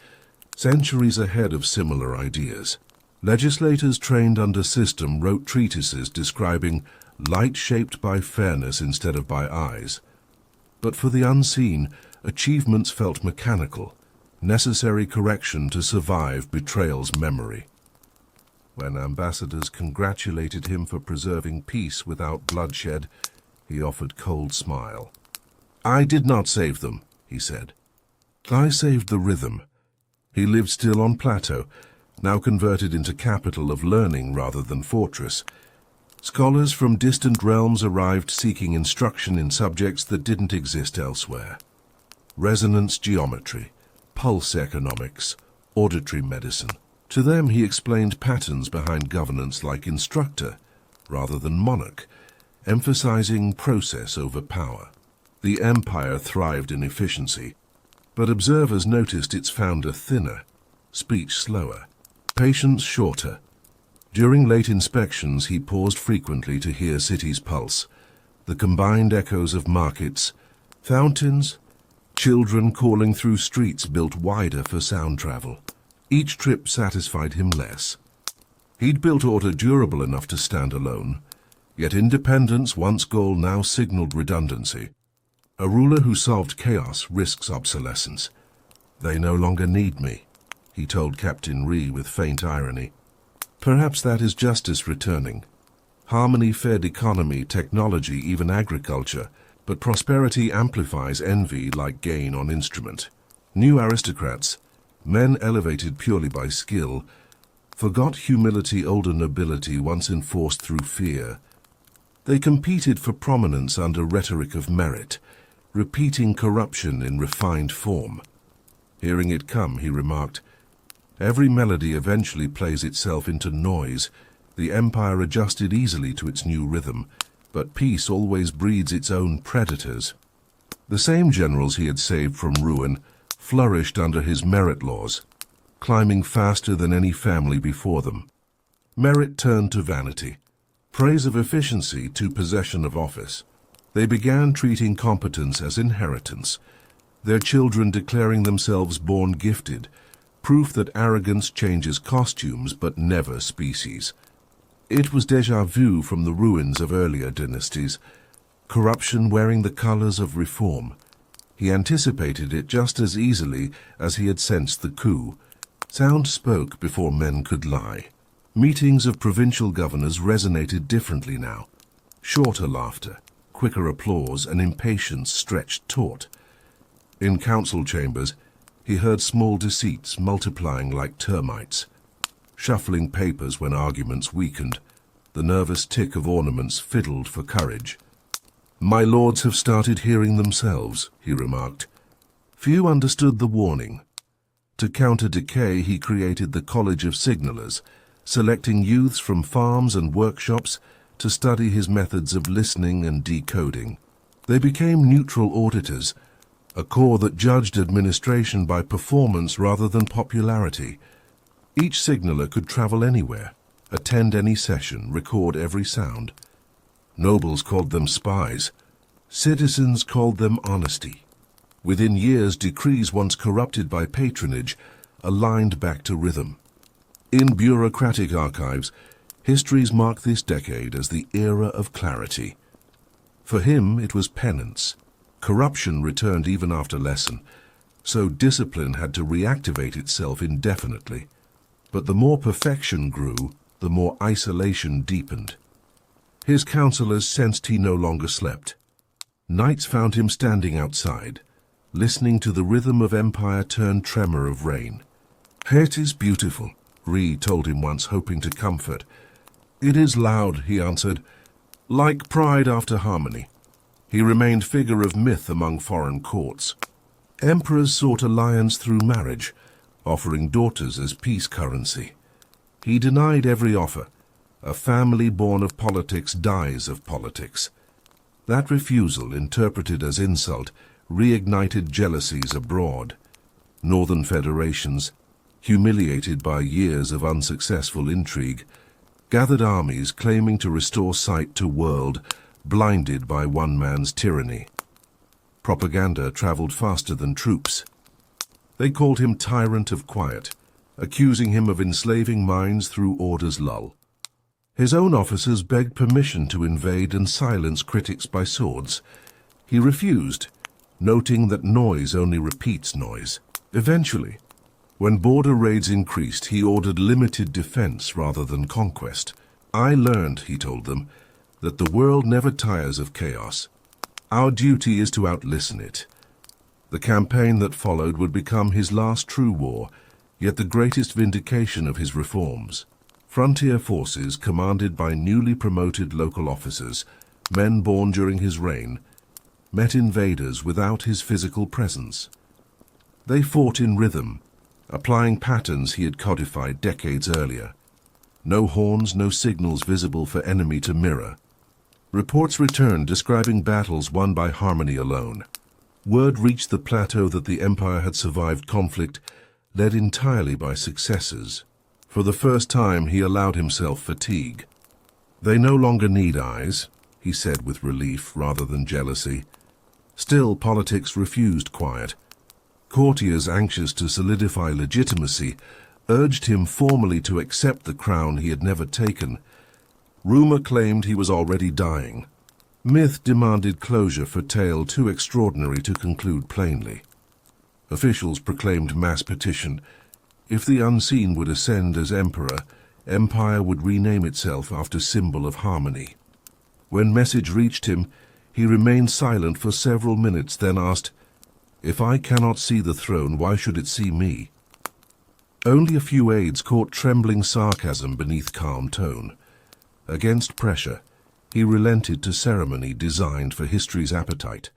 A: centuries ahead of similar ideas. Legislators trained under system wrote treatises describing light shaped by fairness instead of by eyes. But for the unseen, achievements felt mechanical, necessary correction to survive betrayal's memory. When ambassadors congratulated him for preserving peace without bloodshed, he offered cold smile. "I did not save them," he said. "I saved the rhythm." He lived still on plateau, now converted into capital of learning rather than fortress. Scholars from distant realms arrived seeking instruction in subjects that didn't exist elsewhere. Resonance geometry, pulse economics, auditory medicine. To them he explained patterns behind governance like instructor rather than monarch, emphasizing process over power. The empire thrived in efficiency, but observers noticed its founder thinner, speech slower, patience shorter. During late inspections he paused frequently to hear city's pulse, the combined echoes of markets, fountains, children calling through streets built wider for sound travel. Each trip satisfied him less. He'd built order durable enough to stand alone, yet independence, once goal, now signaled redundancy. A ruler who solved chaos risks obsolescence. "They no longer need me," he told Captain Ree with faint irony. Perhaps that is justice returning. Harmony fed economy, technology, even agriculture, but prosperity amplifies envy like gain on instrument. New aristocrats, men elevated purely by skill, forgot humility older nobility once enforced through fear. They competed for prominence under rhetoric of merit, repeating corruption in refined form. Hearing it come, he remarked, "Every melody eventually plays itself into noise. The empire adjusted easily to its new rhythm, but peace always breeds its own predators." The same generals he had saved from ruin flourished under his merit laws, climbing faster than any family before them. Merit turned to vanity, praise of efficiency to possession of office. They began treating competence as inheritance, their children declaring themselves born gifted, proof that arrogance changes costumes but never species. It was déjà vu from the ruins of earlier dynasties, corruption wearing the colors of reform. He anticipated it just as easily as he had sensed the coup. Sound spoke before men could lie. Meetings of provincial governors resonated differently now. Shorter laughter, quicker applause, and impatience stretched taut. In council chambers, he heard small deceits multiplying like termites, shuffling papers when arguments weakened. The nervous tick of ornaments fiddled for courage. "My lords have started hearing themselves," he remarked. Few understood the warning. To counter decay, he created the College of Signalers, selecting youths from farms and workshops to study his methods of listening and decoding. They became neutral auditors, a corps that judged administration by performance rather than popularity. Each signaler could travel anywhere, attend any session, record every sound. Nobles called them spies. Citizens called them honesty. Within years, decrees once corrupted by patronage aligned back to rhythm. In bureaucratic archives, histories mark this decade as the era of clarity. For him, it was penance. Corruption returned even after lesson, so discipline had to reactivate itself indefinitely. But the more perfection grew, the more isolation deepened. His counselors sensed he no longer slept. Nights found him standing outside, listening to the rhythm of empire turn tremor of rain. "It is beautiful," Ree told him once, hoping to comfort. "It is loud," he answered, "like pride after harmony." He remained figure of myth among foreign courts. Emperors sought alliance through marriage, offering daughters as peace currency. He denied every offer. A family born of politics dies of politics. That refusal, interpreted as insult, reignited jealousies abroad. Northern federations, humiliated by years of unsuccessful intrigue, gathered armies claiming to restore sight to world blinded by one man's tyranny. Propaganda traveled faster than troops. They called him tyrant of quiet, accusing him of enslaving minds through order's lull. His own officers begged permission to invade and silence critics by swords. He refused, noting that noise only repeats noise. Eventually, when border raids increased, he ordered limited defense rather than conquest. I learned, he told them, that the world never tires of chaos. Our duty is to outlisten it. The campaign that followed would become his last true war, yet the greatest vindication of his reforms. Frontier forces, commanded by newly promoted local officers, men born during his reign, met invaders without his physical presence. They fought in rhythm, applying patterns he had codified decades earlier. No horns, no signals visible for enemy to mirror. Reports returned describing battles won by harmony alone. Word reached the plateau that the empire had survived conflict, led entirely by successes. For the first time, he allowed himself fatigue. They no longer need eyes, he said with relief rather than jealousy. Still, politics refused quiet. Courtiers anxious to solidify legitimacy urged him formally to accept the crown he had never taken. Rumor claimed he was already dying. Myth demanded closure for tale too extraordinary to conclude plainly. Officials proclaimed mass petition. If the unseen would ascend as emperor, empire would rename itself after symbol of harmony. When message reached him, he remained silent for several minutes, then asked, "If I cannot see the throne, why should it see me?" Only a few aides caught trembling sarcasm beneath calm tone. Against pressure, he relented to ceremony designed for history's appetite.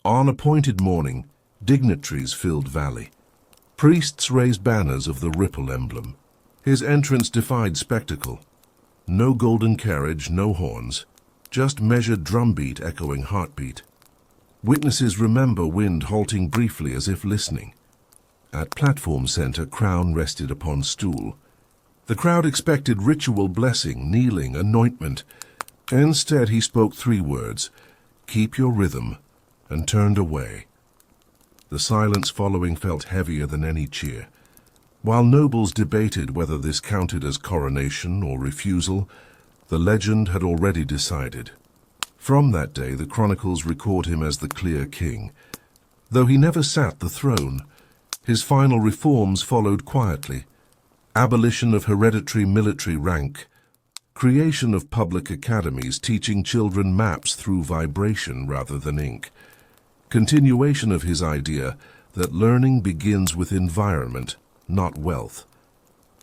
A: On appointed morning, dignitaries filled valley. Priests raised banners of the ripple emblem. His entrance defied spectacle. No golden carriage, no horns, just measured drumbeat echoing heartbeat. Witnesses remember wind halting briefly as if listening. At platform center, crown rested upon stool. The crowd expected ritual blessing, kneeling, anointment. Instead, he spoke 3 words, "Keep your rhythm," and turned away. The silence following felt heavier than any cheer. While nobles debated whether this counted as coronation or refusal, the legend had already decided. From that day, the chronicles record him as the clear king. Though he never sat the throne, his final reforms followed quietly. Abolition of hereditary military rank, creation of public academies teaching children maps through vibration rather than ink, continuation of his idea that learning begins with environment, not wealth.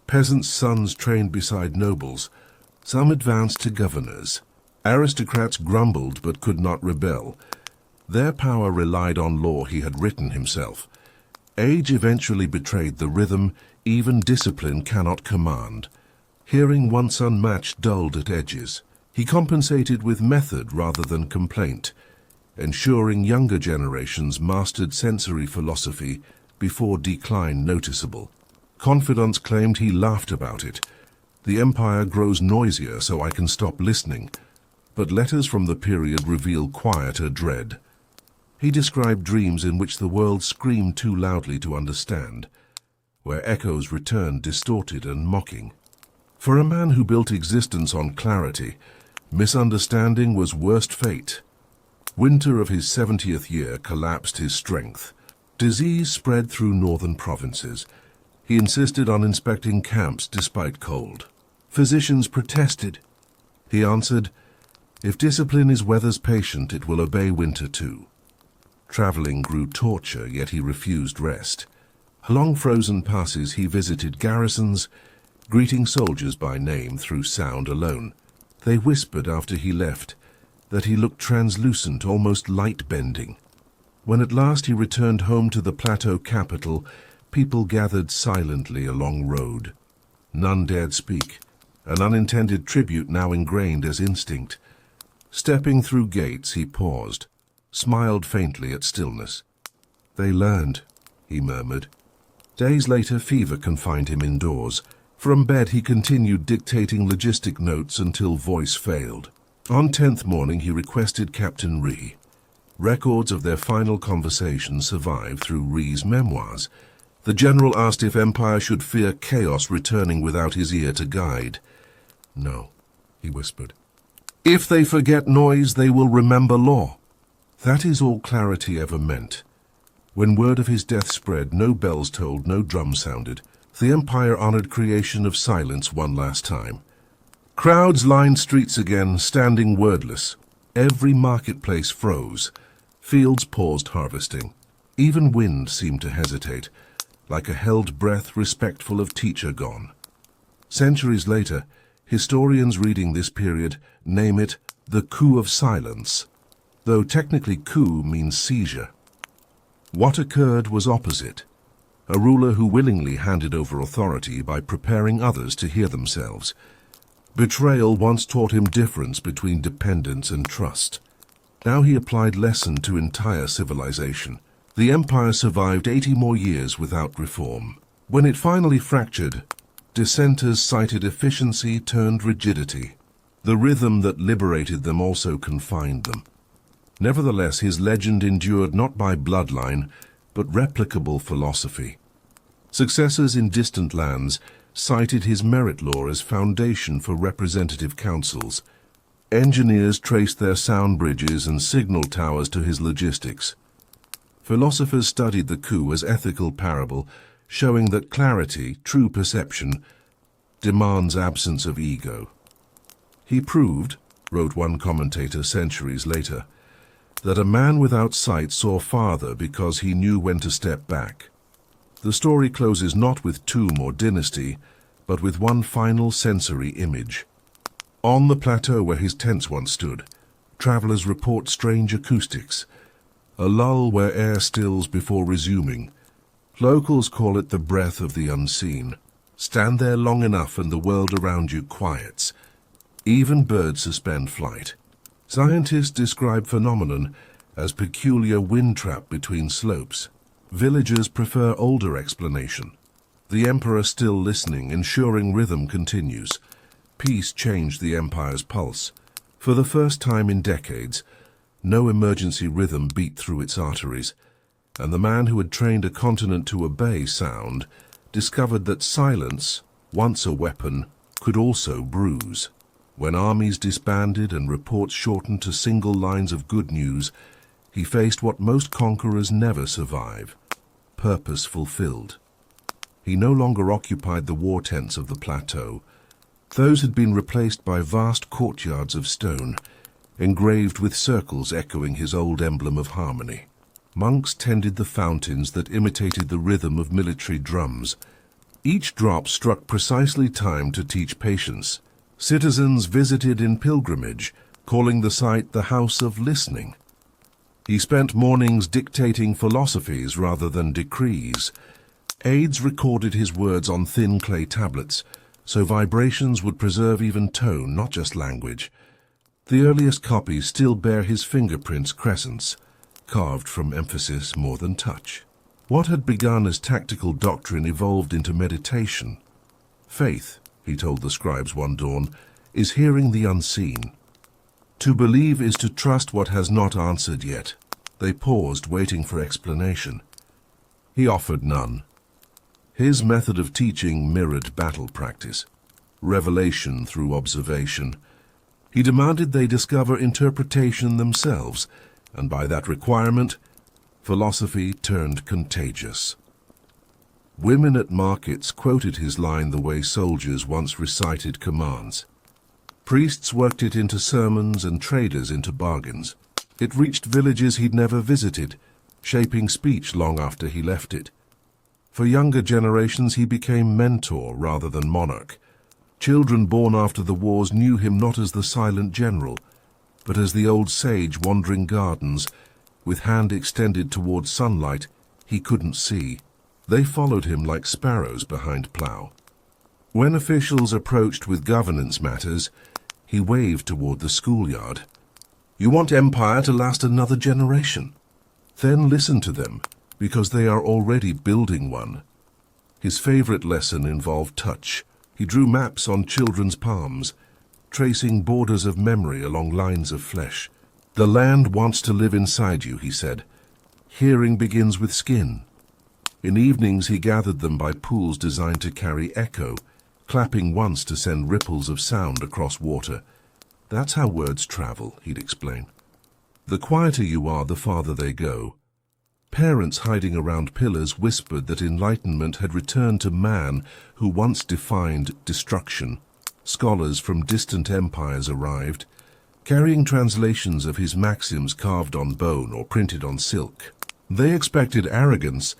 A: Peasants' sons trained beside nobles, some advanced to governors. Aristocrats grumbled but could not rebel. Their power relied on law he had written himself. Age eventually betrayed the rhythm even discipline cannot command. Hearing once unmatched dulled at edges. He compensated with method rather than complaint, ensuring younger generations mastered sensory philosophy before decline noticeable. Confidants claimed he laughed about it. The empire grows noisier, so I can stop listening. But letters from the period reveal quieter dread. He described dreams in which the world screamed too loudly to understand, where echoes returned distorted and mocking. For a man who built existence on clarity, misunderstanding was worst fate. Winter of his 70th year collapsed his strength. Disease spread through northern provinces. He insisted on inspecting camps despite cold. Physicians protested. He answered, "If discipline is weather's patient, it will obey winter too." Traveling grew torture, yet he refused rest. Along frozen passes he visited garrisons, greeting soldiers by name through sound alone. They whispered after he left that he looked translucent, almost light-bending. When at last he returned home to the plateau capital, people gathered silently along road. None dared speak, an unintended tribute now ingrained as instinct. Stepping through gates, he paused. smiled faintly at stillness. "They learned," he murmured. Days later, fever confined him indoors. From bed, he continued dictating logistic notes until voice failed. On 10th morning, he requested Captain Rhee. Records of their final conversation survive through Rhee's memoirs. The general asked if Empire should fear chaos returning without his ear to guide. "No," he whispered. "If they forget noise, they will remember law." That is all clarity ever meant. When word of his death spread, no bells tolled, no drums sounded. The Empire honored creation of silence one last time. Crowds lined streets again, standing wordless. Every marketplace froze. Fields paused harvesting. Even wind seemed to hesitate, like a held breath respectful of teacher gone. Centuries later, historians reading this period name it the coup of silence, though technically coup means seizure. What occurred was opposite. A ruler who willingly handed over authority by preparing others to hear themselves. Betrayal once taught him difference between dependence and trust. Now he applied lesson to entire civilization. The empire survived 80 more years without reform. When it finally fractured, dissenters cited efficiency turned rigidity. The rhythm that liberated them also confined them. Nevertheless, his legend endured not by bloodline, but replicable philosophy. Successors in distant lands cited his merit law as foundation for representative councils. Engineers traced their sound bridges and signal towers to his logistics. Philosophers studied the coup as ethical parable, showing that clarity, true perception, demands absence of ego. He proved, wrote one commentator centuries later, that a man without sight saw farther because he knew when to step back. The story closes not with tomb or dynasty, but with one final sensory image. On the plateau where his tents once stood, travelers report strange acoustics, a lull where air stills before resuming. Locals call it the breath of the unseen. Stand there long enough and the world around you quiets. Even birds suspend flight. Scientists describe phenomenon as peculiar wind trap between slopes. Villagers prefer older explanation. The emperor still listening, ensuring rhythm continues. Peace changed the empire's pulse. For the first time in decades, no emergency rhythm beat through its arteries, and the man who had trained a continent to obey sound discovered that silence, once a weapon, could also bruise. When armies disbanded and reports shortened to single lines of good news, he faced what most conquerors never survive: purpose fulfilled. He no longer occupied the war tents of the plateau. Those had been replaced by vast courtyards of stone, engraved with circles echoing his old emblem of harmony. Monks tended the fountains that imitated the rhythm of military drums. Each drop struck precisely timed to teach patience. Citizens visited in pilgrimage, calling the site the House of Listening. He spent mornings dictating philosophies rather than decrees. Aides recorded his words on thin clay tablets, so vibrations would preserve even tone, not just language. The earliest copies still bear his fingerprints, crescents, carved from emphasis more than touch. What had begun as tactical doctrine evolved into meditation. Faith, he told the scribes one dawn, is hearing the unseen. To believe is to trust what has not answered yet. They paused, waiting for explanation. He offered none. His method of teaching mirrored battle practice, revelation through observation. He demanded they discover interpretation themselves, and by that requirement, philosophy turned contagious. Women at markets quoted his line the way soldiers once recited commands. Priests worked it into sermons and traders into bargains. It reached villages he'd never visited, shaping speech long after he left it. For younger generations he became mentor rather than monarch. Children born after the wars knew him not as the silent general, but as the old sage wandering gardens, with hand extended toward sunlight he couldn't see. They followed him like sparrows behind plough. When officials approached with governance matters, he waved toward the schoolyard. You want empire to last another generation. Then listen to them, because they are already building one. His favorite lesson involved touch. He drew maps on children's palms, tracing borders of memory along lines of flesh. The land wants to live inside you, he said. Hearing begins with skin. In evenings he gathered them by pools designed to carry echo, clapping once to send ripples of sound across water. That's how words travel, he'd explain. The quieter you are, the farther they go. Parents hiding around pillars whispered that enlightenment had returned to man who once defined destruction. Scholars from distant empires arrived, carrying translations of his maxims carved on bone or printed on silk. They expected arrogance,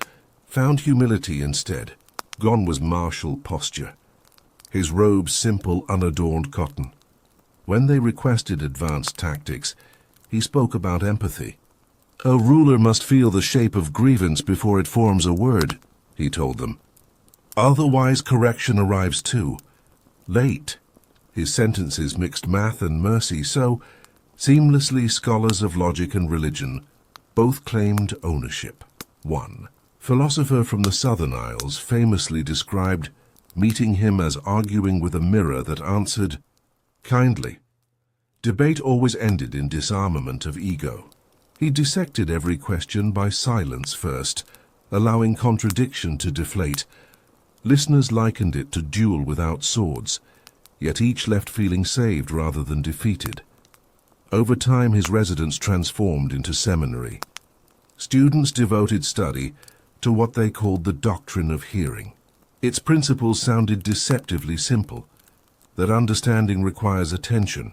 A: found humility instead. Gone was martial posture, his robes simple, unadorned cotton. When they requested advanced tactics, he spoke about empathy. A ruler must feel the shape of grievance before it forms a word, he told them. Otherwise correction arrives too late. His sentences mixed math and mercy, so seamlessly scholars of logic and religion both claimed ownership. 1. Philosopher from the Southern Isles famously described meeting him as arguing with a mirror that answered kindly. Debate always ended in disarmament of ego. He dissected every question by silence first, allowing contradiction to deflate. Listeners likened it to duel without swords, yet each left feeling saved rather than defeated. Over time his residence transformed into seminary. Students devoted study to what they called the doctrine of hearing. Its principles sounded deceptively simple, that understanding requires attention,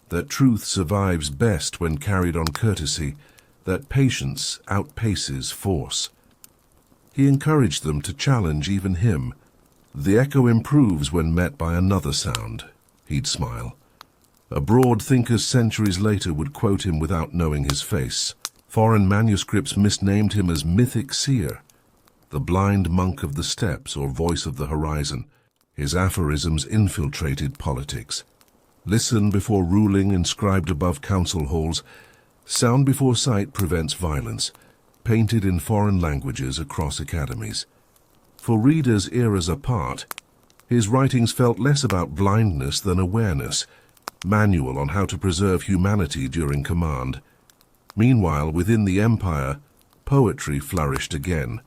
A: that truth survives best when carried on courtesy, that patience outpaces force. He encouraged them to challenge even him. The echo improves when met by another sound, he'd smile. Abroad, thinkers centuries later would quote him without knowing his face. Foreign manuscripts misnamed him as mythic seer, the blind monk of the steppes or voice of the horizon. His aphorisms infiltrated politics. Listen before ruling, inscribed above council halls. Sound before sight prevents violence, painted in foreign languages across academies. For readers eras apart, his writings felt less about blindness than awareness, manual on how to preserve humanity during command. Meanwhile, within the empire, poetry flourished again.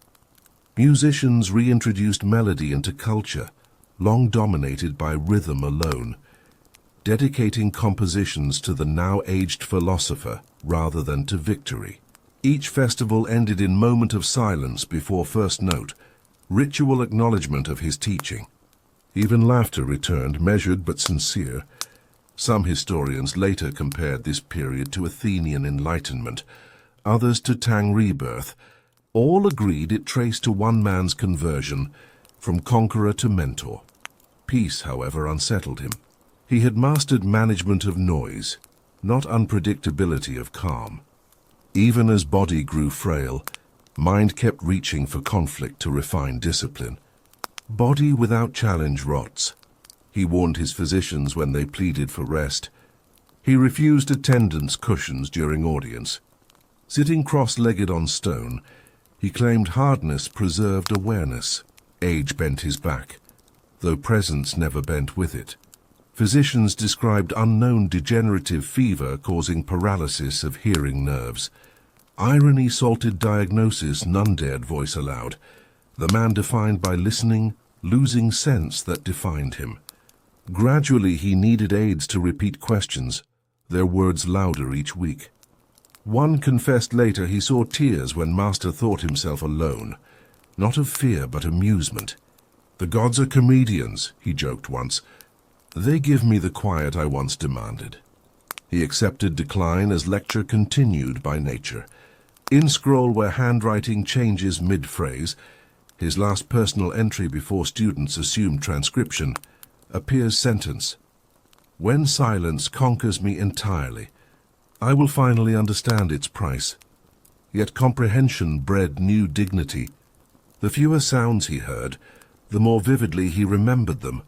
A: Musicians reintroduced melody into culture, long dominated by rhythm alone, dedicating compositions to the now-aged philosopher rather than to victory. Each festival ended in moment of silence before first note, ritual acknowledgement of his teaching. Even laughter returned, measured but sincere. Some historians later compared this period to Athenian enlightenment, others to Tang rebirth. All agreed it traced to one man's conversion, from conqueror to mentor. Peace, however, unsettled him. He had mastered management of noise, not unpredictability of calm. Even as body grew frail, mind kept reaching for conflict to refine discipline. Body without challenge rots, he warned his physicians when they pleaded for rest. He refused attendance cushions during audience. Sitting cross-legged on stone, he claimed hardness preserved awareness. Age bent his back, though presence never bent with it. Physicians described unknown degenerative fever causing paralysis of hearing nerves. Irony salted diagnosis none dared voice aloud. The man defined by listening, losing sense that defined him. Gradually he needed aides to repeat questions, their words louder each week. One confessed later he saw tears when Master thought himself alone, not of fear but amusement. The gods are comedians, he joked once. They give me the quiet I once demanded. He accepted decline as lecture continued by nature. In scroll where handwriting changes mid-phrase, his last personal entry before students assumed transcription, appears sentence. When silence conquers me entirely, I will finally understand its price. Yet comprehension bred new dignity. The fewer sounds he heard, the more vividly he remembered them.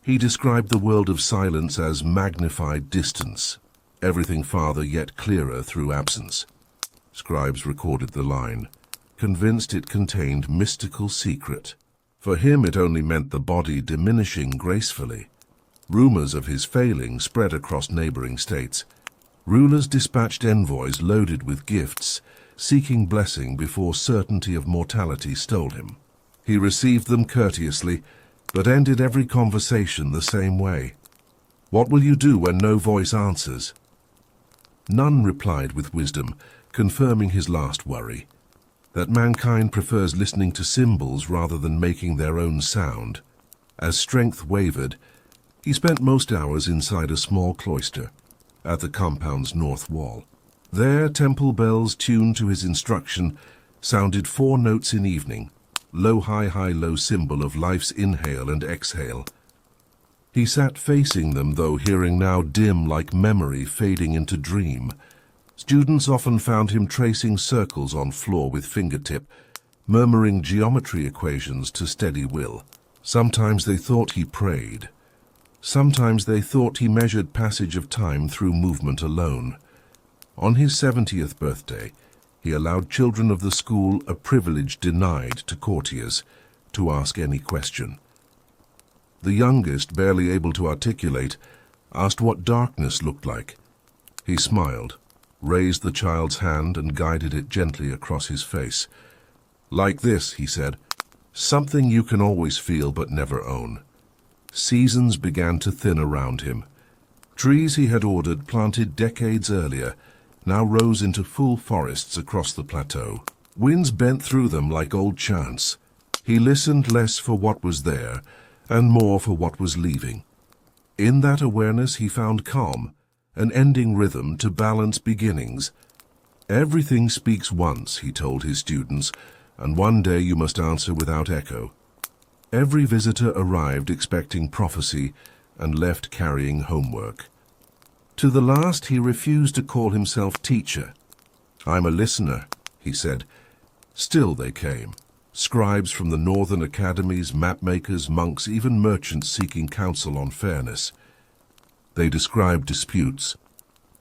A: He described the world of silence as magnified distance, everything farther yet clearer through absence. Scribes recorded the line, convinced it contained mystical secret. For him it only meant the body diminishing gracefully. Rumors of his failing spread across neighboring states. Rulers dispatched envoys loaded with gifts, seeking blessing before certainty of mortality stole him. He received them courteously, but ended every conversation the same way. "What will you do when no voice answers?" None replied with wisdom, confirming his last worry, that mankind prefers listening to symbols rather than making their own sound. As strength wavered, he spent most hours inside a small cloister, at the compound's north wall. There, temple bells tuned to his instruction sounded 4 notes in evening, low, high, high, low symbol of life's inhale and exhale. He sat facing them, though hearing now dim like memory fading into dream. Students often found him tracing circles on floor with fingertip, murmuring geometry equations to steady will. Sometimes they thought he prayed. Sometimes they thought he measured passage of time through movement alone. On his 70th birthday, he allowed children of the school a privilege denied to courtiers, to ask any question. The youngest, barely able to articulate, asked what darkness looked like. He smiled, raised the child's hand and guided it gently across his face. "Like this," he said, "something you can always feel but never own." Seasons began to thin around him. Trees he had ordered planted decades earlier now rose into full forests across the plateau. Winds bent through them like old chants. He listened less for what was there and more for what was leaving. In that awareness he found calm, an ending rhythm to balance beginnings. "Everything speaks once," he told his students, "and one day you must answer without echo." Every visitor arrived expecting prophecy and left carrying homework. To the last he refused to call himself teacher. "I'm a listener," he said. Still they came. Scribes from the northern academies, mapmakers, monks, even merchants seeking counsel on fairness. They described disputes.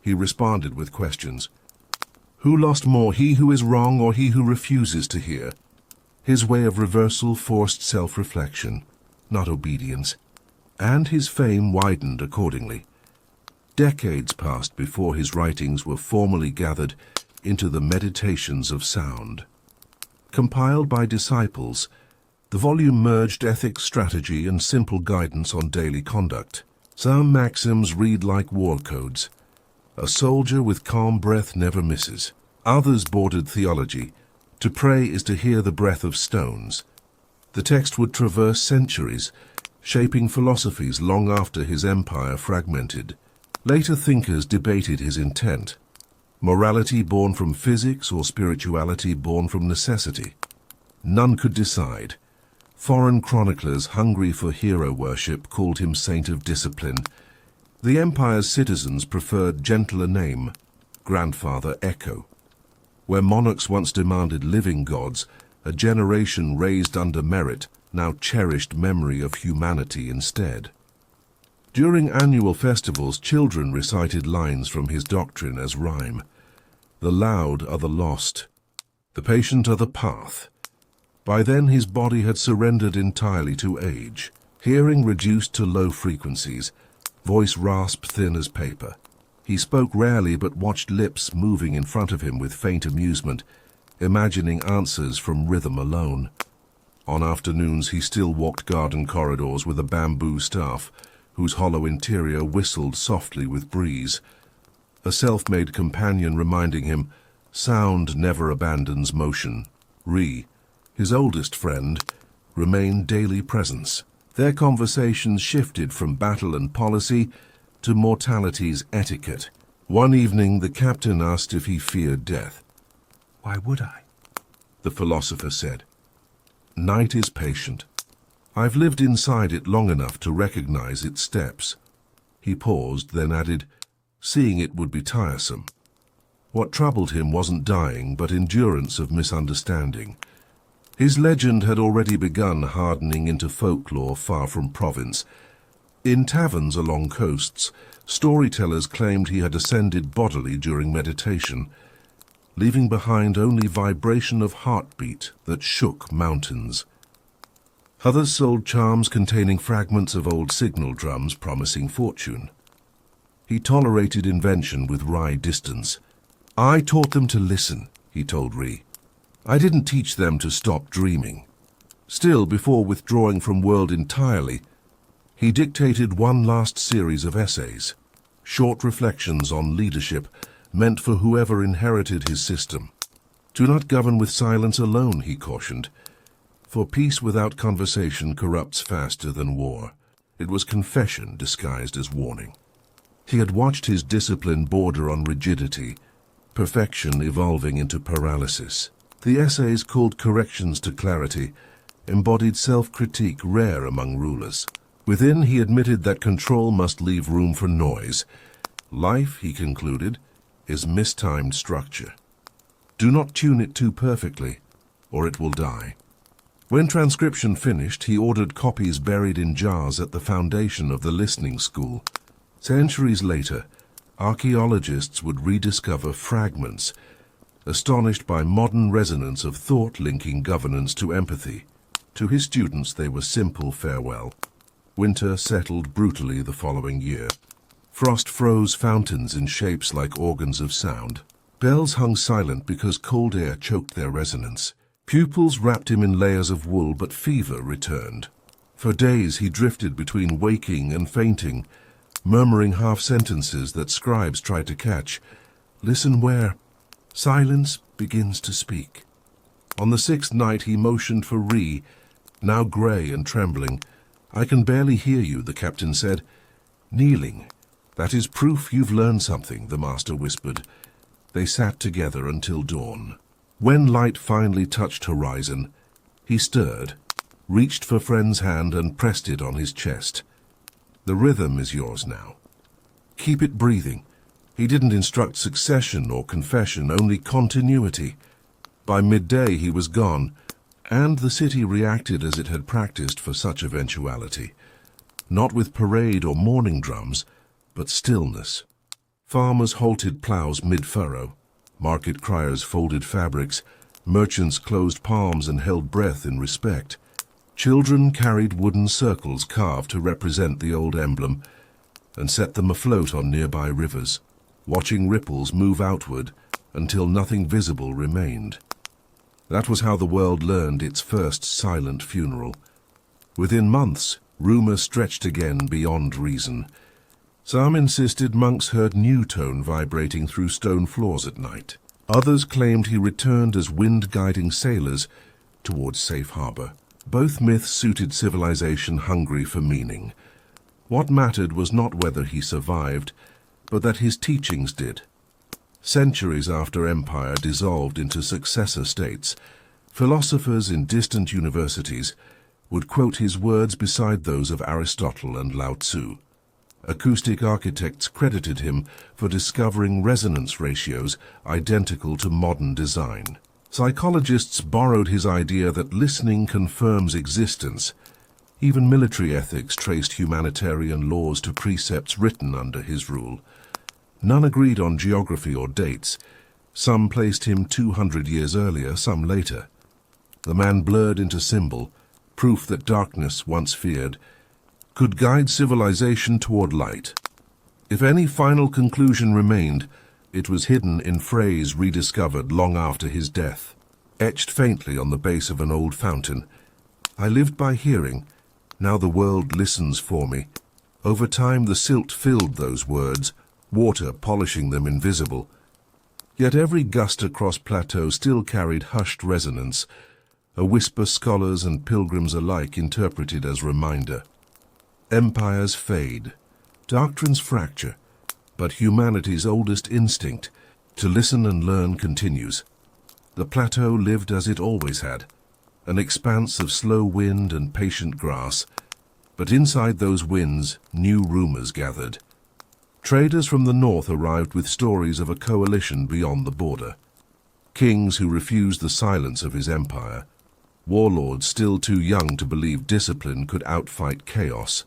A: He responded with questions. Who lost more, he who is wrong or he who refuses to hear? His way of reversal forced self-reflection, not obedience, and his fame widened accordingly. Decades passed before his writings were formally gathered into the Meditations of Sound. Compiled by disciples, the volume merged ethics, strategy, and simple guidance on daily conduct. Some maxims read like war codes. A soldier with calm breath never misses. Others bordered theology. To pray is to hear the breath of stones. The text would traverse centuries, shaping philosophies long after his empire fragmented. Later thinkers debated his intent. Morality born from physics or spirituality born from necessity? None could decide. Foreign chroniclers hungry for hero worship called him saint of discipline. The empire's citizens preferred gentler name, Grandfather Echo. Where monarchs once demanded living gods, a generation raised under merit now cherished memory of humanity instead. During annual festivals, children recited lines from his doctrine as rhyme. The loud are the lost, the patient are the path. By then his body had surrendered entirely to age, hearing reduced to low frequencies, voice rasped thin as paper. He spoke rarely but watched lips moving in front of him with faint amusement, imagining answers from rhythm alone. On afternoons he still walked garden corridors with a bamboo staff, whose hollow interior whistled softly with breeze. A self-made companion reminding him, sound never abandons motion. His oldest friend, remained daily presence. Their conversations shifted from battle and policy to mortality's etiquette. One evening the captain asked if he feared death.
B: "Why would I?"
A: The philosopher said. "Night is patient. I've lived inside it long enough to recognize its steps." He paused, then added, "Seeing it would be tiresome." What troubled him wasn't dying, but endurance of misunderstanding. His legend had already begun hardening into folklore far from province. In taverns along coasts, Storytellers claimed he had ascended bodily during meditation, leaving behind only vibration of heartbeat that shook mountains. Others sold charms containing fragments of old signal drums promising fortune. He tolerated invention with wry distance. "I taught them to listen," he told Ree. "I didn't teach them to stop dreaming." Still, before withdrawing from world entirely, he dictated one last series of essays, short reflections on leadership meant for whoever inherited his system. "Do not govern with silence alone," he cautioned, "for peace without conversation corrupts faster than war." It was confession disguised as warning. He had watched his discipline border on rigidity, perfection evolving into paralysis. The essays, called Corrections to Clarity, embodied self-critique rare among rulers. Within, he admitted that control must leave room for noise. Life, he concluded, is mistimed structure. Do not tune it too perfectly, or it will die. When transcription finished, he ordered copies buried in jars at the foundation of the listening school. Centuries later, archaeologists would rediscover fragments, astonished by modern resonance of thought linking governance to empathy. To his students, they were simple farewell. Winter settled brutally the following year. Frost froze fountains in shapes like organs of sound. Bells hung silent because cold air choked their resonance. Pupils wrapped him in layers of wool, but fever returned. For days he drifted between waking and fainting, murmuring half-sentences that scribes tried to catch. Listen where silence begins to speak. On the 6th night he motioned for Ree, now grey and trembling. "I can barely hear you," the captain said. "Kneeling. That is proof you've learned something," the master whispered. They sat together until dawn. When light finally touched horizon, he stirred, reached for friend's hand and pressed it on his chest. "The rhythm is yours now. Keep it breathing." He didn't instruct succession or confession, only continuity. By midday he was gone, and the city reacted as it had practiced for such eventuality. Not with parade or mourning drums, but stillness. Farmers halted plows mid-furrow. Market criers folded fabrics. Merchants closed palms and held breath in respect. Children carried wooden circles carved to represent the old emblem and set them afloat on nearby rivers, watching ripples move outward until nothing visible remained. That was how the world learned its first silent funeral. Within months, rumor stretched again beyond reason. Some insisted monks heard new tone vibrating through stone floors at night. Others claimed he returned as wind-guiding sailors towards safe harbor. Both myths suited civilization hungry for meaning. What mattered was not whether he survived, but that his teachings did. Centuries after empire dissolved into successor states, philosophers in distant universities would quote his words beside those of Aristotle and Lao Tzu. Acoustic architects credited him for discovering resonance ratios identical to modern design. Psychologists borrowed his idea that listening confirms existence. Even military ethics traced humanitarian laws to precepts written under his rule. None agreed on geography or dates. Some placed him 200 years earlier, some later. The man blurred into symbol, proof that darkness, once feared, could guide civilization toward light. If any final conclusion remained, it was hidden in phrase rediscovered long after his death. Etched faintly on the base of an old fountain, "I lived by hearing, now the world listens for me." Over time the silt filled those words, water polishing them invisible. Yet every gust across plateau still carried hushed resonance, a whisper scholars and pilgrims alike interpreted as reminder. Empires fade, doctrines fracture, but humanity's oldest instinct, to listen and learn, continues. The plateau lived as it always had, an expanse of slow wind and patient grass, but inside those winds new rumors gathered. Traders from the north arrived with stories of a coalition beyond the border. Kings who refused the silence of his empire. Warlords still too young to believe discipline could outfight chaos.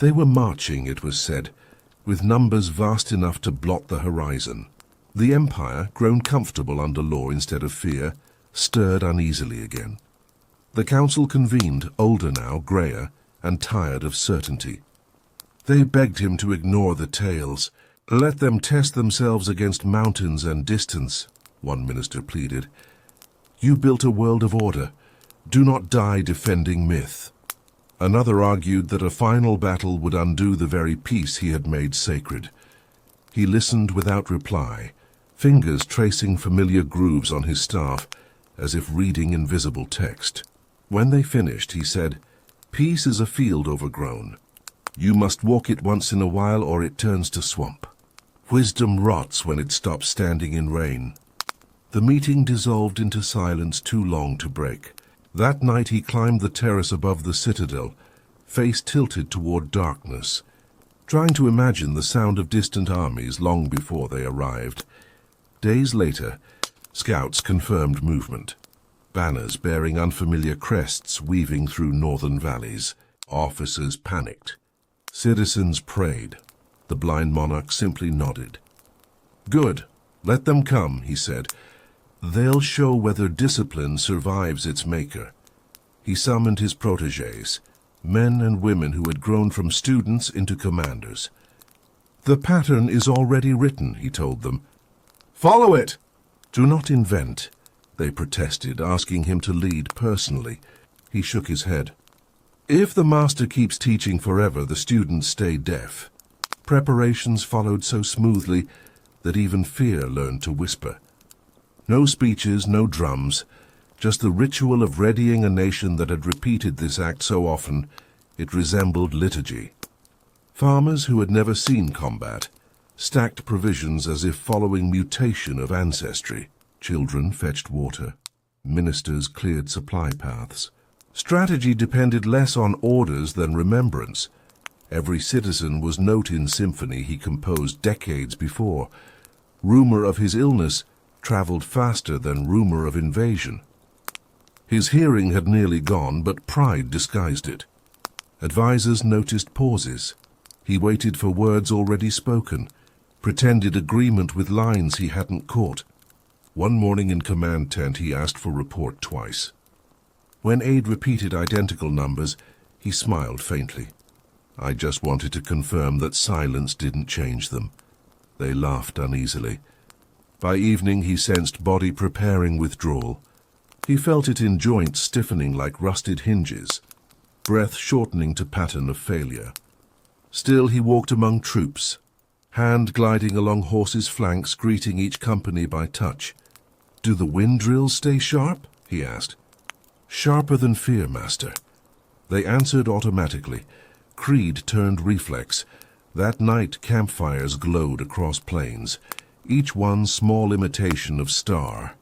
A: They were marching, it was said, with numbers vast enough to blot the horizon. The Empire, grown comfortable under law instead of fear, stirred uneasily again. The council convened, older now, greyer, and tired of certainty. They begged him to ignore the tales. Let them test themselves against mountains and distance, one minister pleaded. You built a world of order. Do not die defending myth. Another argued that a final battle would undo the very peace he had made sacred. He listened without reply, fingers tracing familiar grooves on his staff, as if reading invisible text. When they finished, he said, "Peace is a field overgrown. You must walk it once in a while or it turns to swamp. Wisdom rots when it stops standing in rain." The meeting dissolved into silence too long to break. That night he climbed the terrace above the citadel, face tilted toward darkness, trying to imagine the sound of distant armies long before they arrived. Days later, scouts confirmed movement, banners bearing unfamiliar crests weaving through northern valleys. Officers panicked. Citizens prayed. The blind monarch simply nodded. "Good. Let them come," he said. "They'll show whether discipline survives its maker." He summoned his protégés, men and women who had grown from students into commanders. "The pattern is already written," he told them. "Follow it!" "Do not invent," they protested, asking him to lead personally. He shook his head. "If the master keeps teaching forever, the students stay deaf." Preparations followed so smoothly that even fear learned to whisper. No speeches, no drums, just the ritual of readying a nation that had repeated this act so often it resembled liturgy. Farmers who had never seen combat stacked provisions as if following mutation of ancestry. Children fetched water. Ministers cleared supply paths. Strategy depended less on orders than remembrance. Every citizen was note in symphony he composed decades before. Rumor of his illness traveled faster than rumor of invasion. His hearing had nearly gone, but pride disguised it. Advisors noticed pauses. He waited for words already spoken, pretended agreement with lines he hadn't caught. One morning in command tent he asked for report twice. When aide repeated identical numbers, he smiled faintly. "I just wanted to confirm that silence didn't change them." They laughed uneasily. By evening he sensed body preparing withdrawal. He felt it in joints stiffening like rusted hinges, breath shortening to pattern of failure. Still he walked among troops, hand gliding along horses' flanks, greeting each company by touch. "Do the wind drills stay sharp?" he asked. "Sharper than fear, master." They answered automatically. Creed turned reflex. That night campfires glowed across plains, each one small imitation of star.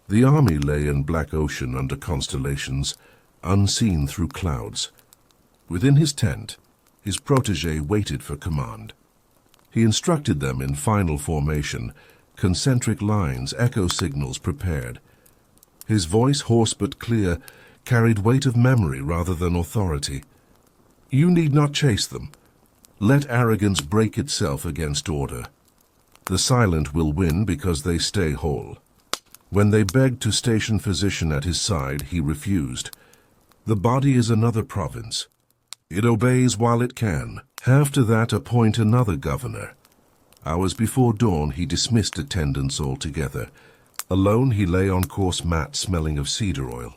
A: The army lay in black ocean under constellations, unseen through clouds. Within his tent, his protégé waited for command. He instructed them in final formation, concentric lines, echo signals prepared. His voice, hoarse but clear, carried weight of memory rather than authority. "You need not chase them. Let arrogance break itself against order. The silent will win because they stay whole." When they begged to station physician at his side, he refused. "The body is another province. It obeys while it can. After that, appoint another governor." Hours before dawn, he dismissed attendants altogether. Alone, he lay on coarse mat smelling of cedar oil.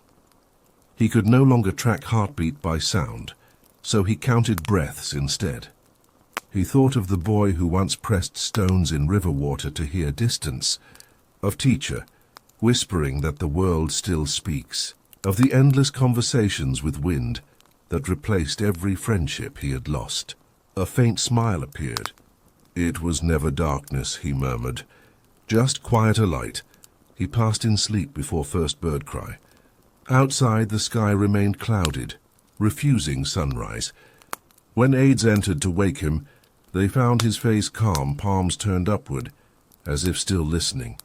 A: He could no longer track heartbeat by sound, so he counted breaths instead. He thought of the boy who once pressed stones in river water to hear distance, of teacher, whispering that the world still speaks, of the endless conversations with wind that replaced every friendship he had lost. A faint smile appeared. "It was never darkness," he murmured, "just quieter light." He passed in sleep before first bird cry. Outside, the sky remained clouded, refusing sunrise. When aides entered to wake him, they found his face calm, palms turned upward, as if still listening.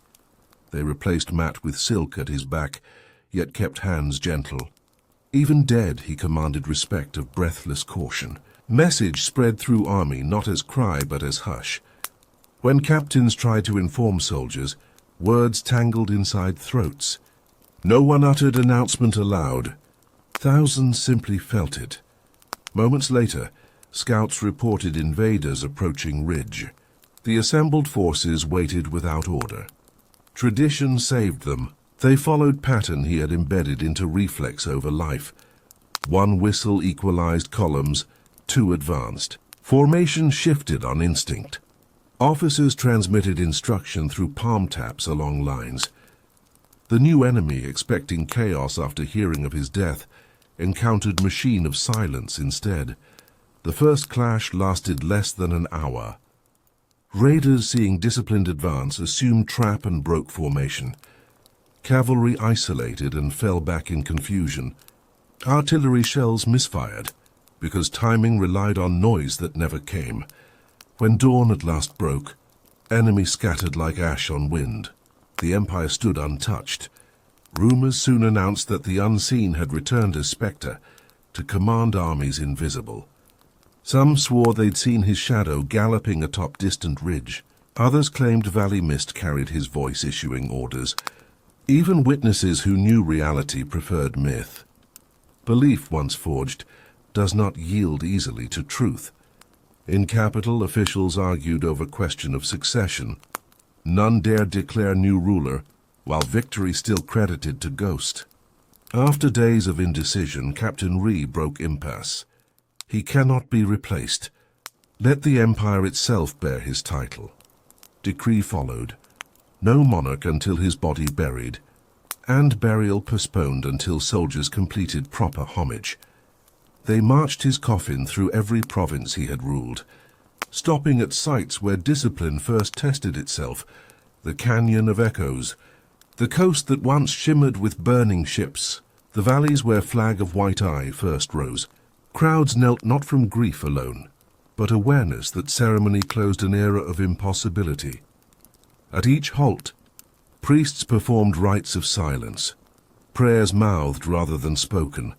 A: They replaced mat with silk at his back, yet kept hands gentle. Even dead, he commanded respect of breathless caution. Message spread through army not as cry but as hush. When captains tried to inform soldiers, words tangled inside throats. No one uttered announcement aloud. Thousands simply felt it. Moments later, scouts reported invaders approaching ridge. The assembled forces waited without order. Tradition saved them. They followed pattern he had embedded into reflex over life. One whistle equalized columns, two advanced. Formation shifted on instinct. Officers transmitted instruction through palm taps along lines. The new enemy, expecting chaos after hearing of his death, encountered machine of silence instead. The first clash lasted less than an hour. Raiders, seeing disciplined advance, assumed trap and broke formation. Cavalry isolated and fell back in confusion. Artillery shells misfired, because timing relied on noise that never came. When dawn at last broke, enemy scattered like ash on wind. The Empire stood untouched. Rumors soon announced that the unseen had returned as Spectre to command armies invisible. Some swore they'd seen his shadow galloping atop distant ridge. Others claimed Valley Mist carried his voice issuing orders. Even witnesses who knew reality preferred myth. Belief, once forged, does not yield easily to truth. In capital, officials argued over question of succession. None dared declare new ruler, while victory still credited to Ghost. After days of indecision, Captain Ree broke impasse. He cannot be replaced. Let the Empire itself bear his title. Decree followed. No monarch until his body buried, and burial postponed until soldiers completed proper homage. They marched his coffin through every province he had ruled, stopping at sites where discipline first tested itself, the Canyon of Echoes, the coast that once shimmered with burning ships, the valleys where Flag of White Eye first rose. Crowds knelt not from grief alone, but awareness that ceremony closed an era of impossibility. At each halt, priests performed rites of silence, prayers mouthed rather than spoken,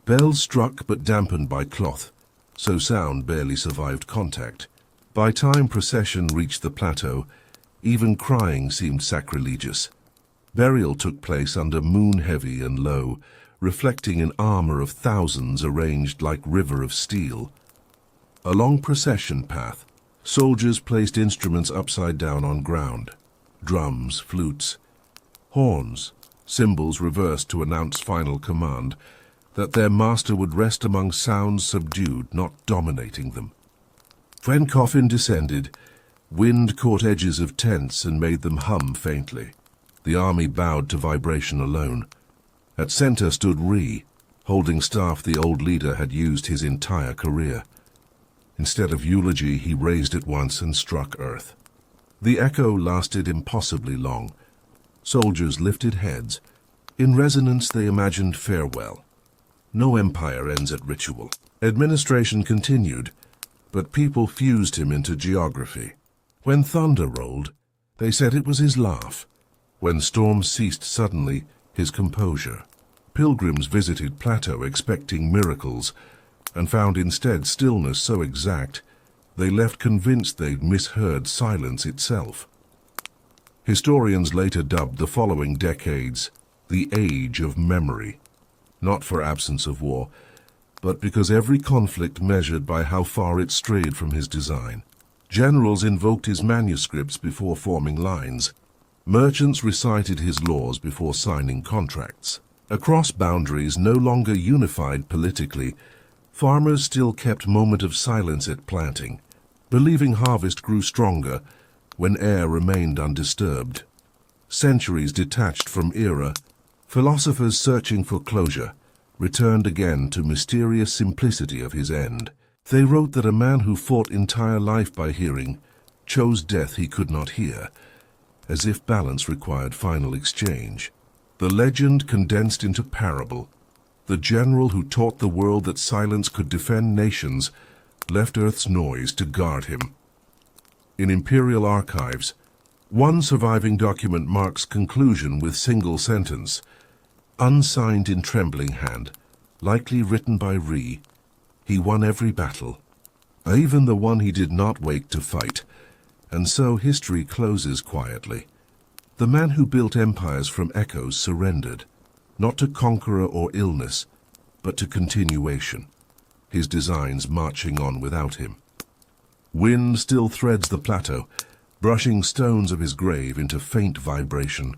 A: bells struck but dampened by cloth, so sound barely survived contact. By time procession reached the plateau, even crying seemed sacrilegious. Burial took place under moon heavy and low, reflecting an armor of thousands arranged like river of steel. Along procession path, soldiers placed instruments upside down on ground. Drums, flutes, horns, cymbals reversed to announce final command, that their master would rest among sounds subdued, not dominating them. When coffin descended, wind caught edges of tents and made them hum faintly. The army bowed to vibration alone. At center stood Ree, holding staff the old leader had used his entire career. Instead of eulogy, he raised it once and struck earth. The echo lasted impossibly long. Soldiers lifted heads. In resonance, they imagined farewell. No empire ends at ritual. Administration continued, but people fused him into geography. When thunder rolled, they said it was his laugh. When storms ceased suddenly, his composure. Pilgrims visited Plateau expecting miracles, and found instead stillness so exact, they left convinced they'd misheard silence itself. Historians later dubbed the following decades the Age of Memory, not for absence of war, but because every conflict measured by how far it strayed from his design. Generals invoked his manuscripts before forming lines. Merchants recited his laws before signing contracts. Across boundaries no longer unified politically, farmers still kept moment of silence at planting, believing harvest grew stronger when air remained undisturbed. Centuries detached from era, philosophers searching for closure, returned again to mysterious simplicity of his end. They wrote that a man who fought entire life by hearing chose death he could not hear, as if balance required final exchange. The legend condensed into parable. The general who taught the world that silence could defend nations left Earth's noise to guard him. In imperial archives, one surviving document marks conclusion with single sentence, unsigned in trembling hand, likely written by Ree. He won every battle, even the one he did not wake to fight, and so history closes quietly. The man who built empires from echoes surrendered, not to conqueror or illness, but to continuation, his designs marching on without him. Wind still threads the plateau, brushing stones of his grave into faint vibration.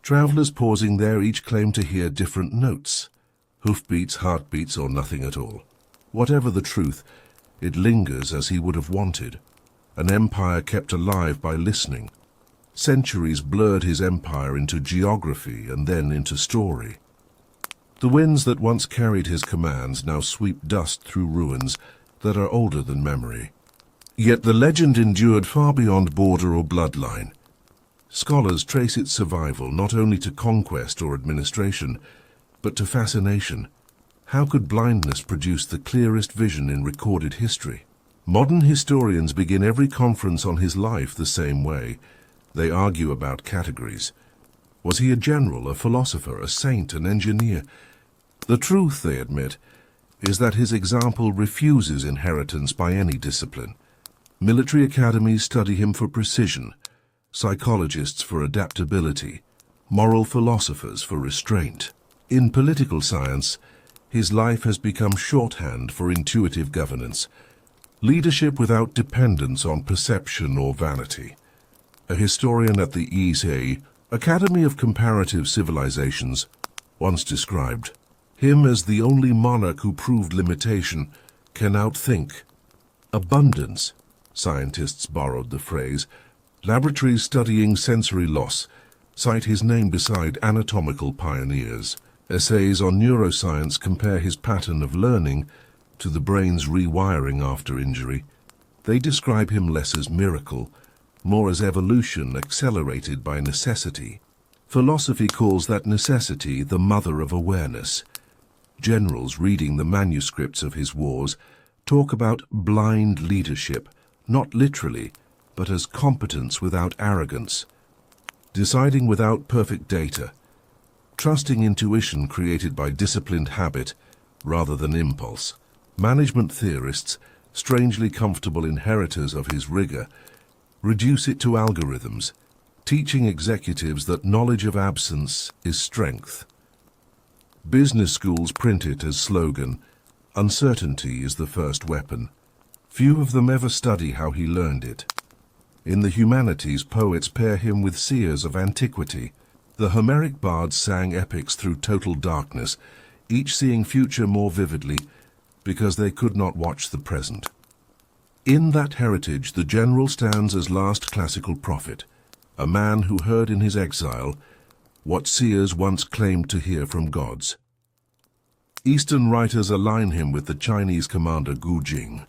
A: Travelers pausing there each claim to hear different notes, hoofbeats, heartbeats, or nothing at all. Whatever the truth, it lingers as he would have wanted, an empire kept alive by listening. Centuries blurred his empire into geography and then into story. The winds that once carried his commands now sweep dust through ruins that are older than memory. Yet the legend endured far beyond border or bloodline. Scholars trace its survival not only to conquest or administration, but to fascination. How could blindness produce the clearest vision in recorded history? Modern historians begin every conference on his life the same way. They argue about categories. Was he a general, a philosopher, a saint, an engineer? The truth, they admit, is that his example refuses inheritance by any discipline. Military academies study him for precision, psychologists for adaptability, moral philosophers for restraint. In political science, his life has become shorthand for intuitive governance, leadership without dependence on perception or vanity. A historian at the ESA, Academy of Comparative Civilizations, once described him as the only monarch who proved limitation can outthink. Abundance, scientists borrowed the phrase. Laboratories studying sensory loss cite his name beside anatomical pioneers. Essays on neuroscience compare his pattern of learning to the brain's rewiring after injury. They describe him less as miracle, more as evolution accelerated by necessity. Philosophy calls that necessity the mother of awareness. Generals reading the manuscripts of his wars talk about blind leadership, not literally, but as competence without arrogance, deciding without perfect data, trusting intuition created by disciplined habit rather than impulse. Management theorists, strangely comfortable inheritors of his rigor, reduce it to algorithms, teaching executives that knowledge of absence is strength. Business schools print it as slogan, "Uncertainty is the first weapon." Few of them ever study how he learned it. In the humanities, poets pair him with seers of antiquity. The Homeric bards sang epics through total darkness, each seeing future more vividly because they could not watch the present. In that heritage, the general stands as last classical prophet, a man who heard in his exile what seers once claimed to hear from gods. Eastern writers align him with the Chinese commander Gu Jing,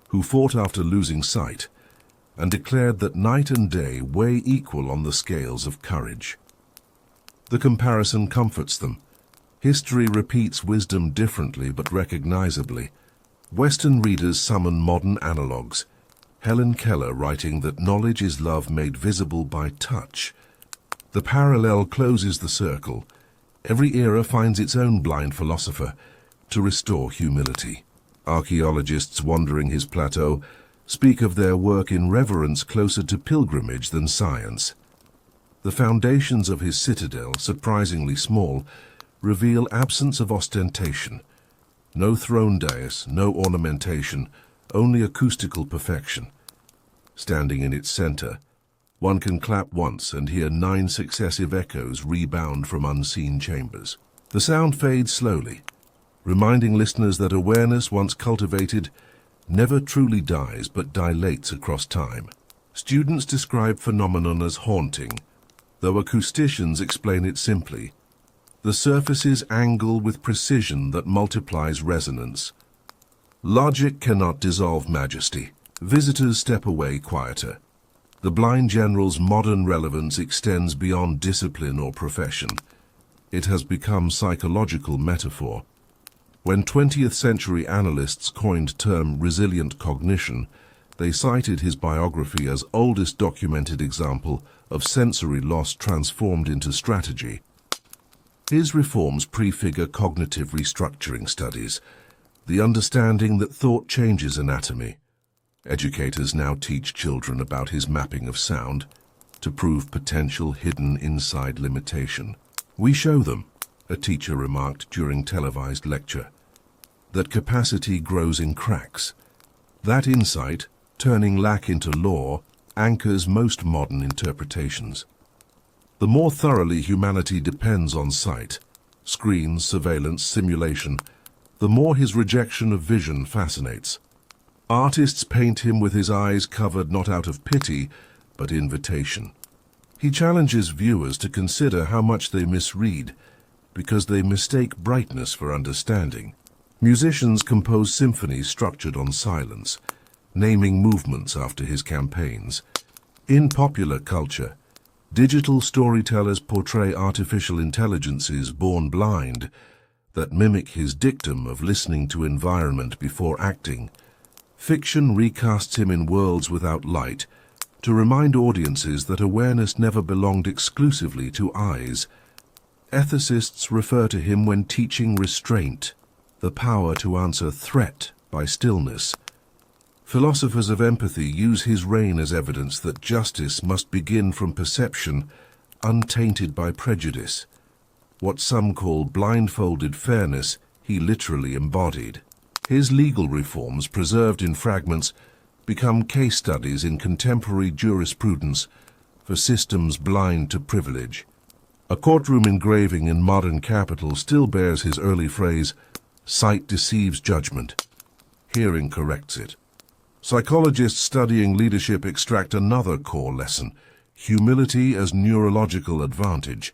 A: who fought after losing sight, and declared that night and day weigh equal on the scales of courage. The comparison comforts them. History repeats wisdom differently but recognizably. Western readers summon modern analogues. Helen Keller writing that knowledge is love made visible by touch. The parallel closes the circle. Every era finds its own blind philosopher to restore humility. Archaeologists wandering his plateau speak of their work in reverence closer to pilgrimage than science. The foundations of his citadel, surprisingly small, reveal absence of ostentation. No throne dais, no ornamentation, only acoustical perfection. Standing in its center, one can clap once and hear 9 successive echoes rebound from unseen chambers. The sound fades slowly, reminding listeners that awareness once cultivated never truly dies but dilates across time. Students describe phenomenon as haunting, though acousticians explain it simply. The surfaces angle with precision that multiplies resonance. Logic cannot dissolve majesty. Visitors step away quieter. The blind general's modern relevance extends beyond discipline or profession. It has become psychological metaphor. When 20th century analysts coined term resilient cognition, they cited his biography as oldest documented example of sensory loss transformed into strategy. His reforms prefigure cognitive restructuring studies, the understanding that thought changes anatomy, Educators now teach children about his mapping of sound to prove potential hidden inside limitation. We show them, a teacher remarked during televised lecture, that capacity grows in cracks. That insight, turning lack into law, anchors most modern interpretations. The more thoroughly humanity depends on sight, screens, surveillance, simulation, the more his rejection of vision fascinates. Artists paint him with his eyes covered not out of pity, but invitation. He challenges viewers to consider how much they misread, because they mistake brightness for understanding. Musicians compose symphonies structured on silence, naming movements after his campaigns. In popular culture, digital storytellers portray artificial intelligences born blind that mimic his dictum of listening to environment before acting. Fiction recasts him in worlds without light to remind audiences that awareness never belonged exclusively to eyes. Ethicists refer to him when teaching restraint, the power to answer threat by stillness. Philosophers of empathy use his reign as evidence that justice must begin from perception, untainted by prejudice. What some call blindfolded fairness, he literally embodied. His legal reforms, preserved in fragments, become case studies in contemporary jurisprudence for systems blind to privilege. A courtroom engraving in modern capital still bears his early phrase, "Sight deceives judgment. Hearing corrects it." Psychologists studying leadership extract another core lesson, humility as neurological advantage.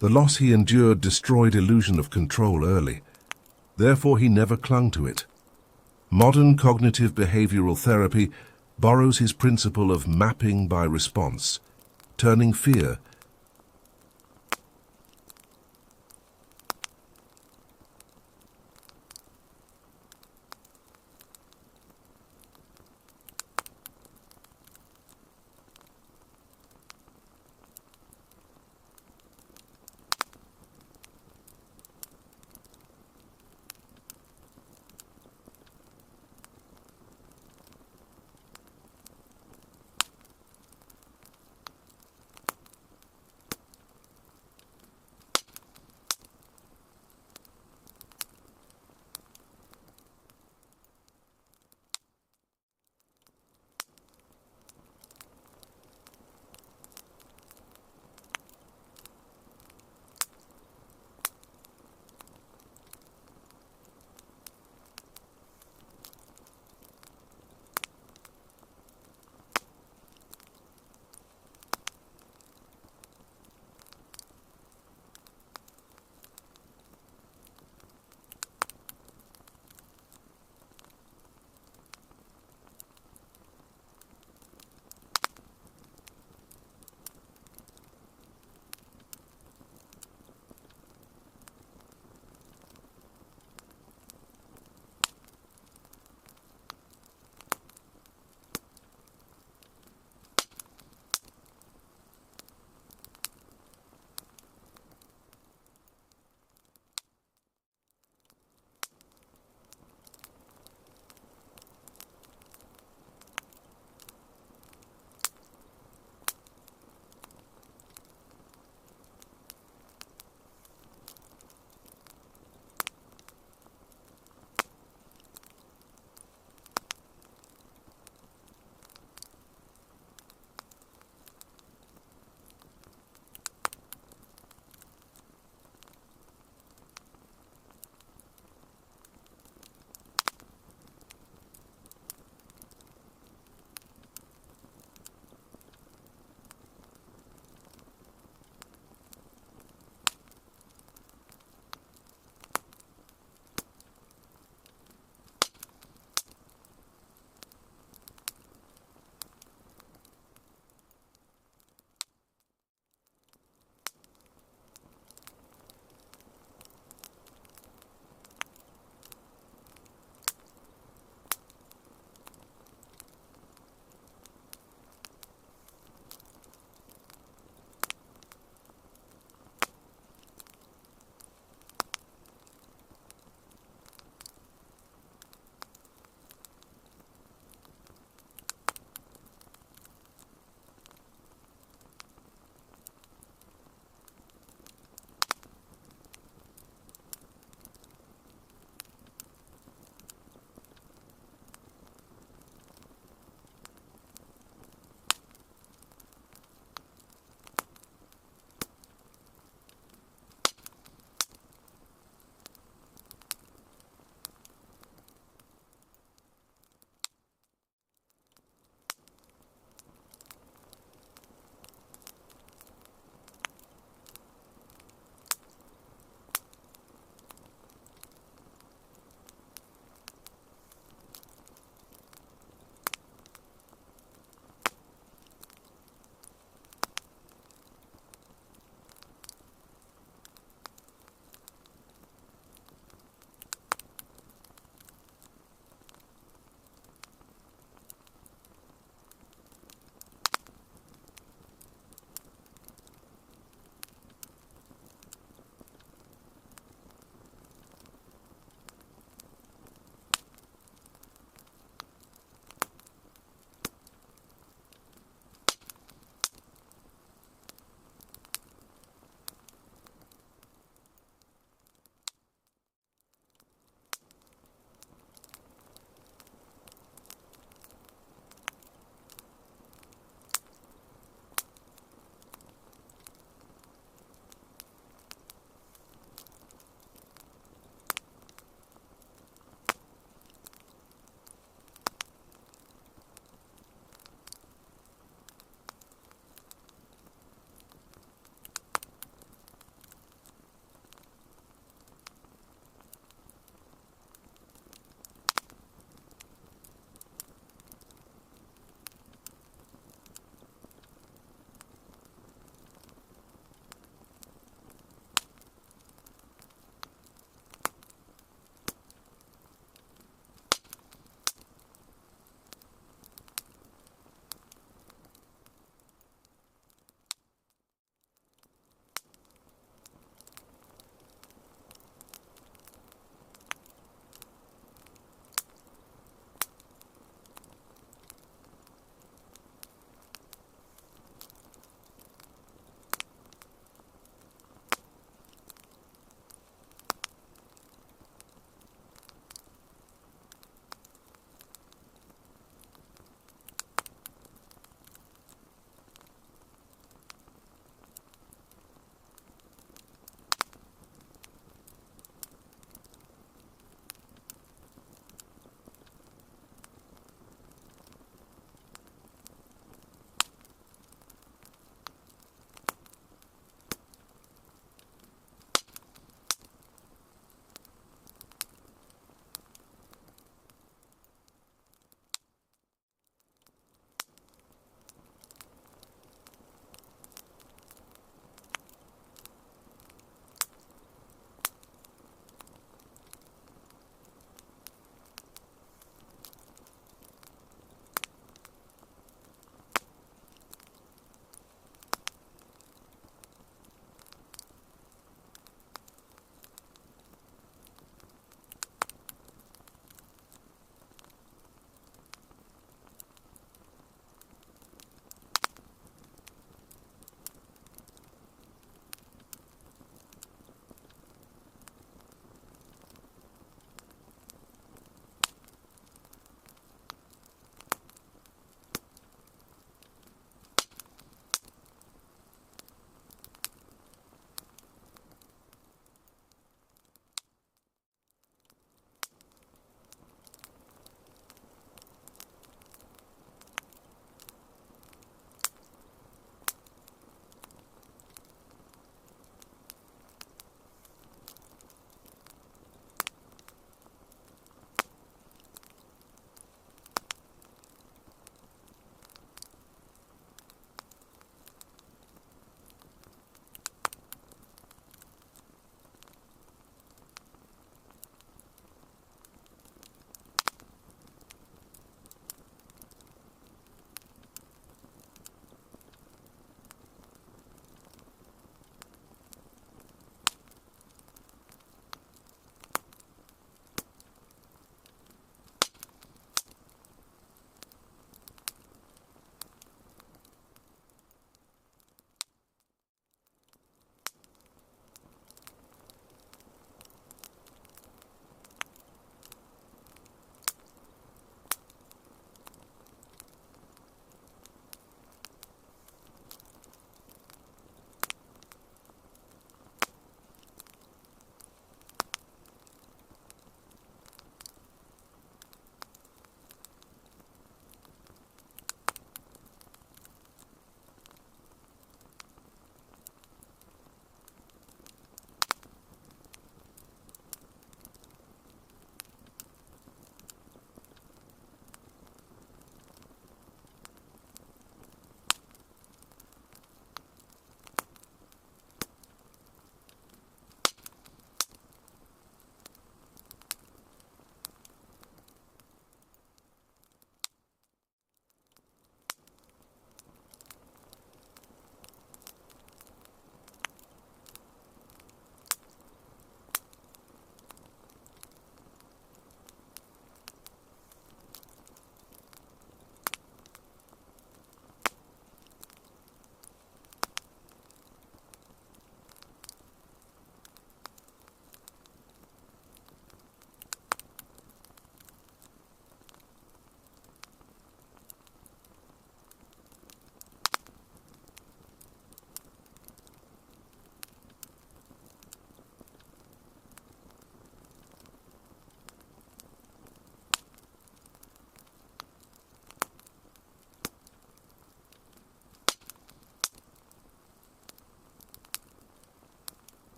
A: The loss he endured destroyed illusion of control early. Therefore, he never clung to it. Modern cognitive behavioral therapy borrows his principle of mapping by response, turning fear